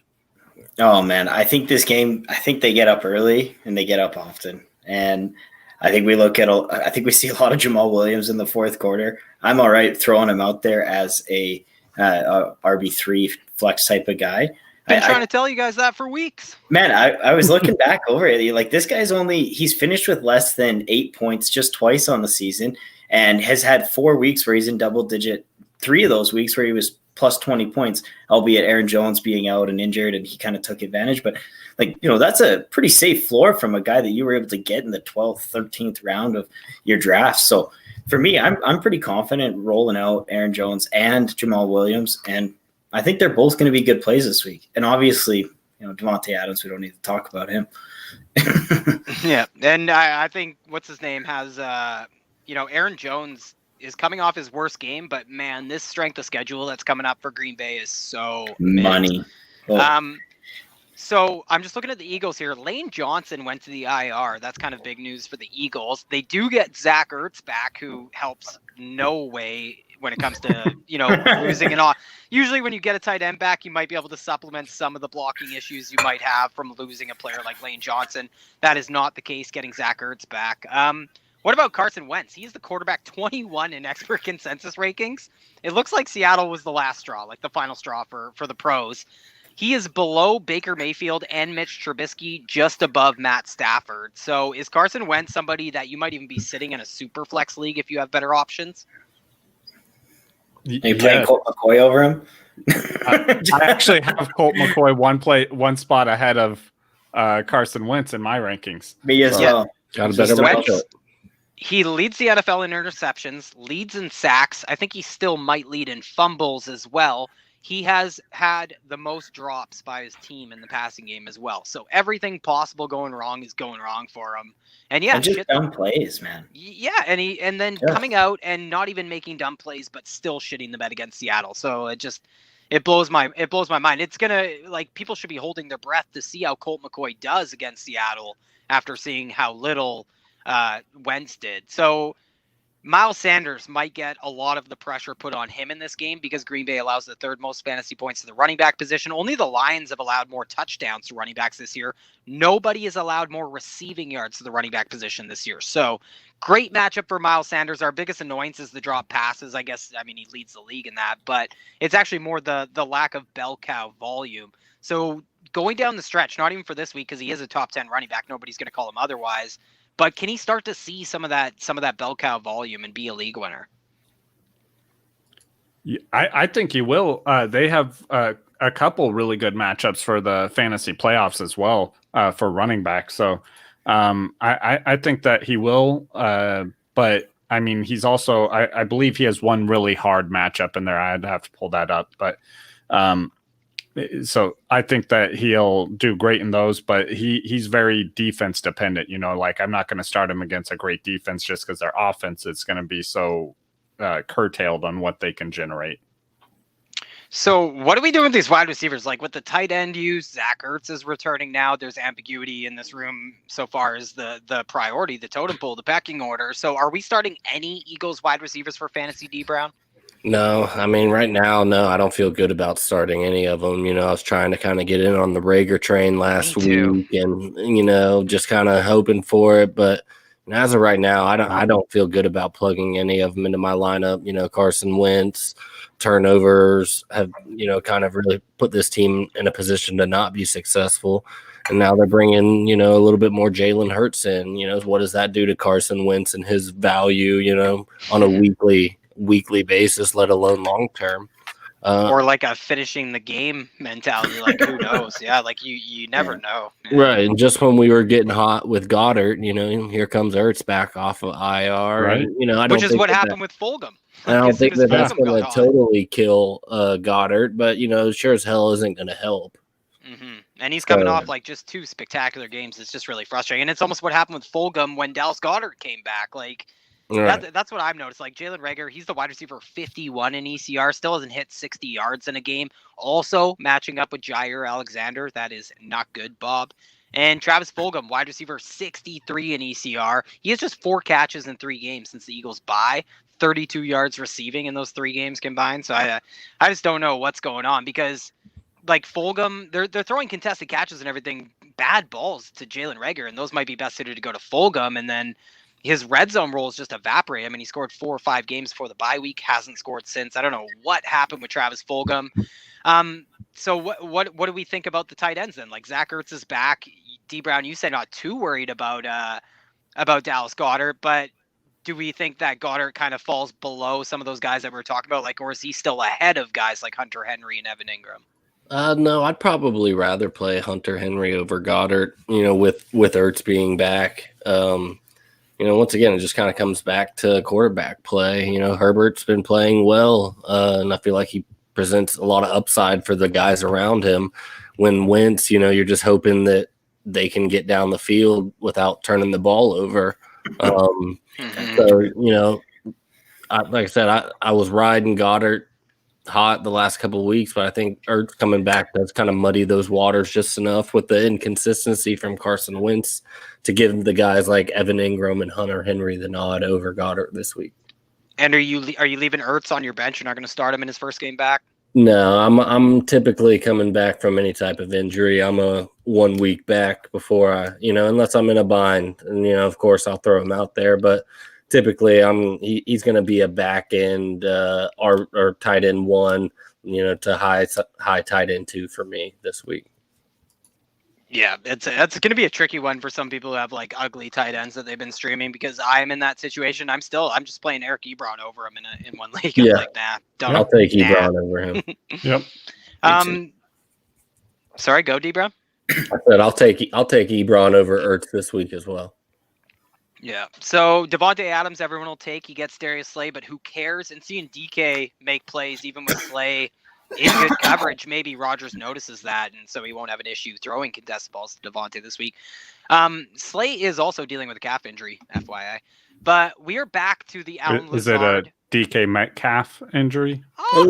Oh man, I think this game. I think they get up early and they get up often, and I think we see a lot of Jamal Williams in the fourth quarter. I'm all right throwing him out there as a RB3 flex type of guy. Been trying to tell you guys that for weeks. Man, I was looking back over it. Like, this guy's he's finished with less than 8 points just twice on the season and has had 4 weeks where he's in double digit, 3 of those weeks where he was plus 20 points, albeit Aaron Jones being out and injured, and he kind of took advantage. But that's a pretty safe floor from a guy that you were able to get in the 12th, 13th round of your draft. So for me, I'm pretty confident rolling out Aaron Jones and Jamal Williams, and I think they're both going to be good plays this week. And obviously, Devontae Adams, we don't need to talk about him. Yeah, and I think what's his name has Aaron Jones is coming off his worst game, but man, this strength of schedule that's coming up for Green Bay is so money. So I'm just looking at the Eagles here. Lane Johnson went to the IR. That's kind of big news for the Eagles. They do get Zach Ertz back, who helps no way when it comes to, losing and all. Usually when you get a tight end back, you might be able to supplement some of the blocking issues you might have from losing a player like Lane Johnson. That is not the case getting Zach Ertz back. What about Carson Wentz? He's the quarterback 21 in expert consensus rankings. It looks like Seattle was the last straw, like the final straw for the pros. He is below Baker Mayfield and Mitch Trubisky, just above Matt Stafford. So is Carson Wentz somebody that you might even be sitting in a super flex league if you have better options? Are you playing Colt McCoy over him? I actually have Colt McCoy one spot ahead of Carson Wentz in my rankings. Me as well. Got a better matchup. He leads the NFL in interceptions, leads in sacks. I think he still might lead in fumbles as well. He has had the most drops by his team in the passing game as well. So everything possible going wrong is going wrong for him. And yeah, just dumb plays, man. Yeah, and then coming out and not even making dumb plays, but still shitting the bed against Seattle. So it blows my mind. It's gonna, people should be holding their breath to see how Colt McCoy does against Seattle after seeing how little Wentz did. So Miles Sanders might get a lot of the pressure put on him in this game because Green Bay allows the 3rd most fantasy points to the running back position. Only the Lions have allowed more touchdowns to running backs this year. Nobody has allowed more receiving yards to the running back position this year. So great matchup for Miles Sanders. Our biggest annoyance is the drop passes. I mean, he leads the league in that, but it's actually more the lack of bell cow volume. So going down the stretch, not even for this week because he is a top 10 running back, nobody's going to call him otherwise. But can he start to see some of that bell cow volume and be a league winner? Yeah, I think he will. They have a couple really good matchups for the fantasy playoffs as well for running back. So I think that he will. But I mean, he's also I believe he has one really hard matchup in there. I'd have to pull that up, but. So I think that he'll do great in those, but he's very defense dependent. I'm not going to start him against a great defense just because their offense is going to be so curtailed on what they can generate. So what are we doing with these wide receivers? Like with the tight end use, Zach Ertz is returning now. There's ambiguity in this room so far as the priority, the totem pole, the pecking order. So are we starting any Eagles wide receivers for fantasy, DBrown? No, I mean, right now, no, I don't feel good about starting any of them. I was trying to kind of get in on the Rager train last week and, just kind of hoping for it. But as of right now, I don't feel good about plugging any of them into my lineup. Carson Wentz turnovers have, kind of really put this team in a position to not be successful. And now they're bringing, a little bit more Jalen Hurts in. What does that do to Carson Wentz and his value, on a weekly basis, let alone long term? Or like a finishing the game mentality, like who knows? Yeah, like you never know. Right. And just when we were getting hot with Goddard, here comes Ertz back off of IR. Right. And, I don't Which is what happened with Fulgham. I don't think that's going to totally kill Goddard, but sure as hell isn't going to help. Mm-hmm. And he's coming off like just 2 spectacular games. It's just really frustrating. And it's almost what happened with Fulgham when Dallas Goedert came back. Like that's what I've noticed. Like Jalen Reagor, he's the wide receiver 51 in ECR, still hasn't hit 60 yards in a game. Also matching up with Jair Alexander. That is not good, Bob. And Travis Fulgham, wide receiver 63 in ECR. He has just 4 catches in 3 games since the Eagles bye. 32 yards receiving in those 3 games combined. So I just don't know what's going on because like Fulgham, they're throwing contested catches and everything, bad balls to Jalen Reagor, and those might be best suited to go to Fulgham. And then his red zone roles just evaporate. I mean, he scored 4 or 5 games before the bye week, hasn't scored since. I don't know what happened with Travis Fulgham. So what do we think about the tight ends then? Like Zach Ertz is back. DBrown, you said not too worried about Dallas Goedert, but do we think that Goddard kind of falls below some of those guys that we're talking about? Like, or is he still ahead of guys like Hunter Henry and Evan Ingram? No, I'd probably rather play Hunter Henry over Goddard, with Ertz being back. Once again, it just kind of comes back to quarterback play. Herbert's been playing well, and I feel like he presents a lot of upside for the guys around him. When Wentz, you're just hoping that they can get down the field without turning the ball over. So, like I said, I was riding Goddard hot the last couple of weeks, but I think Ertz coming back does kind of muddy those waters just enough with the inconsistency from Carson Wentz to give the guys like Evan Ingram and Hunter Henry the nod over Goddard this week. And are you leaving Ertz on your bench? You're not going to start him in his first game back? No, I'm typically coming back from any type of injury. I'm a 1 week back before unless I'm in a bind, and of course I'll throw him out there. But typically, he's going to be a back end or tight end 1, to high tight end 2 for me this week. Yeah, that's going to be a tricky one for some people who have like ugly tight ends that they've been streaming, because I'm in that situation. I'm just playing Eric Ebron over him in one league. I'm like, nah, I'll take Ebron over him. Yep. Sorry, go DBrown. I said I'll take Ebron over Ertz this week as well. Yeah. So Devontae Adams, everyone will take. He gets Darius Slay, but who cares? And seeing DK make plays, even with Slay in good coverage, maybe Rodgers notices that, and so he won't have an issue throwing contested balls to Devontae this week. Slay is also dealing with a calf injury, FYI. But we are back to the Allen Lazard. Is it a DK Metcalf injury? So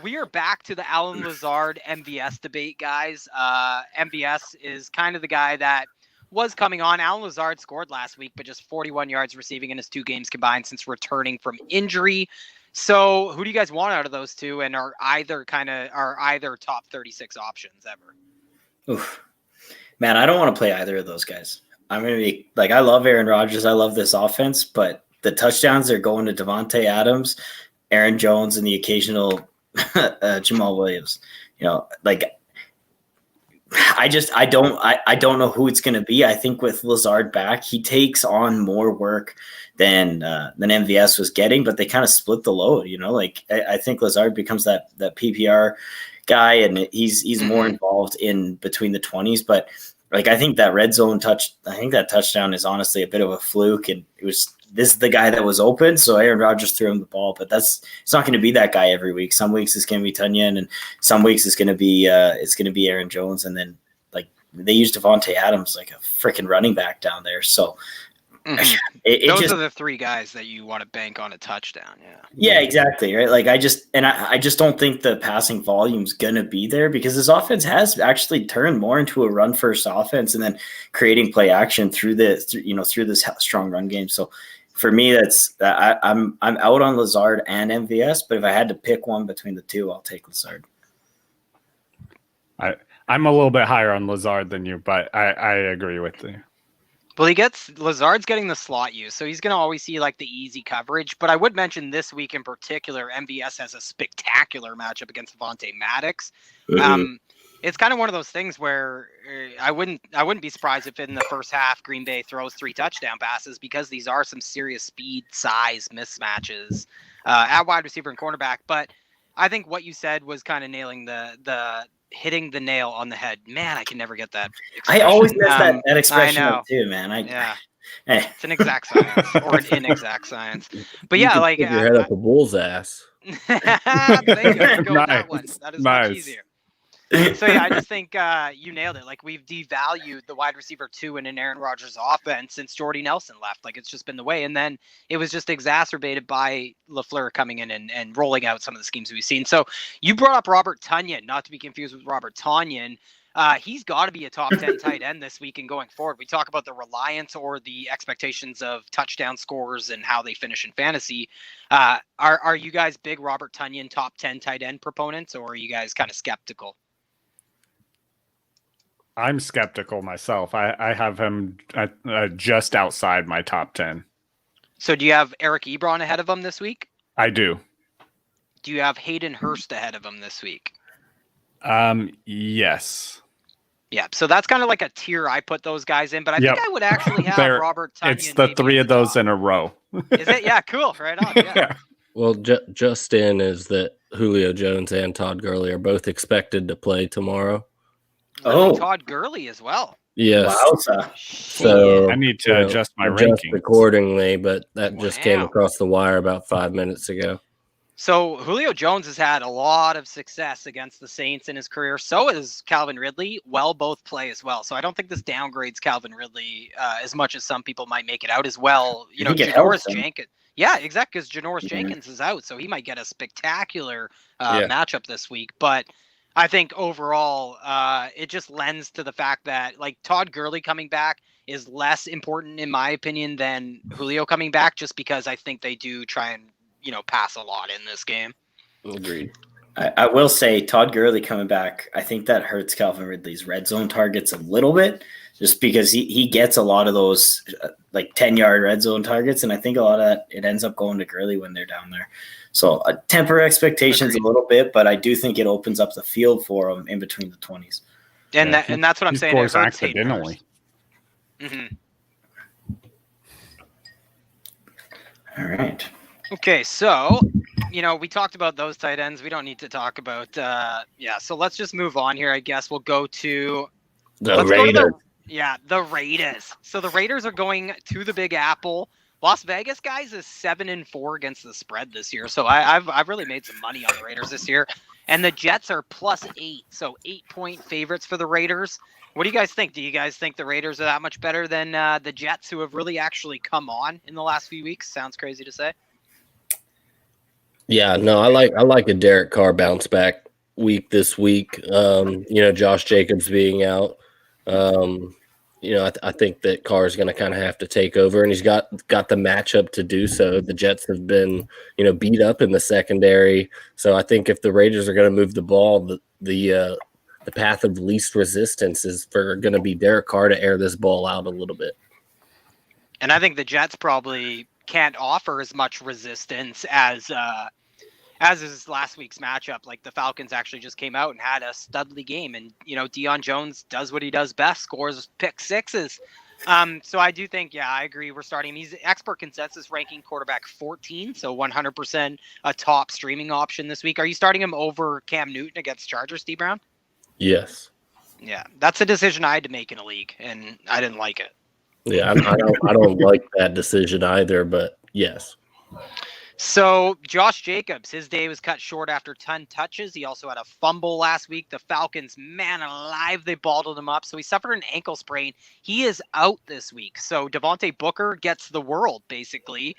we are back to the Allen Lazard MVS debate, guys. MVS is kind of the guy that was coming on. Allen Lazard scored last week, but just 41 yards receiving in his 2 games combined since returning from injury. So who do you guys want out of those two, and are either top 36 options ever? Oof. Man, I don't want to play either of those guys. I'm going to be like, I love Aaron Rodgers. I love this offense, but the touchdowns are going to Devontae Adams, Aaron Jones, and the occasional Jamal Williams. I don't know who it's going to be. I think with Lazard back, he takes on more work than MVS was getting, but they kind of split the load. I think Lazard becomes that PPR guy, and he's more involved in between the 20s. But I think that red zone that touchdown is honestly a bit of a fluke, and this is the guy that was open, so Aaron Rodgers threw him the ball. But it's not going to be that guy every week. Some weeks it's going to be Tunyon, and some weeks it's going to be Aaron Jones, and then they use Devontae Adams like a freaking running back down there. So Mhm. It Those just are the three guys that you want to bank on a touchdown. Yeah. yeah, exactly right. Like I just don't think the passing volume's gonna be there because this offense has actually turned more into a run first offense and then creating play action through this strong run game. So for me, that's I'm out on Lazard and MVS, but if I had to pick one between the two, I'll take Lazard. I'm a little bit higher on Lazard than you, but I agree with you. Well, Lazard's getting the slot use, so he's going to always see like the easy coverage. But I would mention this week in particular, MVS has a spectacular matchup against Vontae Maddox. It's kind of one of those things where I wouldn't be surprised if in the first half Green Bay throws 3 touchdown passes because these are some serious speed size mismatches at wide receiver and cornerback. But I think what you said was kind of nailing the hitting the nail on the head. Man, I can never get that expression. I always miss that expression I know. too, man. It's an exact science or an inexact science. But yeah, like your head up a bull's ass. Thank you. Go with that one. That is Nice. much easier. So yeah, I just think you nailed it. Like we've devalued the wide receiver 2 in an Aaron Rodgers offense since Jordy Nelson left. Like it's just been the way. And then it was just exacerbated by LaFleur coming in and rolling out some of the schemes we've seen. So you brought up Robert Tonyan, not to be confused with Robert Tonyan. He's got to be a top 10 tight end this week and going forward. We talk about the reliance or the expectations of touchdown scores and how they finish in fantasy. Are you guys big Robert Tonyan top 10 tight end proponents, or are you guys kind of skeptical? I'm skeptical myself. I have him just outside my top 10. So do you have Eric Ebron ahead of him this week? I do. Do you have Hayden Hurst ahead of him this week? Yes. Yeah, so that's kind of like a tier I put those guys in, but I think I would actually have Robert Tonyan. It's the 3 of those in a row. Is it? Yeah, cool. Right on. Yeah. Well, just in is that Julio Jones and Todd Gurley are both expected to play tomorrow. Oh, Todd Gurley as well. Yes. Wowza. So I need to adjust my ranking accordingly, but that just came across the wire about 5 minutes ago. So Julio Jones has had a lot of success against the Saints in his career. So is Calvin Ridley. Both play as well. So I don't think this downgrades Calvin Ridley as much as some people might make it out as well. You know, Janoris Jenkins. Yeah, exactly, because Janoris Jenkins is out, so he might get a spectacular matchup this week. But I think overall, it just lends to the fact that like Todd Gurley coming back is less important in my opinion than Julio coming back, just because I think they do try and pass a lot in this game. Agreed. I will say Todd Gurley coming back, I think that hurts Calvin Ridley's red zone targets a little bit, just because he gets a lot of those like 10-yard red zone targets, and I think a lot of that it ends up going to Gurley when they're down there. So temper expectations a little bit, but I do think it opens up the field for him in between the 20s. And that's what I'm saying. Scores accidentally. Mm-hmm. All right. Okay, so we talked about those tight ends. We don't need to talk about so let's just move on here. I guess we'll go to the Raiders. The Raiders. So the Raiders are going to the Big Apple. Las Vegas, guys, is 7-4 against the spread this year. So I've really made some money on the Raiders this year. And the Jets are +8, so 8-point favorites for the Raiders. What do you guys think? Do you guys think the Raiders are that much better than the Jets, who have really actually come on in the last few weeks? Sounds crazy to say. Yeah, no, I like a Derek Carr bounce back week this week. Josh Jacobs being out. I think that Carr is going to kind of have to take over, and he's got the matchup to do so. The Jets have been, beat up in the secondary. So I think if the Raiders are going to move the ball, the path of least resistance is for going to be Derek Carr to air this ball out a little bit. And I think the Jets probably can't offer as much resistance as is last week's matchup. Like the Falcons actually just came out and had a studly game, and Deion Jones does what he does best, scores pick sixes. So I do think, I agree. We're starting him. He's expert consensus ranking quarterback 14, so 100% a top streaming option this week. Are you starting him over Cam Newton against Chargers, DBrown? Yes. Yeah, that's a decision I had to make in a league, and I didn't like it. Yeah, I don't like that decision either, but yes. So Josh Jacobs, his day was cut short after 10 touches. He also had a fumble last week. The Falcons, man alive, they balled him up. So he suffered an ankle sprain. He is out this week. So Devontae Booker gets the world, basically.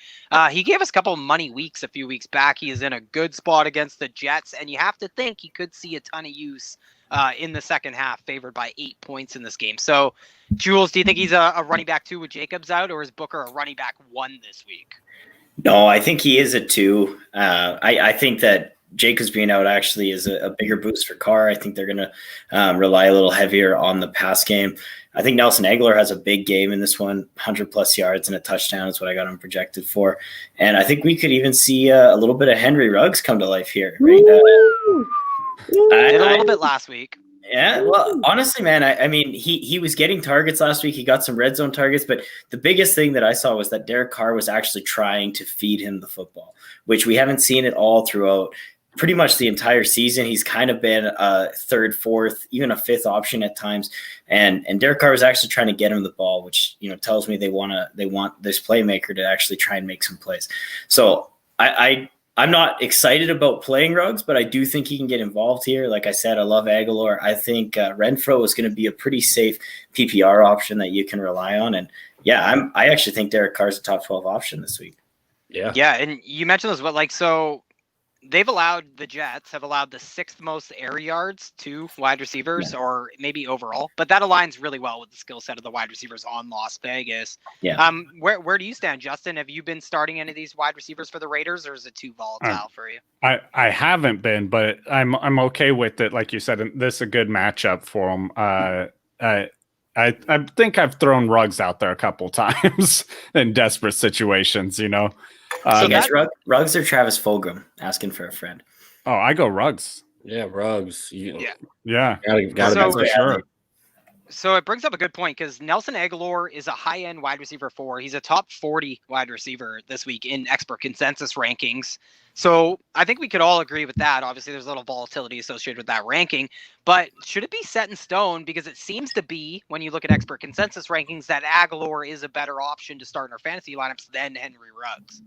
He gave us a couple of money weeks a few weeks back. He is in a good spot against the Jets, and you have to think he could see a ton of use in the second half, favored by 8 points in this game. So, Jules, do you think he's a running back 2 with Jacobs out, or is Booker a running back 1 this week? No, I think he is a 2. I think that Jacobs being out actually is a bigger boost for Carr. I think they're going to rely a little heavier on the pass game. I think Nelson Aguilar has a big game in this one. 100-plus yards and a touchdown is what I got him projected for. And I think we could even see a little bit of Henry Ruggs come to life here. Right? Did a little bit last week. Yeah, well, honestly, man, I mean, he was getting targets last week. He got some red zone targets, but the biggest thing that I saw was that Derek Carr was actually trying to feed him the football, which we haven't seen it all throughout pretty much the entire season. He's kind of been a 3rd, 4th, even a 5th option at times, and Derek Carr was actually trying to get him the ball, which tells me they want this playmaker to actually try and make some plays. So I'm not excited about playing Ruggs, but I do think he can get involved here. Like I said, I love Aguilar. I think Renfro is going to be a pretty safe PPR option that you can rely on. And yeah, I actually think Derek Carr is a top 12 option this week. Yeah. Yeah, and you mentioned those, but so the Jets have allowed the 6th most air yards to wide receivers, or maybe overall, but that aligns really well with the skill set of the wide receivers on Las Vegas. Yeah. Where do you stand, Justin? Have you been starting any of these wide receivers for the Raiders, or is it too volatile for you? I haven't been, but I'm okay with it. Like you said, this is a good matchup for them. I think I've thrown Ruggs out there a couple times in desperate situations, So guys, Ruggs or Travis Fulgham? Asking for a friend. Oh, I go Ruggs. Yeah, Ruggs. Yeah. Gotta for sure. So it brings up a good point, because Nelson Aguilar is a high-end wide receiver 4. He's a top 40 wide receiver this week in expert consensus rankings. So I think we could all agree with that. Obviously, there's a little volatility associated with that ranking, but should it be set in stone? Because it seems to be, when you look at expert consensus rankings, that Aguilar is a better option to start in our fantasy lineups than Henry Ruggs.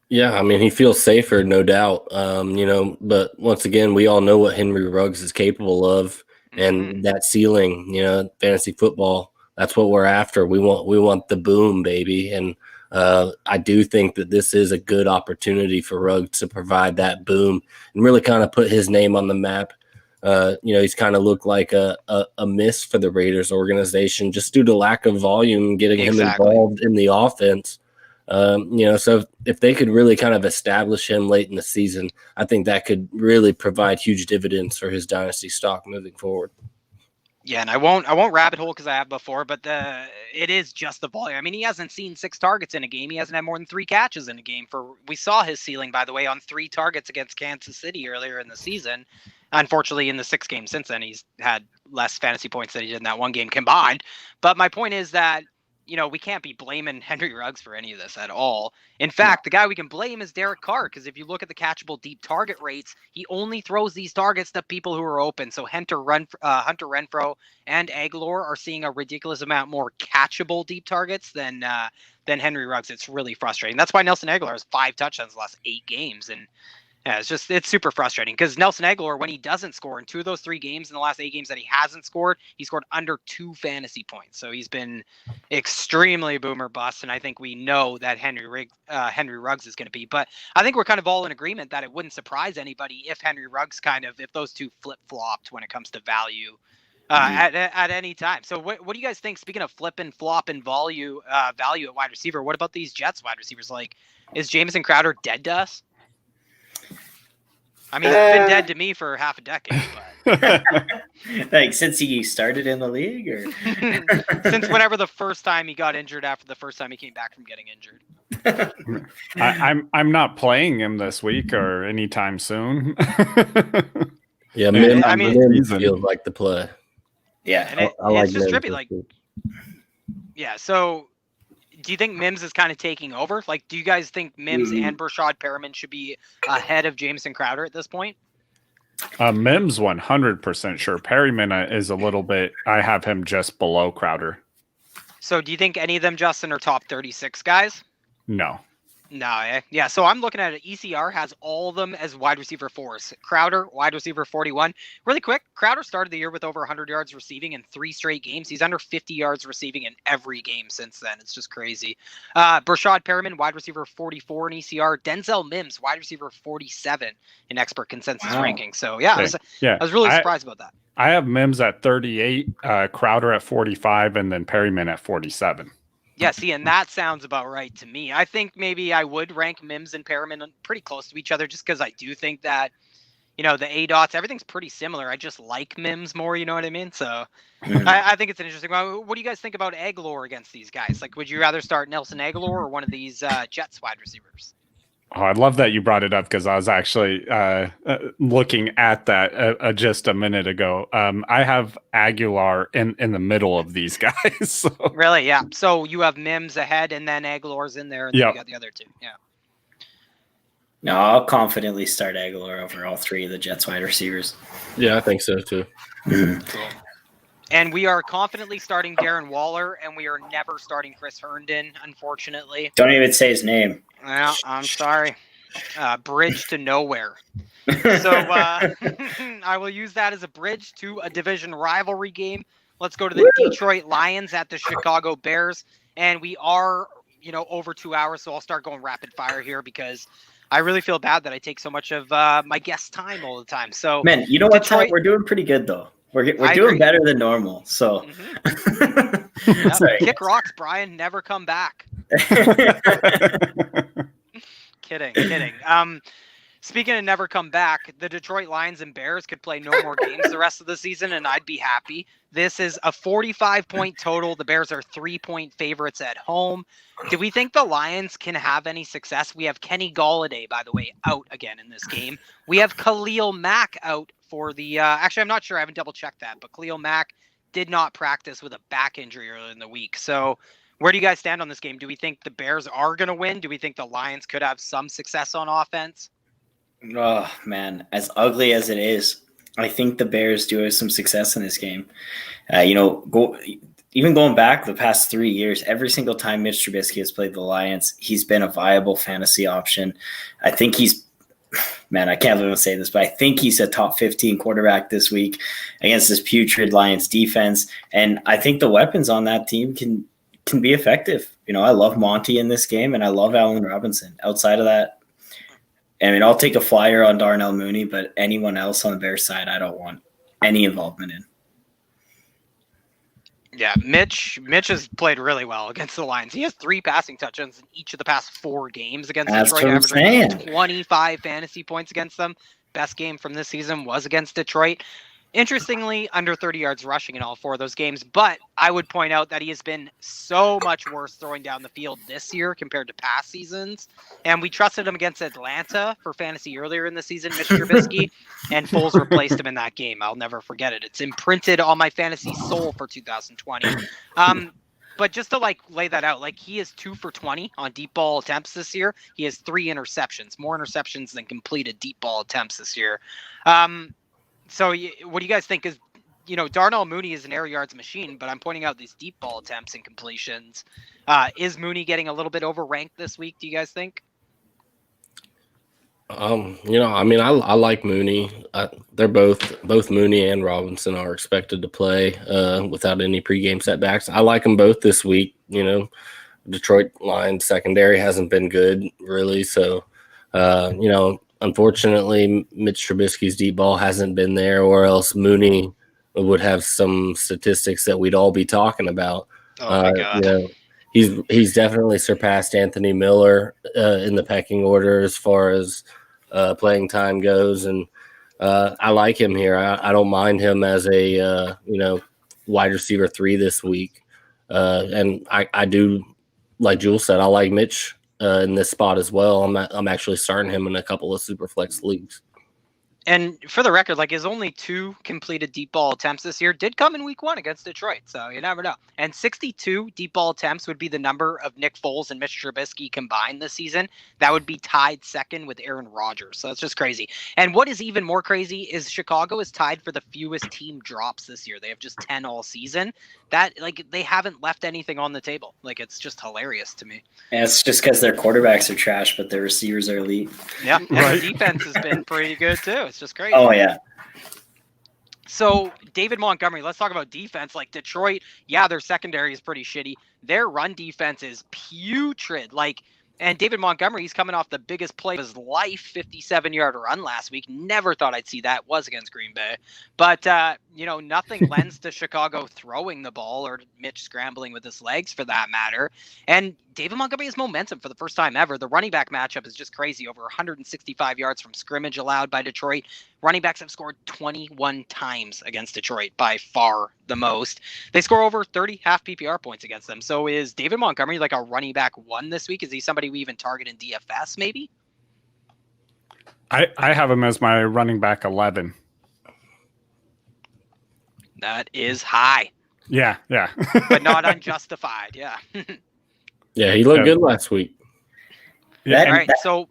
Yeah, I mean, he feels safer, no doubt. But once again, we all know what Henry Ruggs is capable of, and that ceiling, fantasy football, that's what we're after. We want the boom, baby. And I do think that this is a good opportunity for Ruggs to provide that boom and really kind of put his name on the map. He's kind of looked like a miss for the Raiders organization just due to lack of volume, getting him involved in the offense. So if they could really kind of establish him late in the season, I think that could really provide huge dividends for his dynasty stock moving forward. Yeah, and I won't rabbit hole because I have before, but it is just the volume. I mean, he hasn't seen 6 targets in a game. He hasn't had more than 3 catches in a game. We saw his ceiling, by the way, on 3 targets against Kansas City earlier in the season. Unfortunately, in the 6 games since then, he's had less fantasy points than he did in that one game combined. But my point is that we can't be blaming Henry Ruggs for any of this at all. In fact, the guy we can blame is Derek Carr, because if you look at the catchable deep target rates, he only throws these targets to people who are open. So Hunter Renfro and Aguilar are seeing a ridiculous amount more catchable deep targets than Henry Ruggs. It's really frustrating. That's why Nelson Aguilar has 5 touchdowns the last 8 games. And yeah, it's super frustrating, because Nelson Aguilar, when he doesn't score in 2 of those 3 games in the last 8 games that he hasn't scored, he scored under 2 fantasy points. So he's been extremely boomer bust, and I think we know that Henry Ruggs is going to be. But I think we're kind of all in agreement that it wouldn't surprise anybody if Henry Ruggs if those two flip-flopped when it comes to value at any time. So what do you guys think? Speaking of flip and flop and value at wide receiver, what about these Jets wide receivers? Like, is Jamison Crowder dead to us? I mean, he's been dead to me for half a decade. But like since he started in the league, or since whenever the first time he got injured after the first time he came back from getting injured. I'm not playing him this week or anytime soon. Yeah, Mims feels like the play. Yeah, and it's just trippy. Like, yeah. So, do you think Mims is kind of taking over? Like, do you guys think Mims and Brashad Perriman should be ahead of Jamison Crowder at this point? Mims 100% sure. Perriman is a little bit. I have him just below Crowder. So, do you think any of them, Justin, are top 36 guys? No. No, yeah. So I'm looking at it. ECR has all of them as wide receiver 4s. Crowder, wide receiver 41. Really quick, Crowder started the year with over 100 yards receiving in 3 straight games. He's under 50 yards receiving in every game since then. It's just crazy. Brashad Perriman, wide receiver 44 in ECR. Denzel Mims, wide receiver 47 in expert consensus ranking. So yeah, I was really surprised about that. I have Mims at 38, Crowder at 45, and then Perryman at 47. Yeah, see, and that sounds about right to me. I think maybe I would rank Mims and Perriman pretty close to each other just because I do think that, the ADOTs, everything's pretty similar. I just like Mims more, you know what I mean? So I think it's an interesting one. What do you guys think about Aguilar against these guys? Like, would you rather start Nelson Aguilar or one of these Jets wide receivers? Oh, I love that you brought it up because I was actually looking at that just a minute ago. I have Aguilar in the middle of these guys. So. Really? Yeah. So you have Mims ahead and then Aguilar's in there and then you got the other two. Yeah. No, I'll confidently start Aguilar over all 3 of the Jets wide receivers. Yeah, I think so too. Cool. And we are confidently starting Darren Waller, and we are never starting Chris Herndon, unfortunately. Don't even say his name. Well, I'm sorry. Bridge to nowhere. So I will use that as a bridge to a division rivalry game. Let's go to the Detroit Lions at the Chicago Bears. And we are, over 2 hours, so I'll start going rapid fire here because I really feel bad that I take so much of my guest time all the time. So, man, you know what, Tate? We're doing pretty good, though. We're doing better than normal. So, kick rocks, Brian. Never come back. Kidding. Speaking of never come back, the Detroit Lions and Bears could play no more games the rest of the season, and I'd be happy. This is a 45-point total. The Bears are 3-point favorites at home. Do we think the Lions can have any success? We have Kenny Golladay, by the way, out again in this game. We have Khalil Mack out for the actually, I'm not sure. I haven't double-checked that, but Khalil Mack did not practice with a back injury earlier in the week. So where do you guys stand on this game? Do we think the Bears are going to win? Do we think the Lions could have some success on offense? Oh, man, as ugly as it is, I think the Bears do have some success in this game. Even going back the past 3 years, every single time Mitch Trubisky has played the Lions, he's been a viable fantasy option. I think I can't even say this, but I think he's a top 15 quarterback this week against this putrid Lions defense. And I think the weapons on that team can be effective. I love Monty in this game, and I love Allen Robinson. Outside of that, I'll take a flyer on Darnell Mooney, but anyone else on the Bears side, I don't want any involvement in. Yeah, Mitch has played really well against the Lions. He has 3 passing touchdowns in each of the past 4 games against Detroit, averaging 25 fantasy points against them. Best game from this season was against Detroit. Interestingly, under 30 yards rushing in all 4 of those games. But I would point out that he has been so much worse throwing down the field this year compared to past seasons. And we trusted him against Atlanta for fantasy earlier in the season, Mr. Trubisky, and Foles replaced him in that game. I'll never forget it. It's imprinted on my fantasy soul for 2020. But just to lay that out, he is 2 for 20 on deep ball attempts this year. He has 3 interceptions, more interceptions than completed deep ball attempts this year. So what do you guys think? Is Darnell Mooney is an air yards machine, but I'm pointing out these deep ball attempts and completions. Is Mooney getting a little bit overranked this week? Do you guys think? I like Mooney. They're both Mooney and Robinson are expected to play without any pregame setbacks. I like them both this week. Detroit Lions secondary hasn't been good really, so unfortunately, Mitch Trubisky's deep ball hasn't been there, or else Mooney would have some statistics that we'd all be talking about. Oh my God. He's definitely surpassed Anthony Miller in the pecking order as far as playing time goes, and I like him here. I don't mind him as a wide receiver 3 this week, and I do, like Jules said, I like Mitch in this spot as well. I'm actually starting him in a couple of super flex leagues. And for the record, like his only 2 completed deep ball attempts this year did come in week 1 against Detroit. So you never know. And 62 deep ball attempts would be the number of Nick Foles and Mitch Trubisky combined this season. That would be tied second with Aaron Rodgers. So that's just crazy. And what is even more crazy is Chicago is tied for the fewest team drops this year. They have just 10 all season. That like they haven't left anything on the table. Like it's just hilarious to me. And it's just because their quarterbacks are trash, but their receivers are elite. Yeah, and the defense has been pretty good too. It's just crazy. Oh yeah. So David Montgomery, let's talk about defense. Like Detroit, yeah, their secondary is pretty shitty. Their run defense is putrid. And David Montgomery, he's coming off the biggest play of his life, 57-yard run last week. Never thought I'd see that. Was against Green Bay. But, nothing lends to Chicago throwing the ball or Mitch scrambling with his legs for that matter. And David Montgomery has momentum for the first time ever. The running back matchup is just crazy. Over 165 yards from scrimmage allowed by Detroit. Running backs have scored 21 times against Detroit, by far the most. They score over 30 half PPR points against them. So is David Montgomery like a running back 1 this week? Is he somebody we even target in DFS maybe? I have him as my running back 11. That is high. Yeah. But not unjustified, yeah. Yeah, he looked good last week. Yeah, all right, so...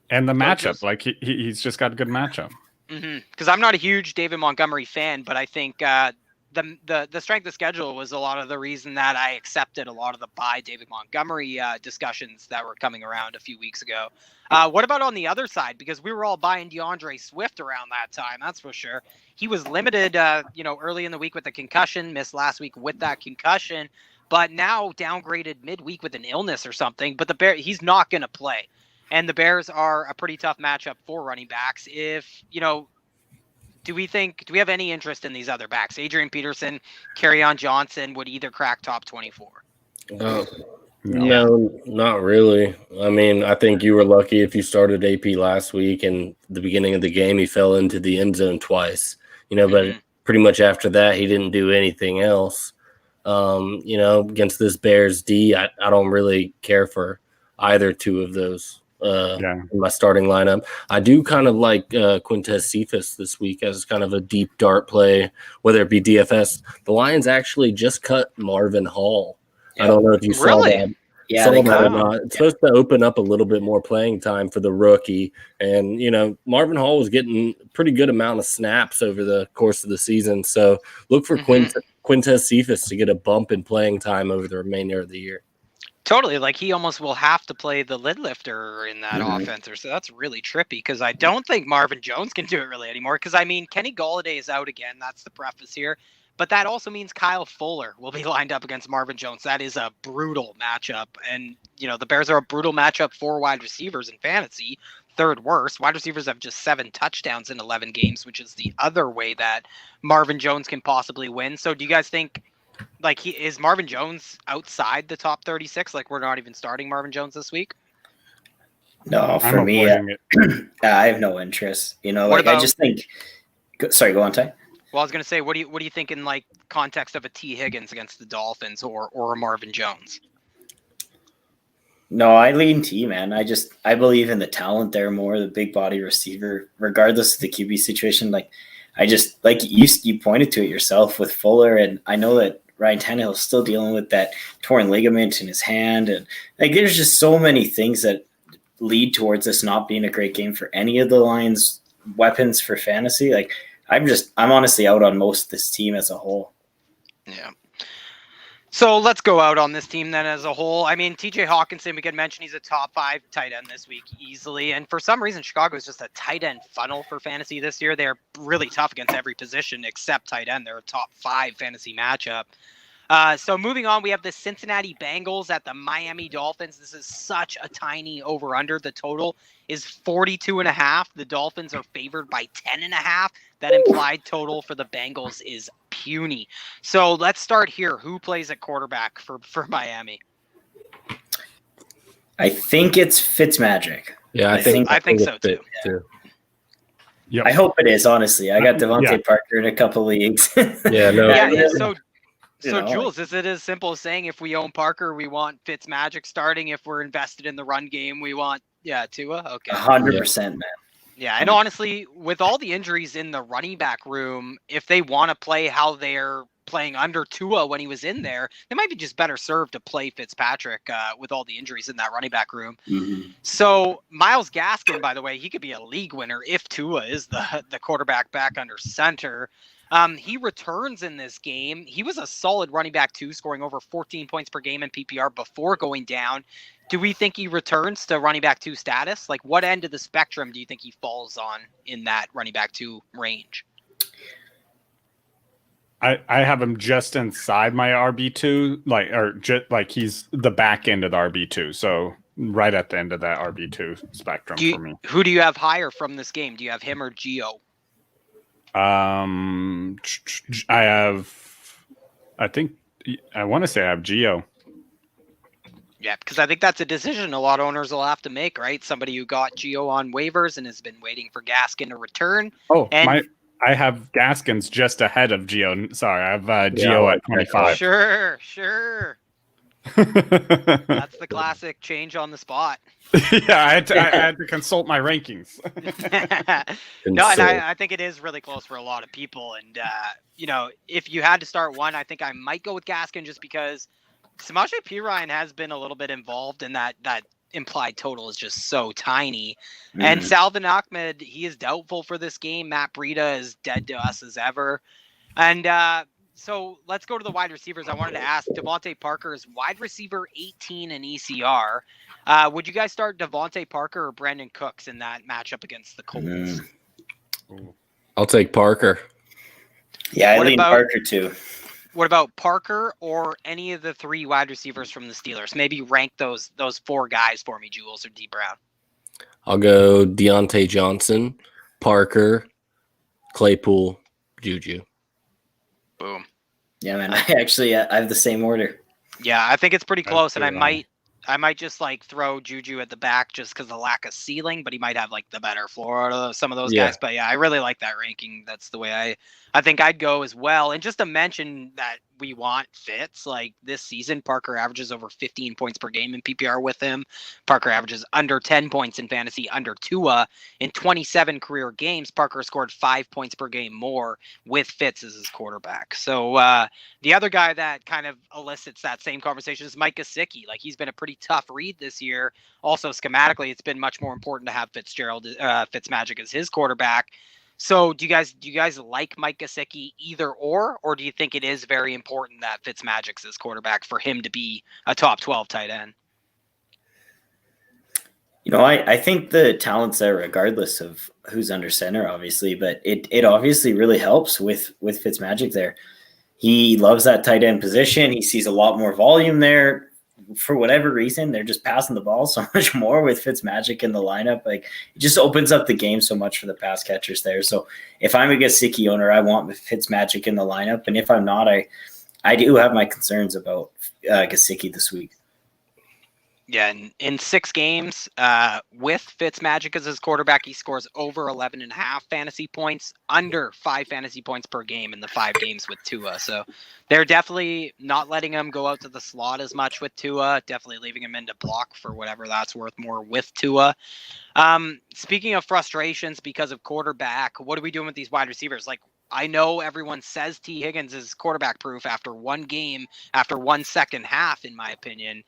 And the matchup, like he's just got a good matchup. Because I'm not a huge David Montgomery fan, but I think the strength of schedule was a lot of the reason that I accepted a lot of the buy David Montgomery discussions that were coming around a few weeks ago. What about on the other side? Because we were all buying DeAndre Swift around that time, that's for sure. He was limited, early in the week with the concussion, missed last week with that concussion, but now downgraded midweek with an illness or something. But he's not going to play. And the Bears are a pretty tough matchup for running backs. Do we have any interest in these other backs? Adrian Peterson, Kerryon Johnson would either crack top 24. No, not really. I mean, I think you were lucky if you started AP last week and the beginning of the game, he fell into the end zone twice, but pretty much after that, he didn't do anything else. Against this Bears D, I don't really care for either 2 of those. In my starting lineup. I do kind of like Quintez Cephas this week as kind of a deep dart play, whether it be DFS. The Lions actually just cut Marvin Hall. Yeah. I don't know if you saw that. Yeah, saw that or not. It's supposed to open up a little bit more playing time for the rookie. And, Marvin Hall was getting a pretty good amount of snaps over the course of the season. So look for Quintez Cephas to get a bump in playing time over the remainder of the year. Totally. Like he almost will have to play the lid lifter in that offense. So that's really trippy because I don't think Marvin Jones can do it really anymore. Because Kenny Golladay is out again. That's the preface here. But that also means Kyle Fuller will be lined up against Marvin Jones. That is a brutal matchup. And, the Bears are a brutal matchup for wide receivers in fantasy. Third worst. Wide receivers have just 7 touchdowns in 11 games, which is the other way that Marvin Jones can possibly win. So do you guys think is Marvin Jones outside the top 36? Like we're not even starting Marvin Jones this week? No, for me, I have no interest. I just think. Sorry, go on, Ty. Well, I was going to say, what do you think in context of a T. Higgins against the Dolphins or a Marvin Jones? No, I lean T, man. I believe in the talent there more, the big body receiver, regardless of the QB situation. You pointed to it yourself with Fuller, and I know that Ryan Tannehill is still dealing with that torn ligament in his hand. And there's just so many things that lead towards this not being a great game for any of the Lions' weapons for fantasy. I'm honestly out on most of this team as a whole. Yeah. So let's go out on this team then as a whole. TJ Hawkinson, we can mention he's a top 5 tight end this week easily. And for some reason, Chicago is just a tight end funnel for fantasy this year. They're really tough against every position except tight end. They're a top 5 fantasy matchup. So moving on, we have the Cincinnati Bengals at the Miami Dolphins. This is such a tiny over-under. The total is 42.5. The Dolphins are favored by 10.5. That implied total for the Bengals is puny. So let's start here. Who plays at quarterback for Miami? I think it's Fitzmagic. Yeah, I think so too. Yep. I hope it is, honestly. I got Devontae Parker in a couple leagues. So Jules, is it as simple as saying if we own Parker, we want Fitzmagic starting? If we're invested in the run game, we want Tua? Okay. 100%, man. Yeah, and honestly, with all the injuries in the running back room, if they want to play how they're playing under Tua when he was in there, they might be just better served to play Fitzpatrick with all the injuries in that running back room. Mm-hmm. So Myles Gaskin, by the way, he could be a league winner if Tua is the quarterback back under center. He returns in this game. He was a solid running back too, scoring over 14 points per game in PPR before going down. Do we think he returns to running back 2 status? Like, what end of the spectrum do you think he falls on in that running back 2 range? I have him just inside my RB2, like he's the back end of the RB2, so right at the end of that RB2 spectrum for me. Who do you have higher from this game? Do you have him or Gio? I want to say I have Gio. Yeah, because I think that's a decision a lot of owners will have to make, right? Somebody who got Gio on waivers and has been waiting for Gaskin to return. I have Gaskins just ahead of Gio. Sorry, I have Gio at 25. Sure. That's the classic change on the spot. Yeah, I had to consult my rankings. No, and I think it is really close for a lot of people. And, if you had to start one, I think I might go with Gaskin just because Samaje Perine has been a little bit involved in that implied total is just so tiny. Mm-hmm. And Salvin Ahmed, he is doubtful for this game. Matt Breida is dead to us as ever. And so let's go to the wide receivers. I wanted to ask, Devontae Parker is wide receiver 18 in ECR. Would you guys start Devontae Parker or Brandon Cooks in that matchup against the Colts? I'll take Parker. Yeah, I lean Parker too. What about Parker or any of the 3 wide receivers from the Steelers? Maybe rank those 4 guys for me, Jules or DBrown. I'll go Deontay Johnson, Parker, Claypool, Juju. Boom. Yeah, man. I have the same order. Yeah, I think it's pretty close, and I might just throw Juju at the back just because of the lack of ceiling, but he might have the better floor out of some of those guys. But yeah, I really like that ranking. That's the way I think I'd go as well. And just to mention that we want Fitz, this season, Parker averages over 15 points per game in PPR with him. Parker averages under 10 points in fantasy under Tua. In 27 career games, Parker scored 5 points per game more with Fitz as his quarterback. So the other guy that kind of elicits that same conversation is Mike Gesicki. He's been a pretty tough read this year. Also, schematically, it's been much more important to have Fitzmagic as his quarterback. So do you guys like Mike Gesicki either or do you think it is very important that Fitzmagic's his quarterback for him to be a top 12 tight end? I think the talent's there regardless of who's under center, obviously, but it obviously really helps with Fitzmagic there. He loves that tight end position. He sees a lot more volume there. For whatever reason, they're just passing the ball so much more with Fitzmagic in the lineup. It just opens up the game so much for the pass catchers there. So if I'm a Gesicki owner, I want Fitzmagic in the lineup. And if I'm not, I do have my concerns about Gesicki this week. Yeah, in 6 games, with Fitzmagic as his quarterback, he scores over 11.5 fantasy points, under 5 fantasy points per game in the 5 games with Tua. So they're definitely not letting him go out to the slot as much with Tua, definitely leaving him into block for whatever that's worth more with Tua. Speaking of frustrations because of quarterback, what are we doing with these wide receivers? I know everyone says T. Higgins is quarterback proof after one game, after 1 second half, in my opinion.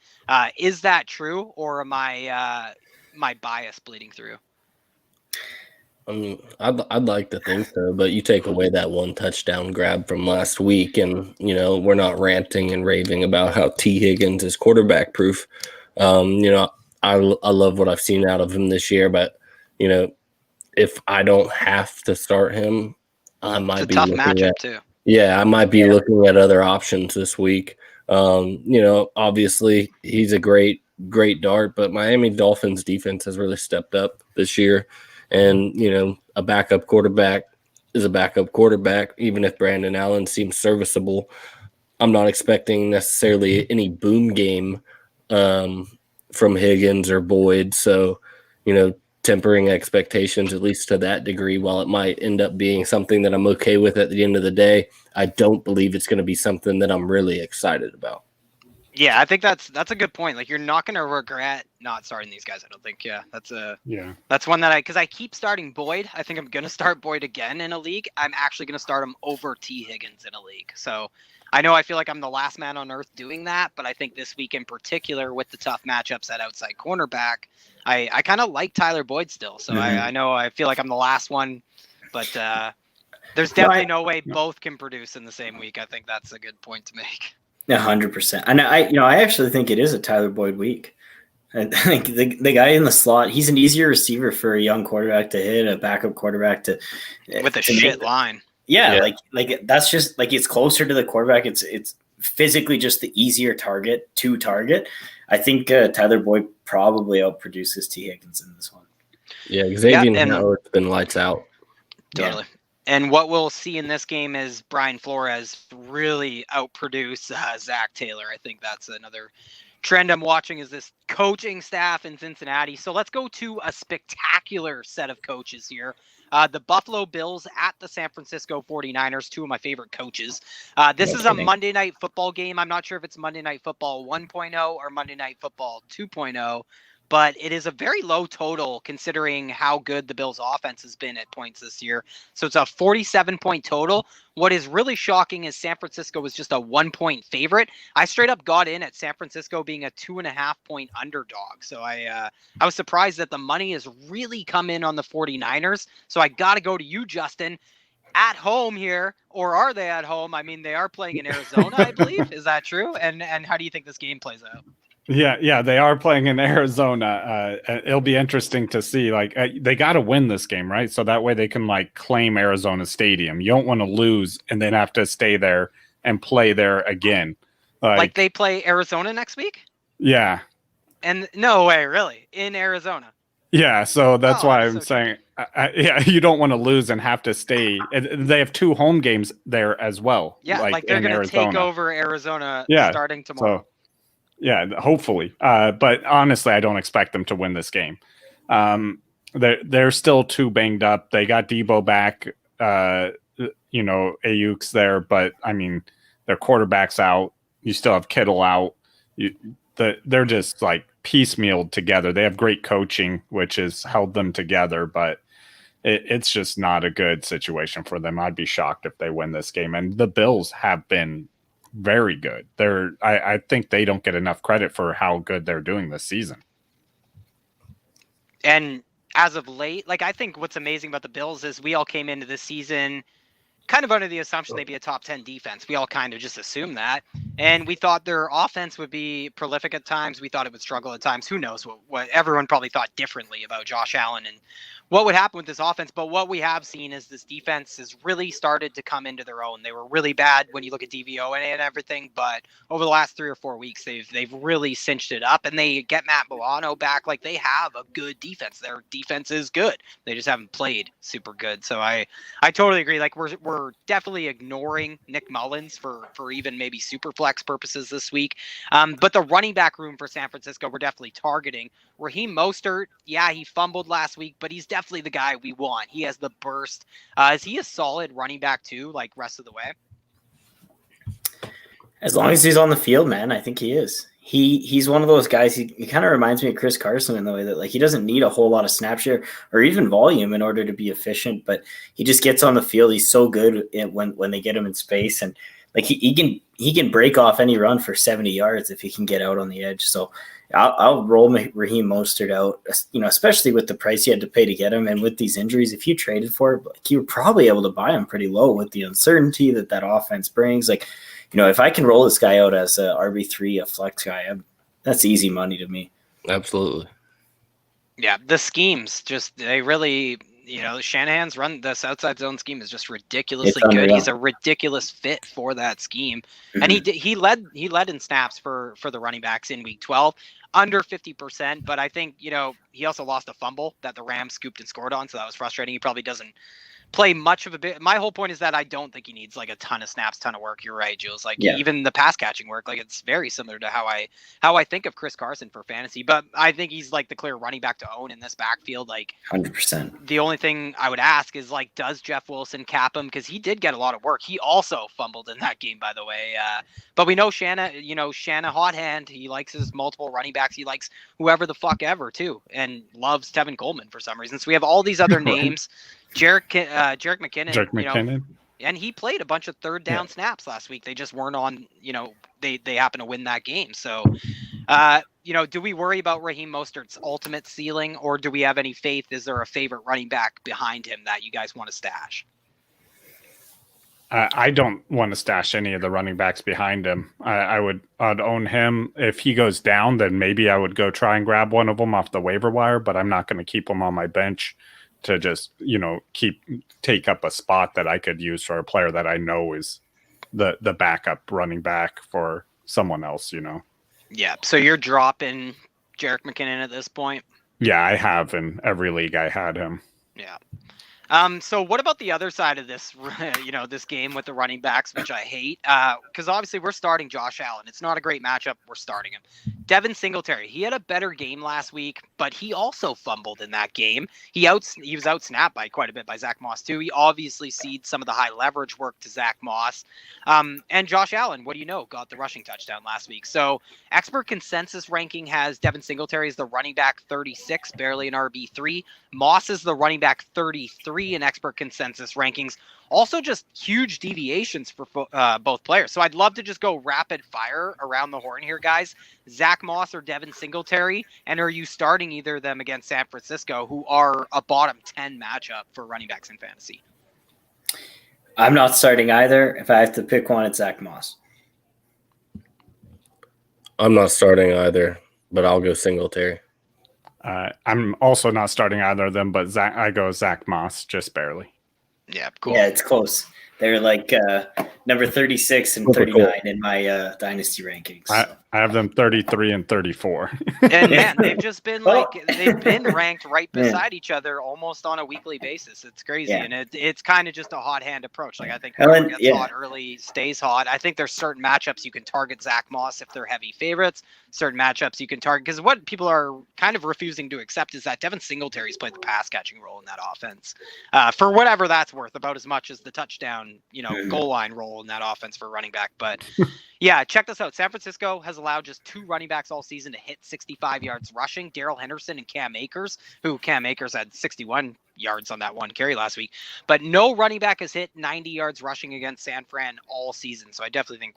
Is that true, or am I my bias bleeding through? I mean, I'd like to think so, but you take away that 1 touchdown grab from last week, and we're not ranting and raving about how T. Higgins is quarterback proof. I love what I've seen out of him this year, but if I don't have to start him, I might be tough matchup too. Yeah, I might be looking at other options this week. Obviously he's a great dart, but Miami Dolphins defense has really stepped up this year. And, a backup quarterback is a backup quarterback. Even if Brandon Allen seems serviceable, I'm not expecting necessarily any boom game from Higgins or Boyd. So, tempering expectations, at least to that degree, while it might end up being something that I'm okay with at the end of the day, I don't believe it's going to be something that I'm really excited about. Yeah, I think that's a good point. Like, you're not going to regret not starting these guys. I don't think. Yeah, that's one that because I keep starting Boyd. I think I'm going to start Boyd again in a league. I'm actually going to start him over T. Higgins in a league. So I know I feel like I'm the last man on earth doing that, but I think this week in particular with the tough matchups at outside cornerback, I kind of like Tyler Boyd still. So I know I feel like I'm the last one, but there's definitely no way both can produce in the same week. I think that's a good point to make. 100%. And I actually think it is a Tyler Boyd week. I think the guy in the slot, he's an easier receiver for a young quarterback to hit, a backup quarterback to with a shit line. Yeah, like that's just like it's closer to the quarterback. It's physically just the easier target to target. I think Tyler Boyd probably outproduces T. Higgins in this one. Yeah, Xavier Howard's been lights out. Totally. Yeah. And what we'll see in this game is Brian Flores really outproduce Zach Taylor. I think that's another trend I'm watching is this coaching staff in Cincinnati. So let's go to a spectacular set of coaches here. The Buffalo Bills at the San Francisco 49ers, two of my favorite coaches. This is a Monday Night Football game. I'm not sure if it's Monday Night Football 1.0 or Monday Night Football 2.0. But it is a very low total considering how good the Bills' offense has been at points this year. So it's a 47-point total. What is really shocking is San Francisco was just a 1-point favorite. I straight up got in at San Francisco being a 2.5-point underdog. So I was surprised that the money has really come in on the 49ers. So I got to go to you, Justin. At home here, or are they at home? I mean, they are playing in Arizona, I believe. Is that true? And how do you think this game plays out? Yeah, they are playing in Arizona. It'll be interesting to see. Like, they got to win this game, right? So that way they can like claim Arizona Stadium. You don't want to lose and then have to stay there and play there again. Like they play Arizona next week? Yeah. And no way, really, in Arizona. Yeah, so that's why I'm saying, you don't want to lose and have to stay. They have 2 home games there as well. Yeah, like they're going to take over Arizona starting tomorrow. So, yeah, hopefully. But honestly, I don't expect them to win this game. They're still too banged up. They got Debo back, Ayuk's there, but I mean, their quarterback's out. You still have Kittle out. They're just like piecemealed together. They have great coaching, which has held them together, but it's just not a good situation for them. I'd be shocked if they win this game. And the Bills have been very good. I think they don't get enough credit for how good they're doing this season. And as of late, like I think what's amazing about the Bills is we all came into this season kind of under the assumption they'd be a top 10 defense. We all kind of just assumed that. And we thought their offense would be prolific at times. We thought it would struggle at times. Who knows what everyone probably thought differently about Josh Allen and what would happen with this offense. But what we have seen is this defense has really started to come into their own. They were really bad when you look at DVO and everything, but over the last 3 or 4 weeks, they've really cinched it up, and they get Matt Milano back. Like, they have a good defense. Their defense is good. They just haven't played super good. So I totally agree. Like, we're definitely ignoring Nick Mullins for even maybe super flex purposes this week. But the running back room for San Francisco, we're definitely targeting. Raheem Mostert, yeah, he fumbled last week, but he's definitely the guy we want. He has the burst. Is he a solid running back too, like rest of the way? As long as he's on the field, man, I think he is. He's one of those guys. He kind of reminds me of Chris Carson in the way that like he doesn't need a whole lot of snap share or even volume in order to be efficient, but he just gets on the field. He's so good when they get him in space, and like he can break off any run for 70 yards if he can get out on the edge. So I'll roll Raheem Mostert out, especially with the price you had to pay to get him, and with these injuries, if you traded for it, like, you were probably able to buy him pretty low with the uncertainty that offense brings. Like, if I can roll this guy out as a RB3, a flex guy, that's easy money to me. Absolutely. Yeah, the schemes they really. Shanahan's run this outside zone scheme is just ridiculously good. He's a ridiculous fit for that scheme. Mm-hmm. And he led in snaps for the running backs in week 12, under 50%. But I think, he also lost a fumble that the Rams scooped and scored on. So that was frustrating. He probably doesn't play much of a bit. My whole point is that I don't think he needs like a ton of snaps, ton of work. You're right, Jules. Like even the pass catching work, like it's very similar to how I think of Chris Carson for fantasy. But I think he's like the clear running back to own in this backfield. Like 100%. The only thing I would ask is like, does Jeff Wilson cap him? Because he did get a lot of work. He also fumbled in that game, by the way. But we know Shanna hot hand. He likes his multiple running backs. He likes whoever the fuck ever too, and loves Tevin Coleman for some reason. So we have all these other names. Jerick McKinnon, and he played a bunch of third down snaps last week. They just weren't on, they happen to win that game. So, do we worry about Raheem Mostert's ultimate ceiling, or do we have any faith? Is there a favorite running back behind him that you guys want to stash? I don't want to stash any of the running backs behind him. I'd own him. If he goes down, then maybe I would go try and grab one of them off the waiver wire, but I'm not going to keep him on my bench to just, take up a spot that I could use for a player that I know is the backup running back for someone else, Yeah. So you're dropping Jerick McKinnon at this point? Yeah, I have in every league I had him. Yeah. So what about the other side of this, this game with the running backs, which I hate? Because obviously we're starting Josh Allen. It's not a great matchup. We're starting him. Devin Singletary, he had a better game last week, but he also fumbled in that game. He was outsnapped by quite a bit by Zach Moss too. He obviously ceded some of the high leverage work to Zach Moss. And Josh Allen, what do you know, got the rushing touchdown last week. So expert consensus ranking has Devin Singletary as the running back 36, barely an RB3. Moss is the running back 33 in expert consensus rankings. Also just huge deviations for both players. So I'd love to just go rapid fire around the horn here, guys. Zach Moss or Devin Singletary? And are you starting either of them against San Francisco, who are a bottom 10 matchup for running backs in fantasy? I'm not starting either. If I have to pick one, it's Zach Moss. I'm not starting either, but I'll go Singletary. I'm also not starting either of them, but I go Zach Moss, just barely. Yeah, cool. Yeah, it's close. They're like number 36 and 39 in my dynasty rankings. So. I have them 33 and 34. And man, they've just been they've been ranked right beside each other almost on a weekly basis. It's crazy. Yeah. And it's kind of just a hot hand approach. Like I think whoever gets hot early stays hot. I think there's certain matchups you can target Zach Moss if they're heavy favorites. Certain matchups you can target, because what people are kind of refusing to accept is that Devin Singletary's played the pass catching role in that offense for whatever that's worth, about as much as the touchdown, goal line role in that offense for running back. But yeah, check this out. San Francisco has allowed just 2 running backs all season to hit 65 yards rushing, Darrell Henderson and Cam Akers, who Cam Akers had 61 yards on that one carry last week. But no running back has hit 90 yards rushing against San Fran all season. So I definitely think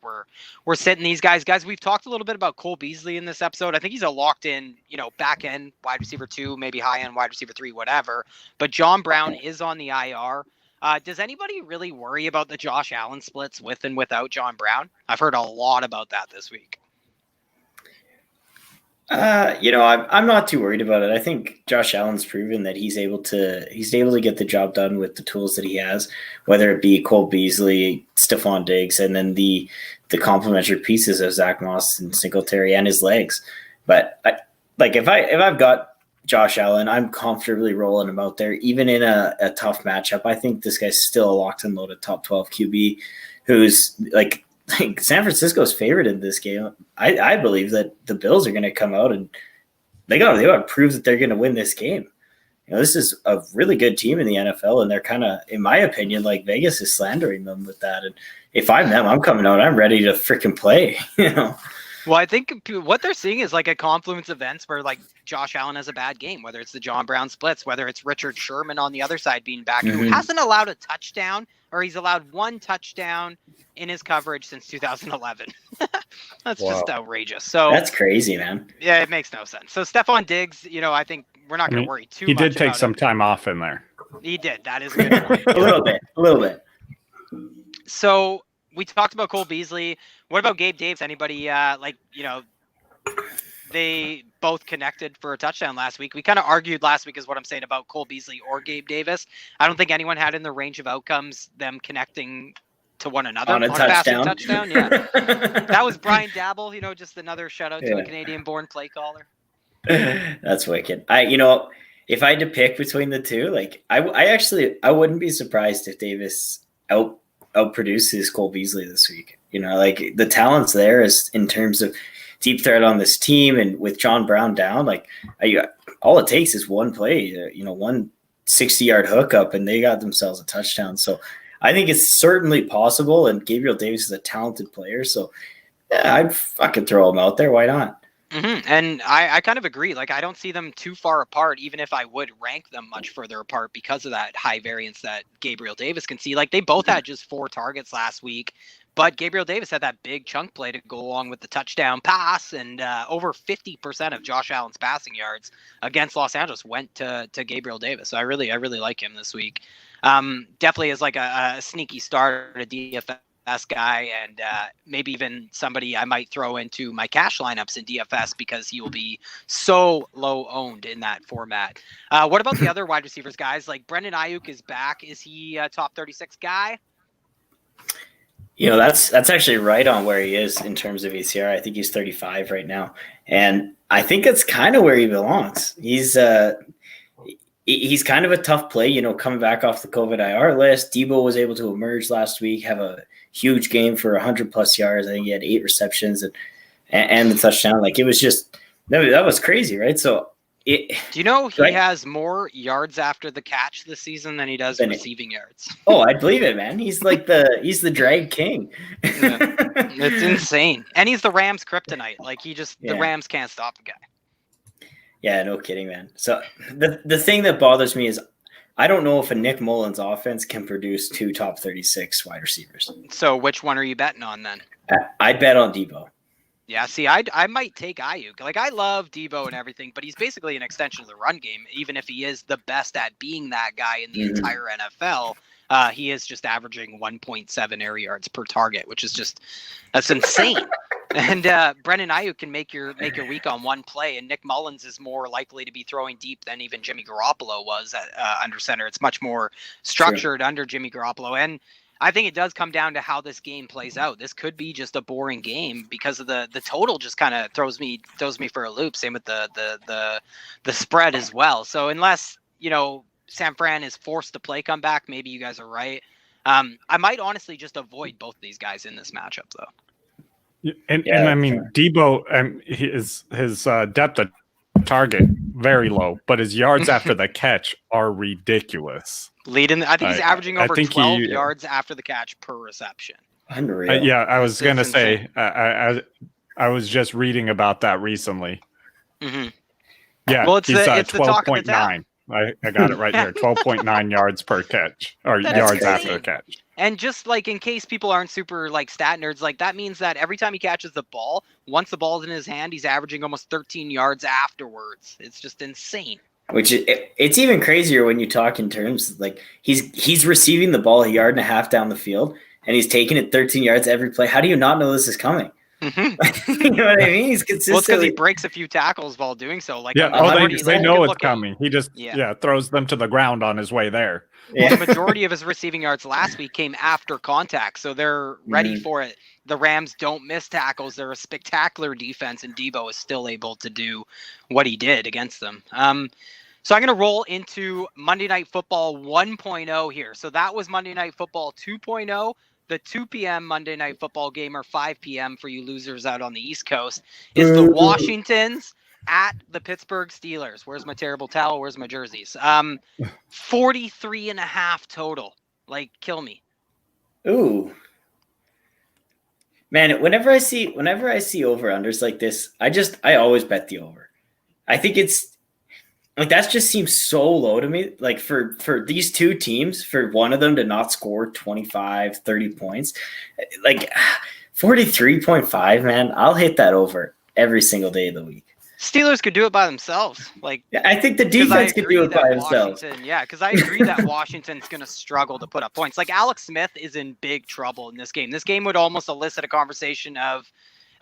we're sitting these guys. Guys, we've talked a little bit about Cole Beasley in this episode. I think he's a locked in, back end wide receiver 2, maybe high end wide receiver 3, whatever. But John Brown is on the IR. Does anybody really worry about the Josh Allen splits with and without John Brown? I've heard a lot about that this week. I'm not too worried about it. I think Josh Allen's proven that he's able to get the job done with the tools that he has, whether it be Cole Beasley, Stephon Diggs, and then the complementary pieces of Zach Moss and Singletary and his legs. But if I've got Josh Allen, I'm comfortably rolling him out there, even in a tough matchup. I think this guy's still a locked and loaded top 12 QB who's like San Francisco's favorite in this game. I believe that the Bills are going to come out and they got to prove that they're going to win this game. This is a really good team in the NFL, and they're kind of, in my opinion, like Vegas is slandering them with that. And if I'm them, I'm coming out. I'm ready to freaking play. Well, I think what they're seeing is like a confluence of events where like Josh Allen has a bad game, whether it's the John Brown splits, whether it's Richard Sherman on the other side being back, who hasn't allowed a touchdown, or he's allowed 1 touchdown in his coverage since 2011. That's just outrageous. So that's crazy, man. Yeah, it makes no sense. So Stephon Diggs, I think we're not going to worry too much. He did take some time off in there. He did. That is a good point. a little bit. So we talked about Cole Beasley. What about Gabe Davis? Anybody they both connected for a touchdown last week. We kind of argued last week is what I'm saying about Cole Beasley or Gabe Davis. I don't think anyone had in the range of outcomes them connecting to one another on a touchdown. Yeah. That was Brian Dabble, just another shout out to a Canadian born play caller. That's wicked. If if I had to pick between the two, like I wouldn't be surprised if Davis outproduces Cole Beasley this week. Like the talent's there is in terms of deep threat on this team, and with John Brown down, like all it takes is one play, one 60-yard hookup, and they got themselves a touchdown. So I think it's certainly possible, and Gabriel Davis is a talented player. So yeah, I'd fucking throw him out there. Why not? Mm-hmm. And I kind of agree. Like, I don't see them too far apart, even if I would rank them much further apart because of that high variance that Gabriel Davis can see. Like, they both had just 4 targets last week, but Gabriel Davis had that big chunk play to go along with the touchdown pass, and over 50% of Josh Allen's passing yards against Los Angeles went to Gabriel Davis. So I really like him this week. Definitely is like a sneaky start, a DFS guy, and maybe even somebody I might throw into my cash lineups in DFS because he will be so low owned in that format. What about the other wide receivers, guys? Like Brandon Ayuk is back. Is he a top 36 guy? That's actually right on where he is in terms of ACR. I think he's 35 right now, and I think it's kind of where he belongs. He's kind of a tough play, coming back off the COVID IR list. Debo was able to emerge last week, have a huge game for 100+ yards. I think he had 8 receptions and the touchdown. Like, it was just that was crazy, right? So do you know he has more yards after the catch this season than he does receiving yards? Oh, I believe it, man. He's the drag king. Yeah. It's insane. And he's the Rams kryptonite. Like, the Rams can't stop the guy. Yeah, no kidding, man. So the thing that bothers me is I don't know if a Nick Mullins offense can produce 2 top 36 wide receivers. So which one are you betting on then? I'd bet on Debo. Yeah, see, I might take Ayuk. Like, I love Debo and everything, but he's basically an extension of the run game. Even if he is the best at being that guy in the entire NFL, he is just averaging 1.7 air yards per target, which is that's insane. And Brandon Ayuk can make your week on one play, and Nick Mullins is more likely to be throwing deep than even Jimmy Garoppolo was at under center. It's much more structured under Jimmy Garoppolo, and I think it does come down to how this game plays out. This could be just a boring game because of the total just kind of throws me for a loop. Same with the spread as well. So unless San Fran is forced to play comeback, maybe you guys are right. I might honestly just avoid both of these guys in this matchup though. And I mean, Debo, his depth of target very low, but his yards after the catch are ridiculous. I think he's averaging over 12 yards after the catch per reception. Unreal. I was going to say, I was just reading about that recently. Mm-hmm. Yeah, well, it's 12.9. I got it right here. 12.9 yards per catch, or yards after the catch. And just like in case people aren't super like stat nerds, like that means that every time he catches the ball, once the ball's in his hand, he's averaging almost 13 yards afterwards. It's just insane. Which it's even crazier when you talk in terms like he's receiving the ball 1.5 yards down the field and he's taking it 13 yards every play. How do you not know this is coming? Mm-hmm. You know what I mean? He's consistently. Well, it's because he breaks a few tackles while doing so. Like, they know it's coming. He just throws them to the ground on his way there. Well, the majority of his receiving yards last week came after contact, so they're ready for it. The Rams don't miss tackles. They're a spectacular defense, and Debo is still able to do what he did against them. So I'm going to roll into Monday Night Football 1.0 here. So that was Monday Night Football 2.0. The 2 p.m. Monday Night Football game, or 5 p.m. for you losers out on the East Coast, is the Washingtons at the Pittsburgh Steelers. Where's my terrible towel? Where's my jerseys? 43.5 total. Like, kill me. Ooh. Man, whenever I see over-unders like this, I always bet the over. I think it's like that just seems so low to me. Like for these two teams, for one of them to not score 25, 30 points, like 43.5, man, I'll hit that over every single day of the week. Steelers could do it by themselves. Like, I think the defense could do it by themselves. Yeah, because I agree that Washington's going to struggle to put up points. Like, Alex Smith is in big trouble in this game. This game would almost elicit a conversation of,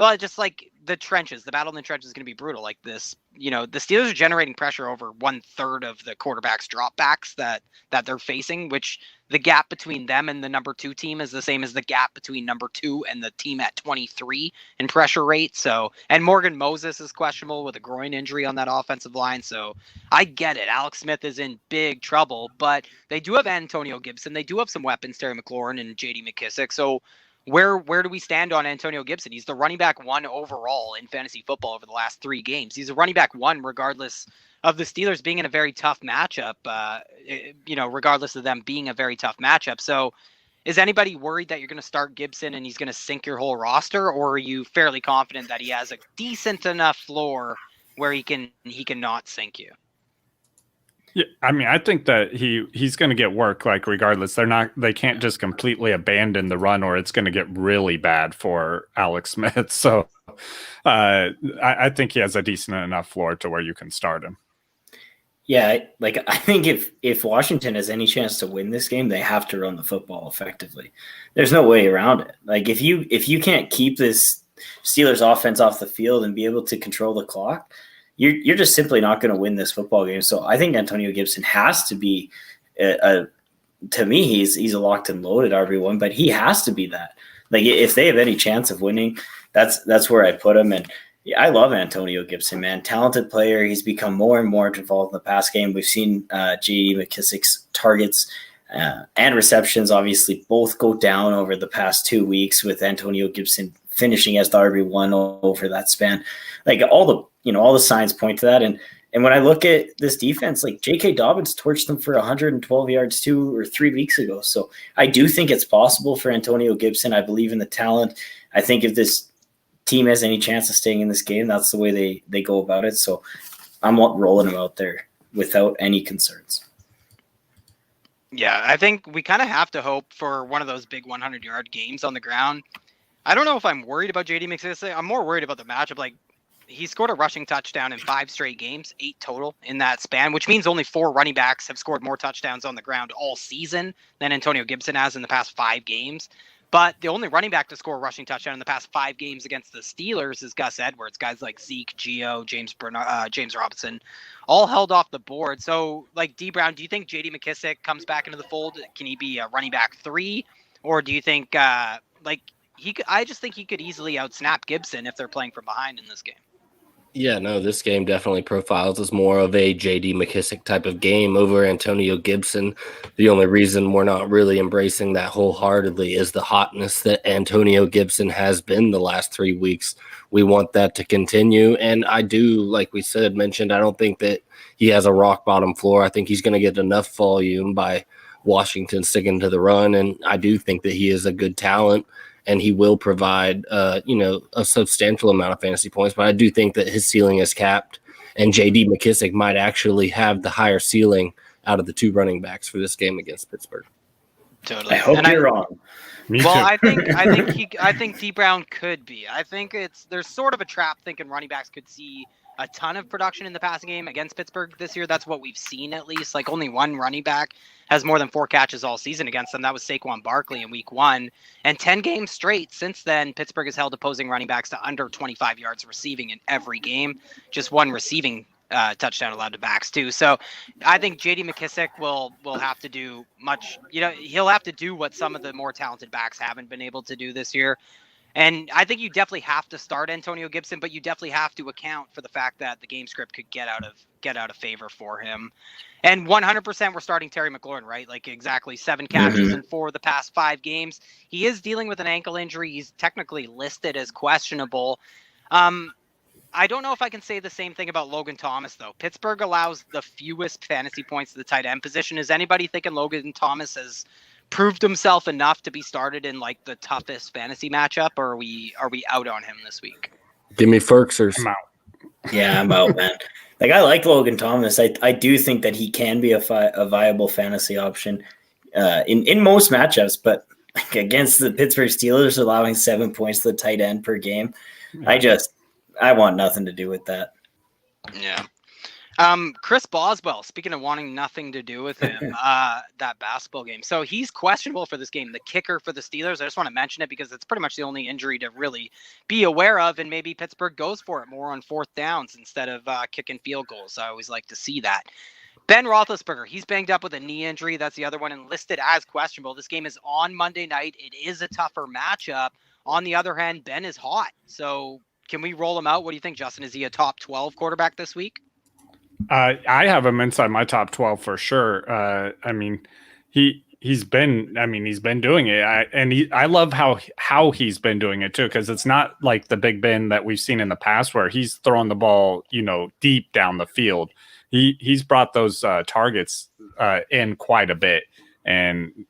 Well, just like the trenches, the battle in the trenches is going to be brutal. Like this, the Steelers are generating pressure over 1/3 of the quarterback's dropbacks that they're facing, which the gap between them and the number 2 team is the same as the gap between number 2 and the team at 23 in pressure rate. So, and Morgan Moses is questionable with a groin injury on that offensive line. So I get it. Alex Smith is in big trouble, but they do have Antonio Gibson. They do have some weapons, Terry McLaurin and JD McKissick. So where do we stand on Antonio Gibson? He's the running back 1 overall in fantasy football over the last 3 games. He's a running back 1 regardless of the Steelers being in a very tough matchup, regardless of them being a very tough matchup. So is anybody worried that you're going to start Gibson and he's going to sink your whole roster, or are you fairly confident that he has a decent enough floor where he can not sink you? Yeah, I mean, I think that he's going to get work, like regardless. They can't just completely abandon the run, or it's going to get really bad for Alex Smith. So I think he has a decent enough floor to where you can start him. Yeah, I think if Washington has any chance to win this game, they have to run the football effectively. There's no way around it. Like if you can't keep this Steelers offense off the field and be able to control the clock, you're just simply not going to win this football game. So I think Antonio Gibson has to be to me, he's a locked and loaded RB1, but he has to be that. Like if they have any chance of winning, that's where I put him. And yeah, I love Antonio Gibson, man. Talented player. He's become more and more involved in the pass game. We've seen J.D. McKissick's targets and receptions obviously both go down over the past 2 weeks, with Antonio Gibson finishing as the RB1 over that span. Like all the signs point to that. And when I look at this defense, like J.K. Dobbins torched them for 112 yards 2 or 3 weeks ago. So I do think it's possible for Antonio Gibson. I believe in the talent. I think if this team has any chance of staying in this game, that's the way they go about it. So I'm rolling him out there without any concerns. Yeah, I think we kind of have to hope for one of those big 100-yard games on the ground. I don't know if I'm worried about J.D. McKissick. I'm more worried about the matchup. Like, he scored a rushing touchdown in 5 straight games, 8 total in that span, which means only 4 running backs have scored more touchdowns on the ground all season than Antonio Gibson has in the past 5 games. But the only running back to score a rushing touchdown in the past 5 games against the Steelers is Gus Edwards. Guys like Zeke, Gio, James Robinson, all held off the board. So, like, DBrown, do you think J.D. McKissick comes back into the fold? Can he be a running back 3? Or do you think, I just think he could easily outsnap Gibson if they're playing from behind in this game? Yeah, no, this game definitely profiles as more of a J.D. McKissick type of game over Antonio Gibson. The only reason we're not really embracing that wholeheartedly is the hotness that Antonio Gibson has been the last 3 weeks. We want that to continue, and I do, like we mentioned, I don't think that he has a rock bottom floor. I think he's going to get enough volume by Washington sticking to the run, and I do think that he is a good talent. And he will provide, a substantial amount of fantasy points. But I do think that his ceiling is capped, and J.D. McKissick might actually have the higher ceiling out of the 2 running backs for this game against Pittsburgh. Totally. I hope you're wrong. Me well, too. I think DBrown could be. I think there's sort of a trap thinking running backs could see a ton of production in the passing game against Pittsburgh this year. That's what we've seen, at least. Like, only one running back has more than 4 catches all season against them. That was Saquon Barkley in week 1. And 10 games straight since then, Pittsburgh has held opposing running backs to under 25 yards receiving in every game. Just 1 receiving touchdown allowed to backs too. So I think J.D. McKissick will have to do much. He'll have to do what some of the more talented backs haven't been able to do this year. And I think you definitely have to start Antonio Gibson, but you definitely have to account for the fact that the game script could get out of favor for him. And 100% we're starting Terry McLaurin, right? Like exactly 7 catches in 4 of the past 5 games. He is dealing with an ankle injury. He's technically listed as questionable. I don't know if I can say the same thing about Logan Thomas, though. Pittsburgh allows the fewest fantasy points to the tight end position. Is anybody thinking Logan Thomas has proved himself enough to be started in like the toughest fantasy matchup, or are we out on him this week? Give me Ferksers. I'm out. Yeah, I'm out, man. Like, I like Logan Thomas. I do think that he can be a viable fantasy option in most matchups, but like against the Pittsburgh Steelers, allowing 7 points to the tight end per game, I want nothing to do with that. Yeah. Chris Boswell, speaking of wanting nothing to do with him, that basketball game. So he's questionable for this game, the kicker for the Steelers. I just want to mention it because it's pretty much the only injury to really be aware of, and maybe Pittsburgh goes for it more on fourth downs instead of kicking field goals. I always like to see that. Ben Roethlisberger, he's banged up with a knee injury. That's the other one and listed as questionable. This game is on Monday night. It is a tougher matchup. On the other hand, Ben is hot. So can we roll him out? What do you think, Justin? Is he a top 12 quarterback this week? I have him inside my top 12 for sure. I mean, he's been doing it. I love how he's been doing it too, because it's not like the Big Ben that we've seen in the past where he's throwing the ball, deep down the field. He's brought those targets in quite a bit, and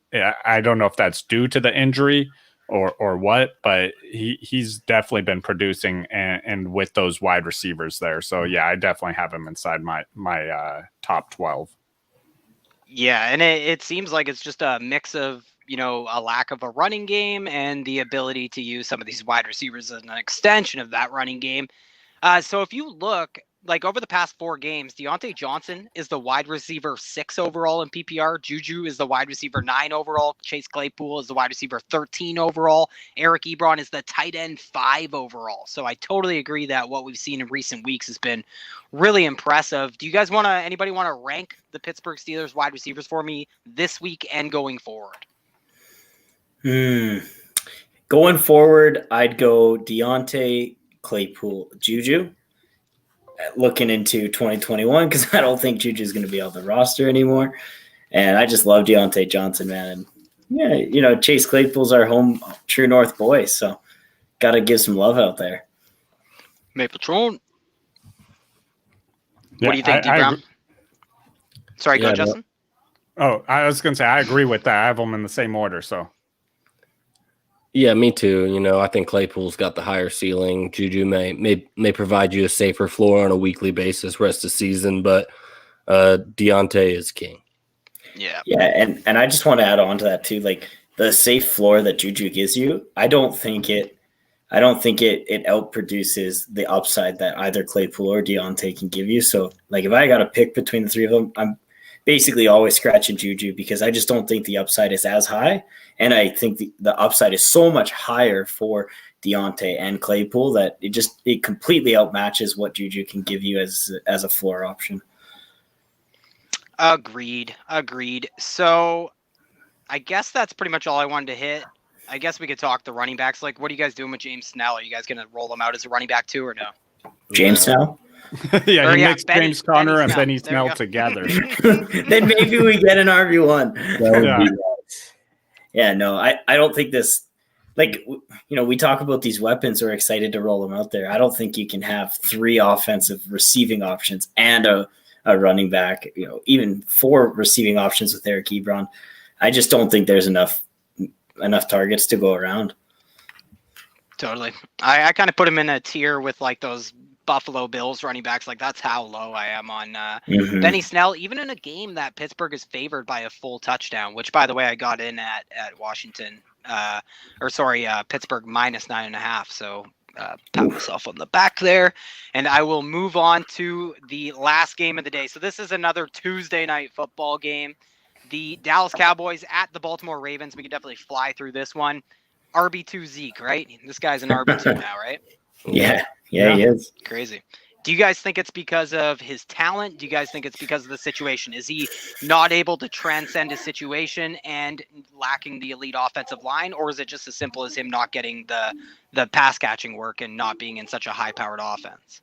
I don't know if that's due to the injury or what, but he's definitely been producing and with those wide receivers there. So yeah, I definitely have him inside my top 12. Yeah, and it seems like it's just a mix of, a lack of a running game and the ability to use some of these wide receivers as an extension of that running game. So if you look, like over the past 4 games, Deontay Johnson is the wide receiver 6 overall in PPR. Juju is the wide receiver 9 overall. Chase Claypool is the wide receiver 13 overall. Eric Ebron is the tight end 5 overall. So I totally agree that what we've seen in recent weeks has been really impressive. Do you guys anybody want to rank the Pittsburgh Steelers wide receivers for me this week and going forward? Going forward, I'd go Deontay, Claypool, Juju. Looking into 2021, because I don't think Juju is going to be on the roster anymore. And I just love Deontay Johnson, man. And yeah, Chase Claypool's our home true North boy, so got to give some love out there. Mapletron. What do you think, DBrown? Sorry, go, Justin. Oh, I was going to say, I agree with that. I have them in the same order, so. Yeah, me too. I think Claypool's got the higher ceiling. Juju may provide you a safer floor on a weekly basis rest of the season, but Deontay is king. Yeah. Yeah, and I just want to add on to that too. Like the safe floor that Juju gives you, I don't think it outproduces the upside that either Claypool or Deontay can give you. So like if I got to pick between the three of them, I'm basically always scratching Juju because I just don't think the upside is as high. And I think the upside is so much higher for Deontay and Claypool that it completely outmatches what Juju can give you as a floor option. Agreed. So I guess that's pretty much all I wanted to hit. I guess we could talk the running backs. Like, what are you guys doing with James Snell? Are you guys going to roll him out as a running back too or no? James Snell? Yeah, he mixed James Conner and Benny Snell together. Then maybe we get an RB1. Yeah, no, I don't think this, like, we talk about these weapons. We're excited to roll them out there. I don't think you can have 3 offensive receiving options and a running back, even 4 receiving options with Eric Ebron. I just don't think there's enough targets to go around. Totally. I kind of put him in a tier with like those Buffalo Bills running backs. Like that's how low I am on Benny Snell, even in a game that Pittsburgh is favored by a full touchdown, which by the way, I got in at Washington Pittsburgh minus 9.5. So pat myself on the back there, and I will move on to the last game of the day. So this is another Tuesday night football game. The Dallas Cowboys at the Baltimore Ravens. We can definitely fly through this one. RB2 Zeke, right? This guy's an RB2 now, right? Yeah, he is. Crazy. Do you guys think it's because of his talent? Do you guys think it's because of the situation? Is he not able to transcend his situation and lacking the elite offensive line? Or is it just as simple as him not getting the pass catching work and not being in such a high-powered offense?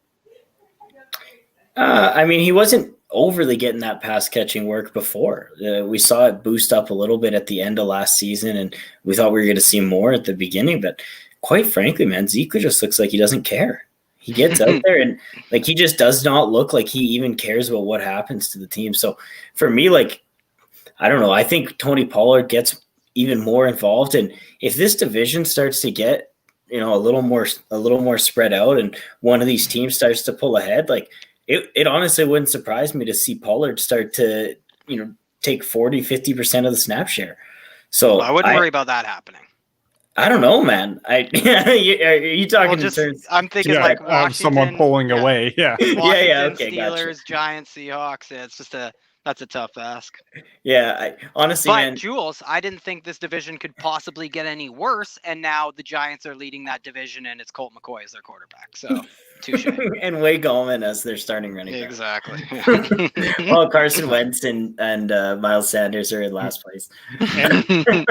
He wasn't overly getting that pass catching work before. We saw it boost up a little bit at the end of last season, and we thought we were going to see more at the beginning. But quite frankly, man, Zeke just looks like he doesn't care. He gets out there and like he just does not look like he even cares about what happens to the team. So for me, like, I don't know. I think Tony Pollard gets even more involved, and if this division starts to get a little more spread out, and one of these teams starts to pull ahead, like. It honestly wouldn't surprise me to see Pollard start to, take 40-50% of the snap share. So I wouldn't worry about that happening. I don't know, man. Are you talking in terms? I'm thinking like Washington, someone pulling away. Yeah. Washington, Okay, Steelers, gotcha. Giants, Seahawks. Yeah, it's just that's a tough ask. Yeah, honestly, But man. Jules, I didn't think this division could possibly get any worse, and now the Giants are leading that division, and it's Colt McCoy as their quarterback. So, touche. And Wade Gallman as their starting running back. Exactly. Well, Carson Wentz and Miles Sanders are in last place. And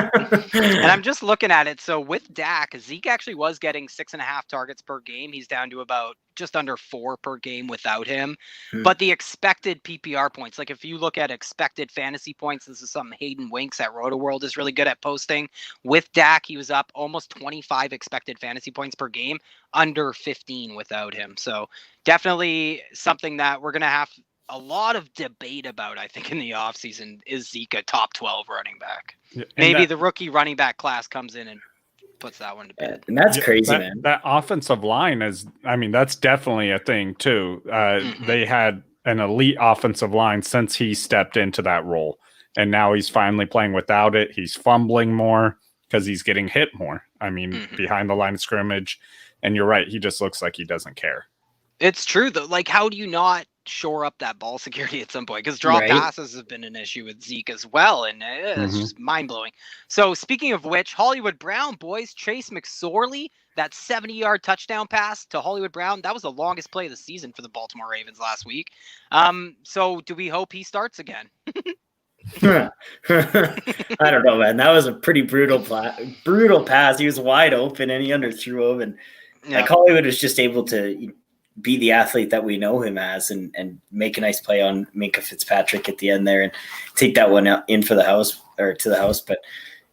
I'm just looking at it. So with Dak, Zeke actually was getting 6.5 targets per game. He's down to about just under 4 per game without him. But the expected PPR points, like if you look at expected fantasy points, this is something Hayden Winks at RotoWorld is really good at posting. With Dak, he was up almost 25 expected fantasy points per game, under 15 without him. So definitely something that we're going to have a lot of debate about, I think, in the offseason. Is Zeke a top 12 running back? Yeah, maybe the rookie running back class comes in and puts that one to bed. And that's crazy, man. That offensive line that's definitely a thing too. They had an elite offensive line since he stepped into that role. And now he's finally playing without it. He's fumbling more because he's getting hit more. Behind the line of scrimmage. And you're right. He just looks like he doesn't care. It's true, though. Like, how do you not shore up that ball security at some point? Because drop passes have been an issue with Zeke as well. And it's just mind-blowing. So, speaking of which, Hollywood Brown, boys, Chase McSorley, that 70-yard touchdown pass to Hollywood Brown, that was the longest play of the season for the Baltimore Ravens last week. So, do we hope he starts again? I don't know, man. That was a pretty brutal pass. He was wide open and he underthrew him. And like Hollywood was just able to be the athlete that we know him as and make a nice play on Minkah Fitzpatrick at the end there and take that one out to the house. But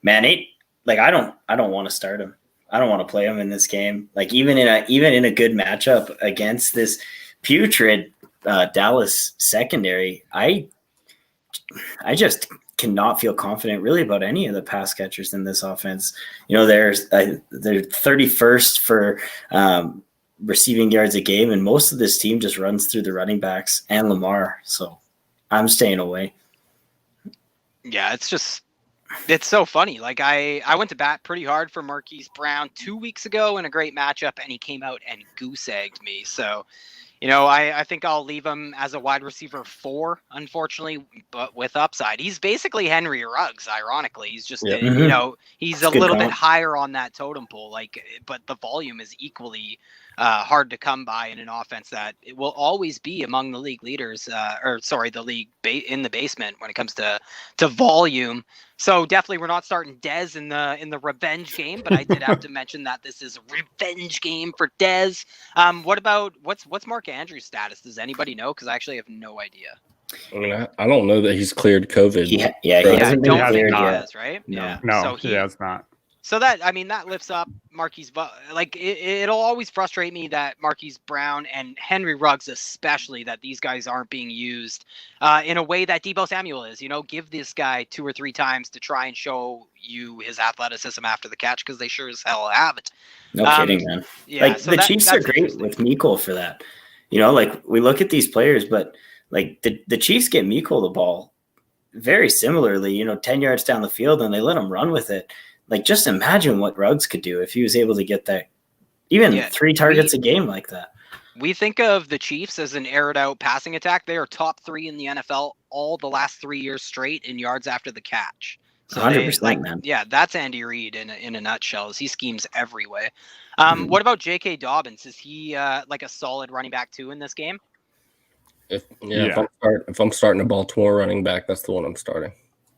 man, I don't want to start him. I don't want to play him in this game. Like even in a good matchup against this putrid Dallas secondary, I just cannot feel confident really about any of the pass catchers in this offense. They're 31st for receiving yards a game, and most of this team just runs through the running backs and Lamar. So I'm staying away. Yeah, it's so funny. Like I went to bat pretty hard for Marquise Brown 2 weeks ago in a great matchup, and he came out and goose-egged me. So, I think I'll leave him as a wide receiver 4, unfortunately, but with upside. He's basically Henry Ruggs, ironically. He's just, he's a little bit higher on that totem pole, but the volume is equally hard to come by in an offense that it will always be among the league leaders, the league in the basement when it comes to volume. So definitely we're not starting Dez in the revenge game, but I did have to mention that this is a revenge game for Dez. What's Mark Andrews' status? Does anybody know? Because I actually have no idea. I don't know that he's cleared COVID. He hasn't been cleared yet, right? No, so he has not. So that lifts up Marquise. It'll always frustrate me that Marquise Brown and Henry Ruggs, especially, that these guys aren't being used in a way that Deebo Samuel is. Give this guy 2 or 3 times to try and show you his athleticism after the catch, because they sure as hell have it. No kidding, man. Yeah, the Chiefs are great with Mecole for that. We look at these players, but the Chiefs get Mecole the ball very similarly. 10 yards down the field, and they let him run with it. Just imagine what Ruggs could do if he was able to get that, even 3 targets a game like that. We think of the Chiefs as an aired out passing attack. They are top 3 in the NFL all the last 3 years straight in yards after the catch. So 100%, man. Yeah, that's Andy Reid in a nutshell. He schemes every way. What about J.K. Dobbins? Is he a solid running back too in this game? If I'm starting a Baltimore running back, that's the one I'm starting.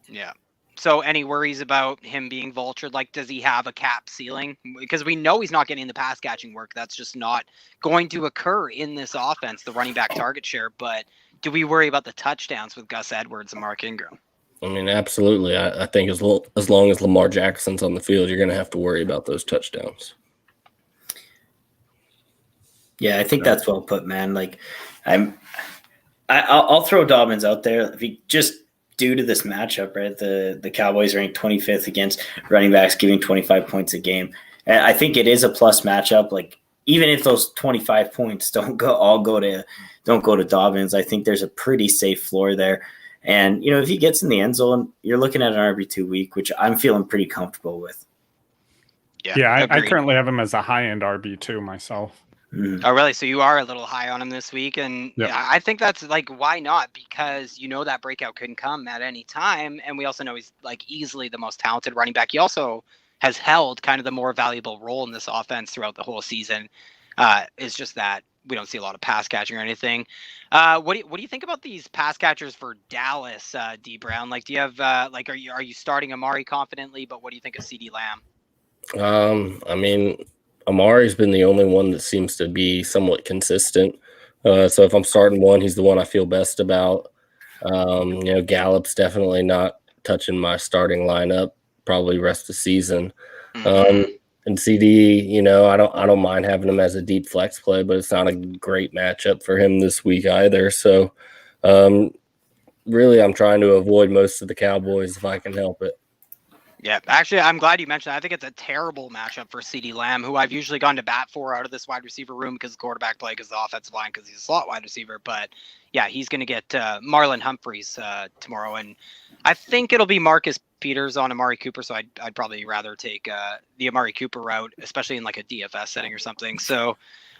Yeah. So any worries about him being vultured? Does he have a cap ceiling? Because we know he's not getting the pass catching work. That's just not going to occur in this offense, the running back target share. But do we worry about the touchdowns with Gus Edwards and Mark Ingram? Absolutely. I think as long as Lamar Jackson's on the field, you're going to have to worry about those touchdowns. Yeah, I think that's well put, man. I'll throw Dobbins out there if he just due to this matchup, right? The Cowboys ranked 25th against running backs giving 25 points a game. And I think it is a plus matchup. Even if those 25 points don't go to Dobbins, I think there's a pretty safe floor there. And if he gets in the end zone, you're looking at an RB2 week, which I'm feeling pretty comfortable with. Yeah, I agreed. currently have him as a high-end RB2 myself. Oh, really? So you are a little high on him this week, and Yep. I think that's like, why not? Because that breakout can come at any time, and we also know he's like easily the most talented running back. He also has held kind of the more valuable role in this offense throughout the whole season. It's just that we don't see a lot of pass catching or anything. What do you think about these pass catchers for Dallas, DBrown? Like, do you have are you starting Amari confidently? But what do you think of CD Lamb? I mean, Amari's been the only one that seems to be somewhat consistent. So if I'm starting one, he's the one I feel best about. Gallup's definitely not touching my starting lineup, probably rest of the season. And CD, I don't mind having him as a deep flex play, but it's not a great matchup for him this week either. So really, I'm trying to avoid most of the Cowboys if I can help it. Yeah, actually, I'm glad you mentioned that. I think it's a terrible matchup for CD Lamb, who I've usually gone to bat for out of this wide receiver room because the quarterback play, because the offensive line, because he's a slot wide receiver. But yeah, he's going to get Marlon Humphreys tomorrow, and I think it'll be Marcus Peters on Amari Cooper. So I'd probably rather take the Amari Cooper route, especially in like a DFS setting or something. So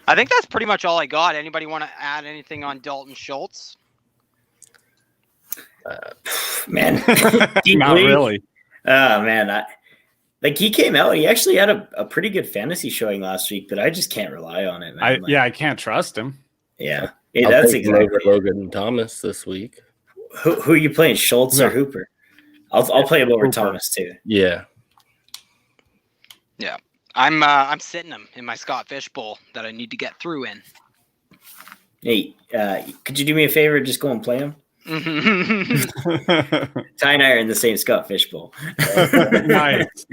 I think that's pretty much all I got. Anybody want to add anything on Dalton Schultz? Man, Not really. Oh man, he came out. He actually had a pretty good fantasy showing last week, but I just can't rely on it, man. I can't trust him. Yeah, That's exactly Logan Thomas this week. Who are you playing, Schultz or Hooper? I'll play him over Thomas too. Yeah. I'm sitting him in my Scott Fish Bowl that I need to get through in. Hey, could you do me a favor? Just go and play him. Ty and I are in the same Scott Fish Bowl. Nice.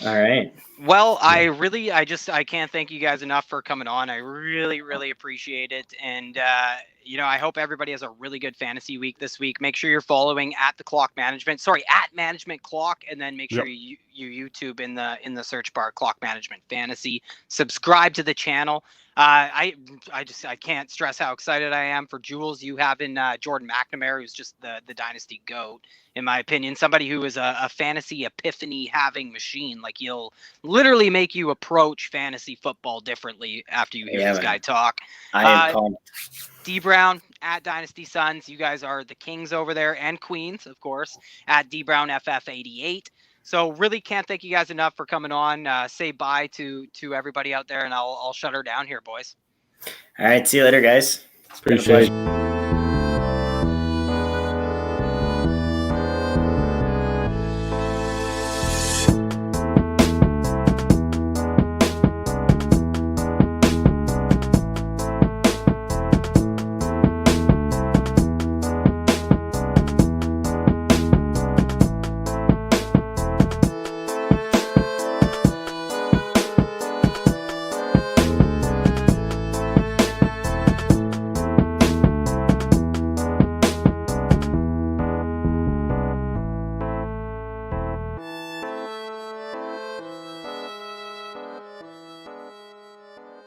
All right. Well, I can't thank you guys enough for coming on. I really, really appreciate it. And, I hope everybody has a really good fantasy week this week. Make sure you're following at Management Clock, and then make sure you YouTube in the search bar, Clock Management Fantasy. Subscribe to the channel. I can't stress how excited I am for Jules. You have in Jordan Mcnamara, who's just the dynasty GOAT, in my opinion. Somebody who is a fantasy epiphany having machine. Like, he'll literally make you approach fantasy football differently after you hear this guy talk. I am pumped. DBrown at Dynasty Sons. You guys are the kings over there, and queens, of course, at DBrownFF88. So really can't thank you guys enough for coming on. Say bye to everybody out there, and I'll shut her down here, boys. All right. See you later, guys. Appreciate it.